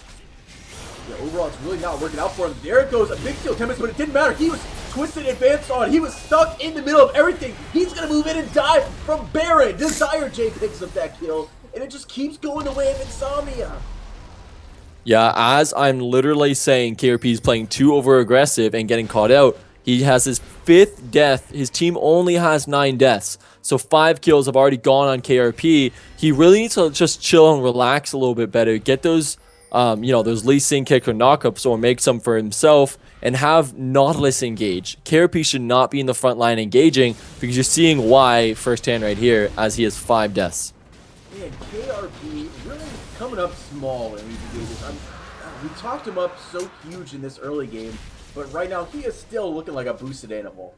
Yeah, overall, it's really not working out for him. There it goes, a big steel Tempest, but it didn't matter. He was twisted advance on. He was stuck in the middle of everything. He's going to move in and die from Baron. Desire J picks up that kill, and it just keeps going the way of Insomnia. Yeah, as I'm literally saying KRP is playing too over-aggressive and getting caught out, he has his 5th death. His team only has 9 deaths. So 5 kills have already gone on KRP. He really needs to just chill and relax a little bit better. Get those, you know, those Lee Sin kick or knockups or make some for himself and have Nautilus engage. KRP should not be in the front line engaging because you're seeing why firsthand right here as he has 5 deaths. Man, KRP really coming up small in these engages. We talked him up so huge in this early game, but right now he is still looking like a boosted animal.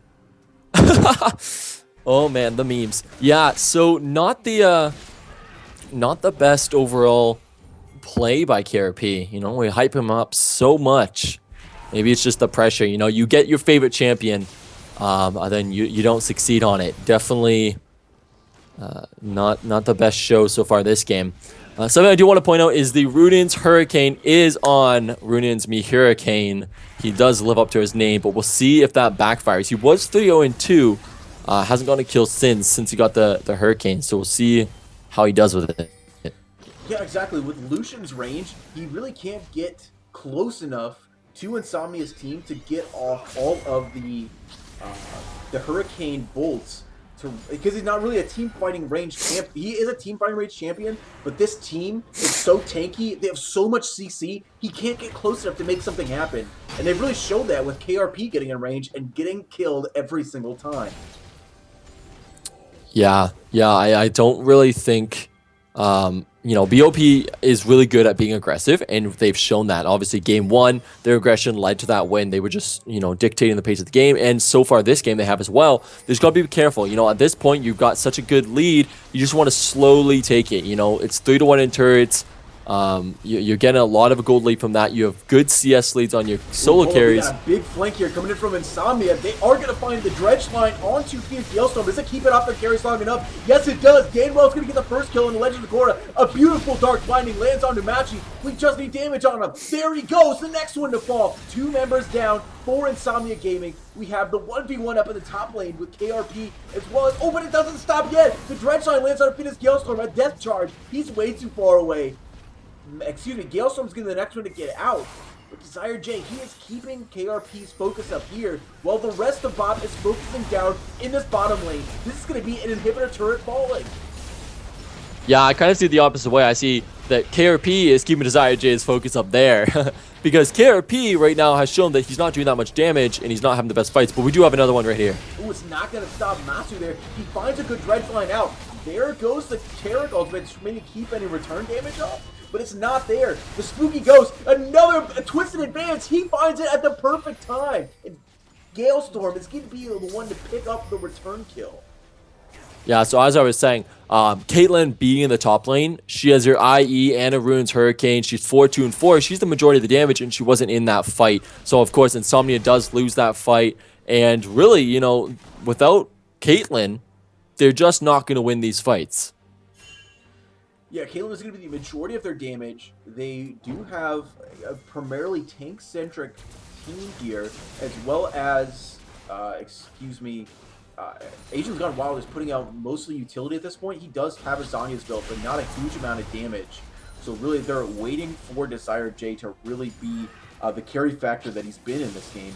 Oh man, the memes. Yeah, so not the best overall play by KRP. You know, we hype him up so much. Maybe it's just the pressure. You know, you get your favorite champion, and then you don't succeed on it. Definitely not the best show so far this game. Something I do want to point out is the Runin's Hurricane is on Runin's Me Hurricane. He does live up to his name, but we'll see if that backfires. He was 3-0-2. Hasn't gotten a kill since he got the Hurricane, so we'll see how he does with it. Yeah, exactly. With Lucian's range, he really can't get close enough to Insomnia's team to get off all of the Hurricane bolts. Because he's not really a team fighting range champ. He is a team fighting range champion, but this team is so tanky. They have so much CC. He can't get close enough to make something happen. And they've really showed that with KRP getting in range and getting killed every single time. Yeah, I don't really think, you know, BOP is really good at being aggressive, and they've shown that. Obviously, game 1, their aggression led to that win. They were just, you know, dictating the pace of the game, and so far this game they have as well. There's got to be careful. You know, at this point, you've got such a good lead, you just want to slowly take it. You know, it's 3-1 in turrets. You're getting a lot of a gold lead from that. You have good CS leads on your solo carries. We got a big flank here coming in from Insomnia. They are going to find the dredge line onto Phoenix Yellowstone. Does it keep it off their carries long enough? Yes, it does. Gainwell's going to get the first kill on the Legend of Korra. A beautiful dark blinding lands onto Machi. We just need damage on him. There he goes, the next one to fall. 2 members down for Insomnia Gaming. We have the 1v1 up in the top lane with KRP as well as... Oh, but it doesn't stop yet. The dredge line lands on Phoenix Yellowstone. A death charge. He's way too far away. Excuse me, Galestorm's getting the next one to get out. But Desire J, he is keeping KRP's focus up here, while the rest of BOP is focusing down in this bottom lane. This is going to be an inhibitor turret falling. Yeah, I kind of see it the opposite way. I see that KRP is keeping Desire J's focus up there. Because KRP right now has shown that he's not doing that much damage, and he's not having the best fights. But we do have another one right here. Ooh, it's not going to stop Masu there. He finds a good dredge line out. There goes the Terran ultimate to maybe keep any return damage off. But it's not there. The Spooky Ghost, another twisted advance. He finds it at the perfect time. And Galestorm is going to be the one to pick up the return kill. Yeah, so as I was saying, Caitlyn being in the top lane, she has her IE and a Rune's Hurricane. She's 4-2-4. She's the majority of the damage, and she wasn't in that fight. So, of course, Insomnia does lose that fight. And really, you know, without Caitlyn, they're just not going to win these fights. Yeah, Caitlyn is going to be the majority of their damage. They do have a primarily tank-centric team here, as well as, Asian's Gone Wild is putting out mostly utility at this point. He does have a Zanya's build, but not a huge amount of damage. So really, they're waiting for Desire J to really be the carry factor that he's been in this game.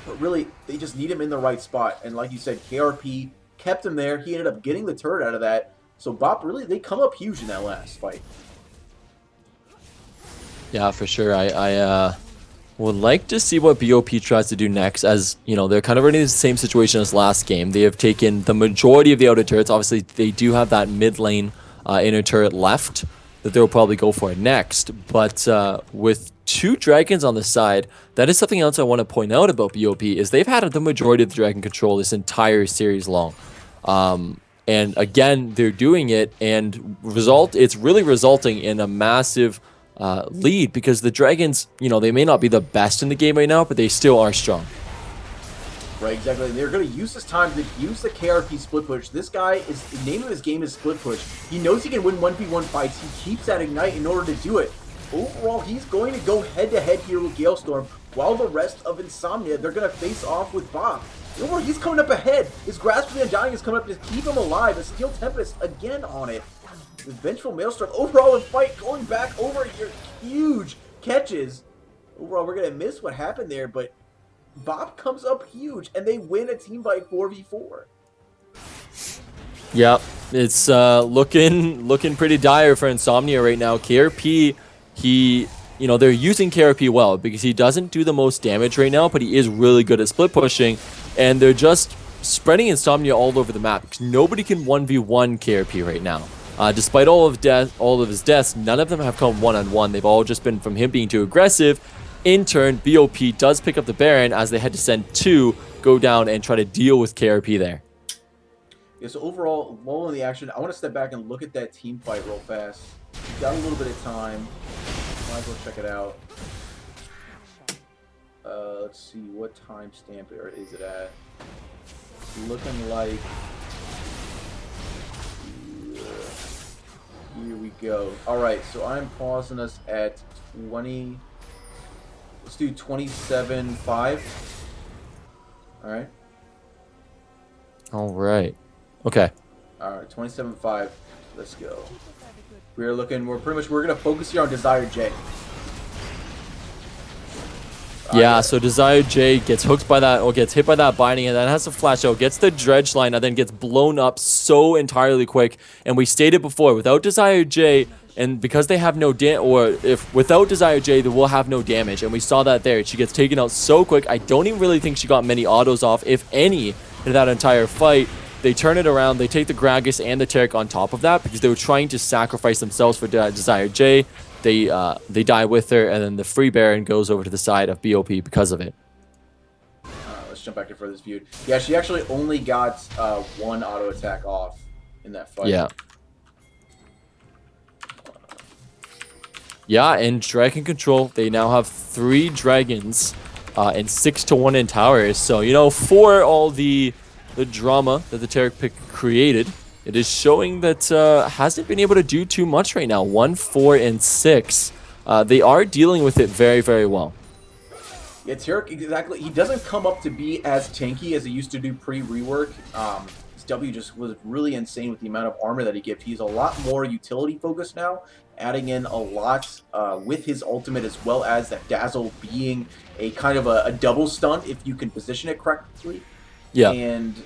But really, they just need him in the right spot. And like you said, KRP kept him there. He ended up getting the turret out of that. So BOP, really, they come up huge in that last fight. Yeah, for sure. I would like to see what BOP tries to do next, as, you know, they're kind of already in the same situation as last game. They have taken the majority of the outer turrets. Obviously, they do have that mid lane inner turret left that they'll probably go for next. But with 2 dragons on the side, that is something else I want to point out about BOP, is they've had the majority of the dragon control this entire series long. And again, they're doing it, and it's really resulting in a massive lead, because the dragons, you know, they may not be the best in the game right now, but they still are strong. Right, exactly. They're going to use this time to use the KRP split push. This guy, the name of his game is split push. He knows he can win 1v1 fights. He keeps that ignite in order to do it. Overall, he's going to go head-to-head here with Galestorm, while the rest of Insomnia, they're going to face off with BOP. Overall, he's coming up ahead. His Grasp of the Undying is coming up to keep him alive. A Steel Tempest again on it. The Vengeful Maelstrom overall in fight, going back over here. Huge catches. Overall, we're going to miss what happened there, but BOP comes up huge, and they win a team fight 4v4. Yep, it's looking pretty dire for Insomnia right now. KRP, you know, they're using KRP well, because he doesn't do the most damage right now, but he is really good at split pushing, and they're just spreading Insomnia all over the map, because nobody can 1v1 KRP right now. Despite all of his deaths, none of them have come one-on-one. They've all just been from him being too aggressive. In turn, BOP does pick up the Baron, as they had to send 2 go down and try to deal with KRP there. Yeah, so overall, lull in the action. I want to step back and look at that team fight real fast. Got a little bit of time. Might as well check it out. Let's see, what timestamp is it at? Looking like... Here we go. Alright, so I'm pausing us at 20... Let's do 27.5. Alright. Alright. Okay. Alright, 27.5. Let's go. We're gonna focus here on Desire J. Yeah, so Desire J gets hooked by that, or gets hit by that binding, and then has to flash out, gets the dredge line, and then gets blown up so entirely quick. And we stated before, without Desire J, and because they have no without Desire J, they will have no damage. And we saw that there. She gets taken out so quick. I don't even really think she got many autos off, if any, in that entire fight. They turn it around. They take the Gragas and the Taric on top of that, because they were trying to sacrifice themselves for Desire J. They die with her, and then the free Baron goes over to the side of BOP because of it. Let's jump back to furthest viewed. Yeah, she actually only got 1 auto attack off in that fight. Yeah. Yeah, and Dragon Control, they now have 3 dragons and 6-1 in towers. So, you know, for all the drama that the Taric pick created, it is showing that hasn't been able to do too much right now. 1, 4, and 6. They are dealing with it very, very well. Yeah, Taric, exactly. He doesn't come up to be as tanky as he used to do pre-rework. His W just was really insane with the amount of armor that he gives. He's a lot more utility focused now, adding in a lot with his ultimate, as well as that Dazzle being a kind of a double stun if you can position it correctly. Yeah. And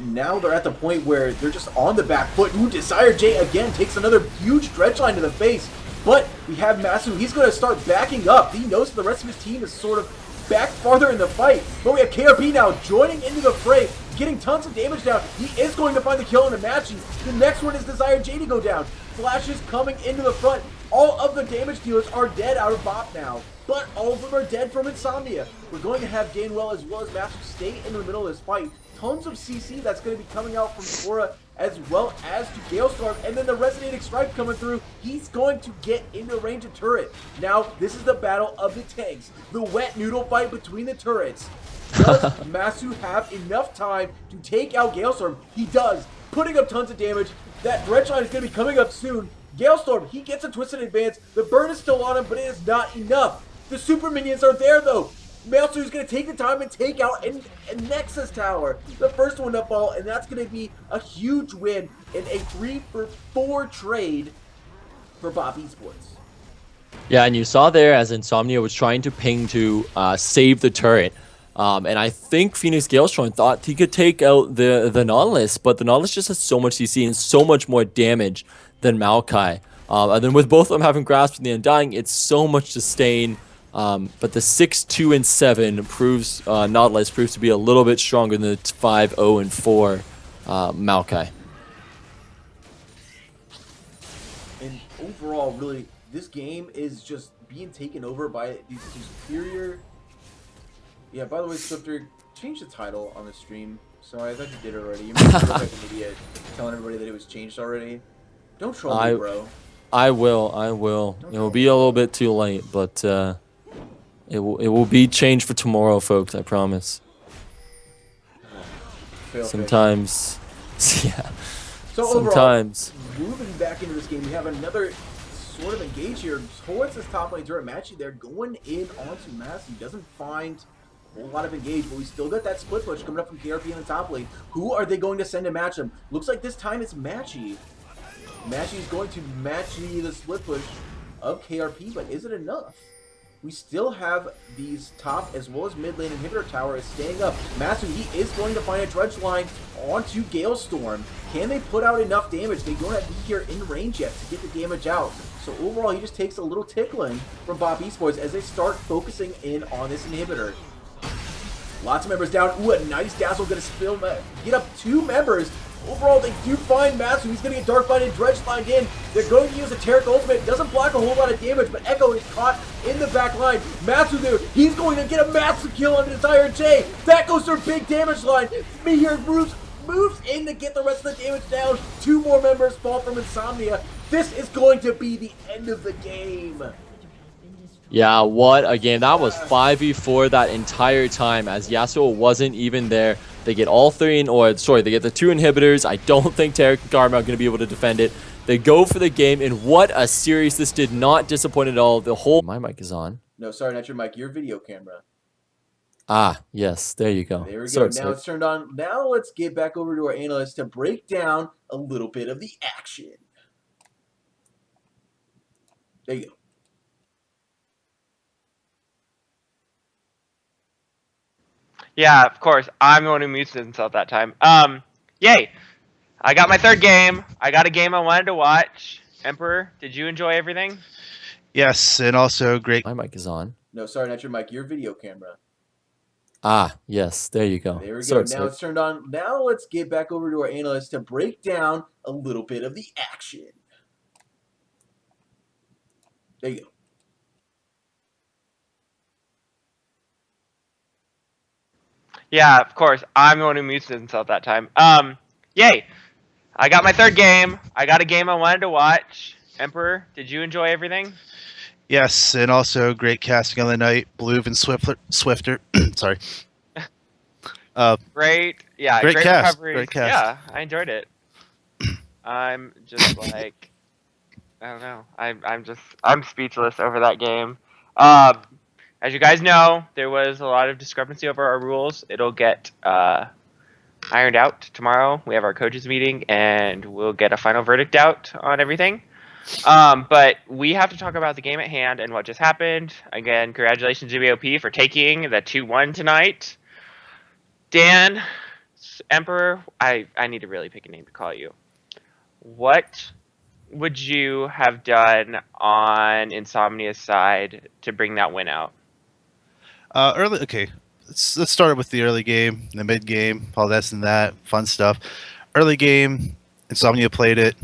now they're at the point where they're just on the back foot. Ooh, Desire J again takes another huge dredge line to the face. But we have Masu. He's going to start backing up. He knows that the rest of his team is sort of back farther in the fight. But we have KRP now joining into the fray, getting tons of damage down. He is going to find the kill in the matching. The next one is Desire J to go down. Flashes coming into the front. All of the damage dealers are dead out of BOP now. But all of them are dead from Insomnia. We're going to have Gainwell as well as Masu stay in the middle of this fight. Tons of CC that's going to be coming out from Sora, as well as to Galestorm, and then the Resonating Stripe coming through. He's going to get into range of turret. Now, this is the battle of the tanks. The wet noodle fight between the turrets. Does Masu have enough time to take out Galestorm? He does, putting up tons of damage. That dredge line is going to be coming up soon. Galestorm, he gets a twisted advance. The burn is still on him, but it is not enough. The super minions are there though. Maelstrom is going to take the time and take out a Nexus Tower. The first one to fall, and that's going to be a huge win in a 3-for-4 trade for BOP Esports. Yeah, and you saw there as Insomnia was trying to ping to save the turret. And I think Phoenix Galestorm thought he could take out the Nautilus, but the Nautilus just has so much CC and so much more damage than Maokai. And then with both of them having Grasp and the Undying, it's so much sustain. But the 6, 2, and 7 proves Nautilus proves to be a little bit stronger than the 5, 0, and 4 Maokai. And overall, really, this game is just being taken over by these superior. Yeah, by the way, Swifter, change the title on the stream. Sorry, I thought you did already. You must look like an idiot telling everybody that it was changed already. Don't troll me, bro. I will. It will be a little bit too late, but it will be changed for tomorrow, folks. I promise. Sometimes, yeah. So sometimes. Overall, moving back into this game, we have another sort of engage here. Towards this top lane turret matchy, they're going in onto Mass. He doesn't find a whole lot of engage, but we still got that split push coming up from KRP in the top lane. Who are they going to send to match him? Looks like this time it's Matchy. Matchy is going to match the split push of KRP, but is it enough? We still have these top as well as mid lane inhibitor tower is staying up. Matsu, he is going to find a dredge line onto Galestorm. Can they put out enough damage? They don't have to be here in range yet to get the damage out. So overall, he just takes a little tickling from BOP Esports as they start focusing in on this inhibitor. Lots of members down. Ooh, a nice dazzle going to get up 2 members. Overall, they do find Matsu. He's going to get Dark Bind and Dredge lined in. They're going to use a Taric ultimate. It doesn't block a whole lot of damage, but Echo is caught in the back line. Matsu there. He's going to get a massive kill on his Iron J. That goes their big damage line. Meteor moves in to get the rest of the damage down. 2 more members fall from Insomnia. This is going to be the end of the game. Yeah, what a game. That was 5v4 that entire time as Yasuo wasn't even there. They get all 3, they get the 2 inhibitors. I don't think Taric and Karma are going to be able to defend it. They go for the game, and what a series. This did not disappoint at all. The whole... My mic is on. No, sorry, not your mic. Your video camera. Ah, yes. There you go. There we go. Now it's turned on. Now let's get back over to our analyst to break down a little bit of the action. There you go. Yeah, of course. I'm going to mute himself that time. Yay! I got my 3rd game. I got a game I wanted to watch. Emperor, did you enjoy everything? Yes, and also great. My mic is on. No, sorry, not your mic. Your video camera. Ah, yes. There you go. There we go. Now it's turned on. Now let's get back over to our analyst to break down a little bit of the action. There you go. Yeah, of course. I'm going to mute himself that time. Yay! I got my 3rd game. I got a game I wanted to watch. Emperor, did you enjoy everything? Yes, and also great casting on the night. Bloov and Swifter. Sorry. Great. Yeah, great cast. recovery. Great cast. Yeah, I enjoyed it. I'm just like, I don't know. I'm speechless over that game. As you guys know, there was a lot of discrepancy over our rules. It'll get ironed out tomorrow. We have our coaches meeting, and we'll get a final verdict out on everything. But we have to talk about the game at hand and what just happened. Again, congratulations to BOP for taking the 2-1 tonight. Dan, Emperor, I need to really pick a name to call you. What would you have done on Insomnia's side to bring that win out? Okay. Let's start with the early game, the mid game, all this and that, fun stuff. Early game, Insomnia played it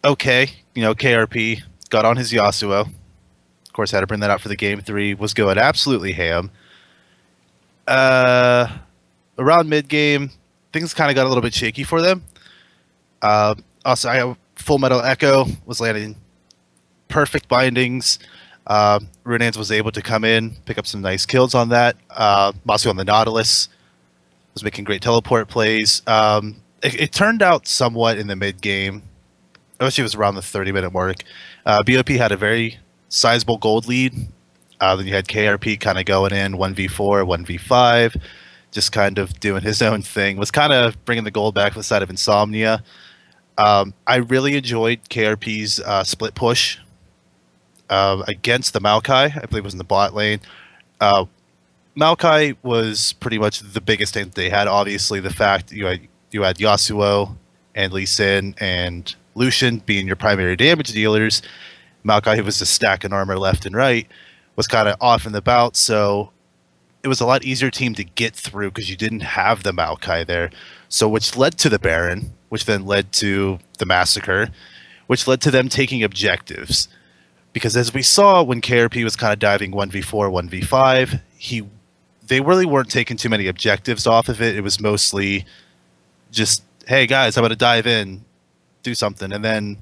okay. You know, KRP got on his Yasuo. Of course, had to bring that out for the game 3. Was going absolutely ham. Around mid game, things kind of got a little bit shaky for them. Also, I have Full Metal Echo was landing perfect bindings. Runans was able to come in, pick up some nice kills on that. Masu on the Nautilus was making great teleport plays. it turned out somewhat in the mid game. Actually, it was around the 30-minute mark. BOP had a very sizable gold lead. Then you had KRP kind of going in 1v4, 1v5, just kind of doing his own thing. Was kind of bringing the gold back to the side of Insomnia. I really enjoyed KRP's split push against the Maokai. I believe it was in the bot lane. Maokai was pretty much the biggest thing that they had. Obviously, the fact you had Yasuo and Lee Sin and Lucian being your primary damage dealers. Maokai, who was just stacking armor left and right, was kind of off in the bout. So it was a lot easier team to get through because you didn't have the Maokai there. So which led to the Baron, which then led to the Massacre, which led to them taking objectives. Because as we saw when KRP was kind of diving 1v4, 1v5, they really weren't taking too many objectives off of it. It was mostly just, hey guys, I'm going to dive in, do something. And then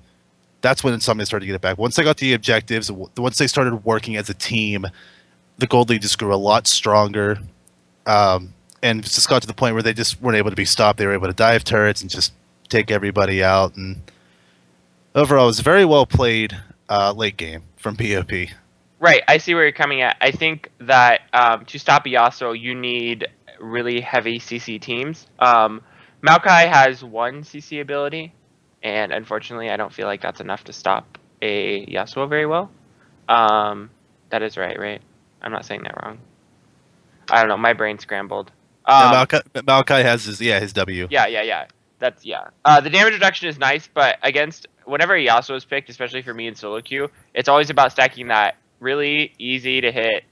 that's when Insomnia started to get it back. Once they got the objectives, once they started working as a team, the gold lead just grew a lot stronger. And it just got to the point where they just weren't able to be stopped. They were able to dive turrets and just take everybody out. And overall, it was very well played late game from BOP. Right, I see where you're coming at. I think that to stop Yasuo, you need really heavy CC teams. Maokai has one CC ability, and unfortunately, I don't feel like that's enough to stop a Yasuo very well. That is right? I'm not saying that wrong. I don't know, my brain scrambled. Maokai has his W. Yeah. That's the damage reduction is nice, but against whenever Yasuo is picked, especially for me in solo queue, it's always about stacking that really easy to hit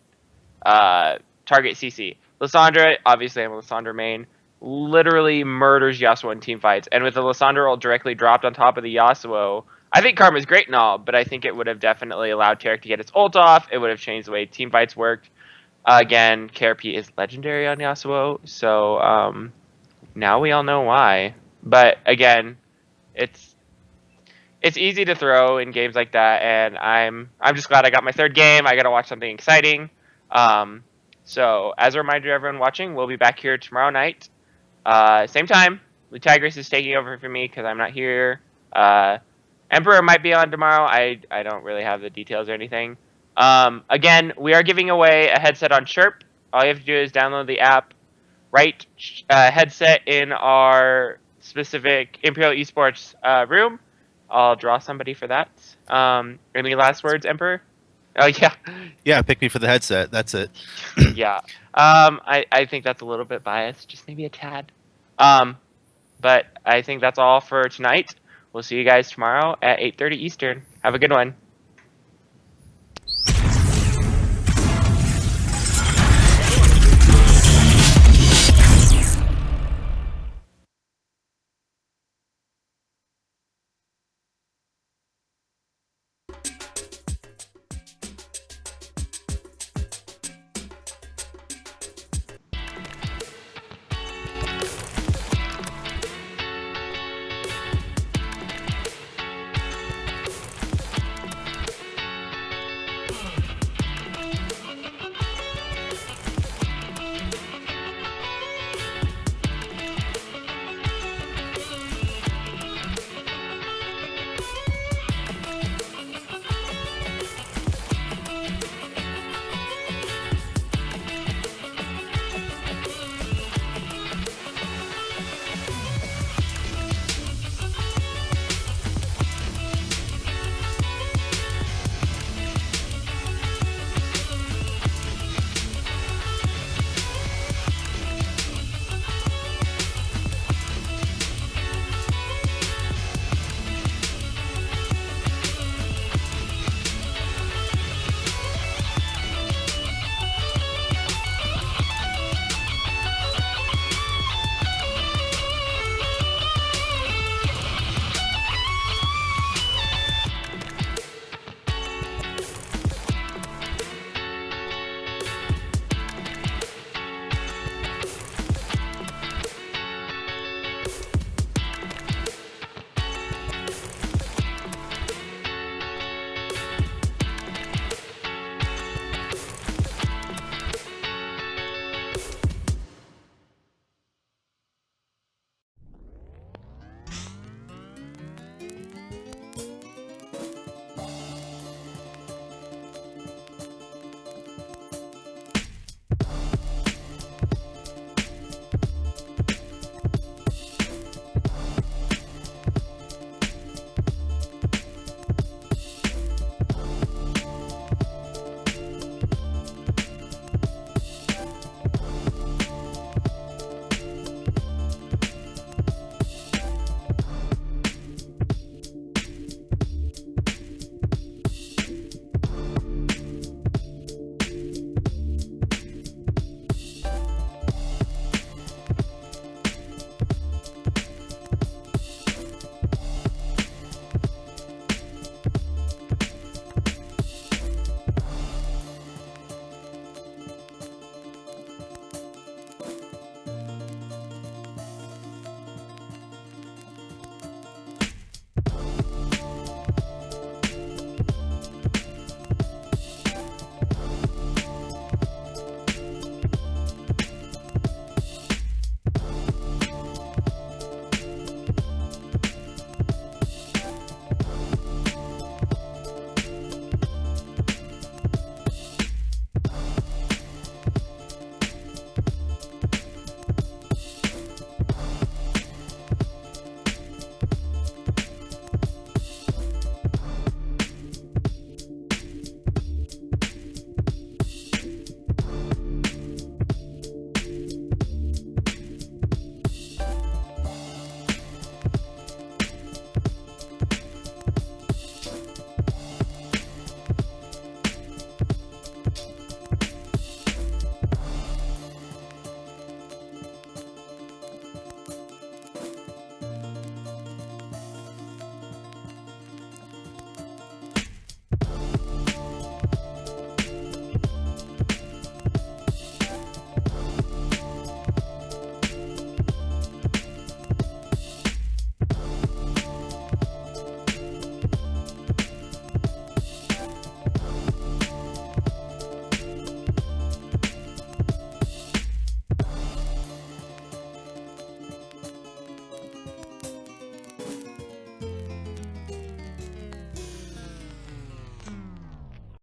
target CC. Lissandra, obviously I'm a Lissandra main, literally murders Yasuo in team fights, and with the Lissandra ult directly dropped on top of the Yasuo, I think Karma's great and all, but I think it would have definitely allowed Tarek to get his ult off. It would have changed the way team fights worked. Again, KRP is legendary on Yasuo, so now we all know why. But again, it's easy to throw in games like that, and I'm just glad I got my third game. I gotta watch something exciting. So as a reminder to everyone watching, we'll be back here tomorrow night, same time. Lutigress is taking over for me because I'm not here. Emperor might be on tomorrow. I don't really have the details or anything. Again, we are giving away a headset on Chirp. All you have to do is download the app, write headset in our specific Imperial Esports room. I'll draw somebody for that. Any last words, Emperor? Oh, yeah. Yeah, pick me for the headset. That's it. Yeah. I think that's a little bit biased, just maybe a tad. But I think that's all for tonight. We'll see you guys tomorrow at 8:30 Eastern. Have a good one.